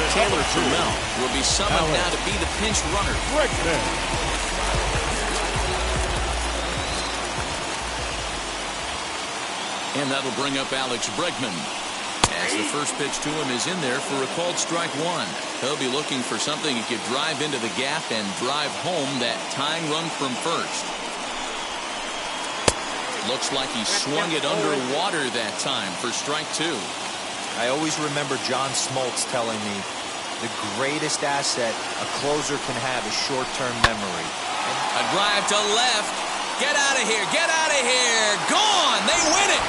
Taylor Trammell will be summoned now to be the pinch runner. And that'll bring up Alex Bregman. As the first pitch to him is in there for a called strike 1. He'll be looking for something he could drive into the gap and drive home that tying run from first. Looks like he swung it underwater that time for strike 2. I always remember John Smoltz telling me the greatest asset a closer can have is short-term memory. A drive to left. Get out of here. Get out of here. Gone. They win it.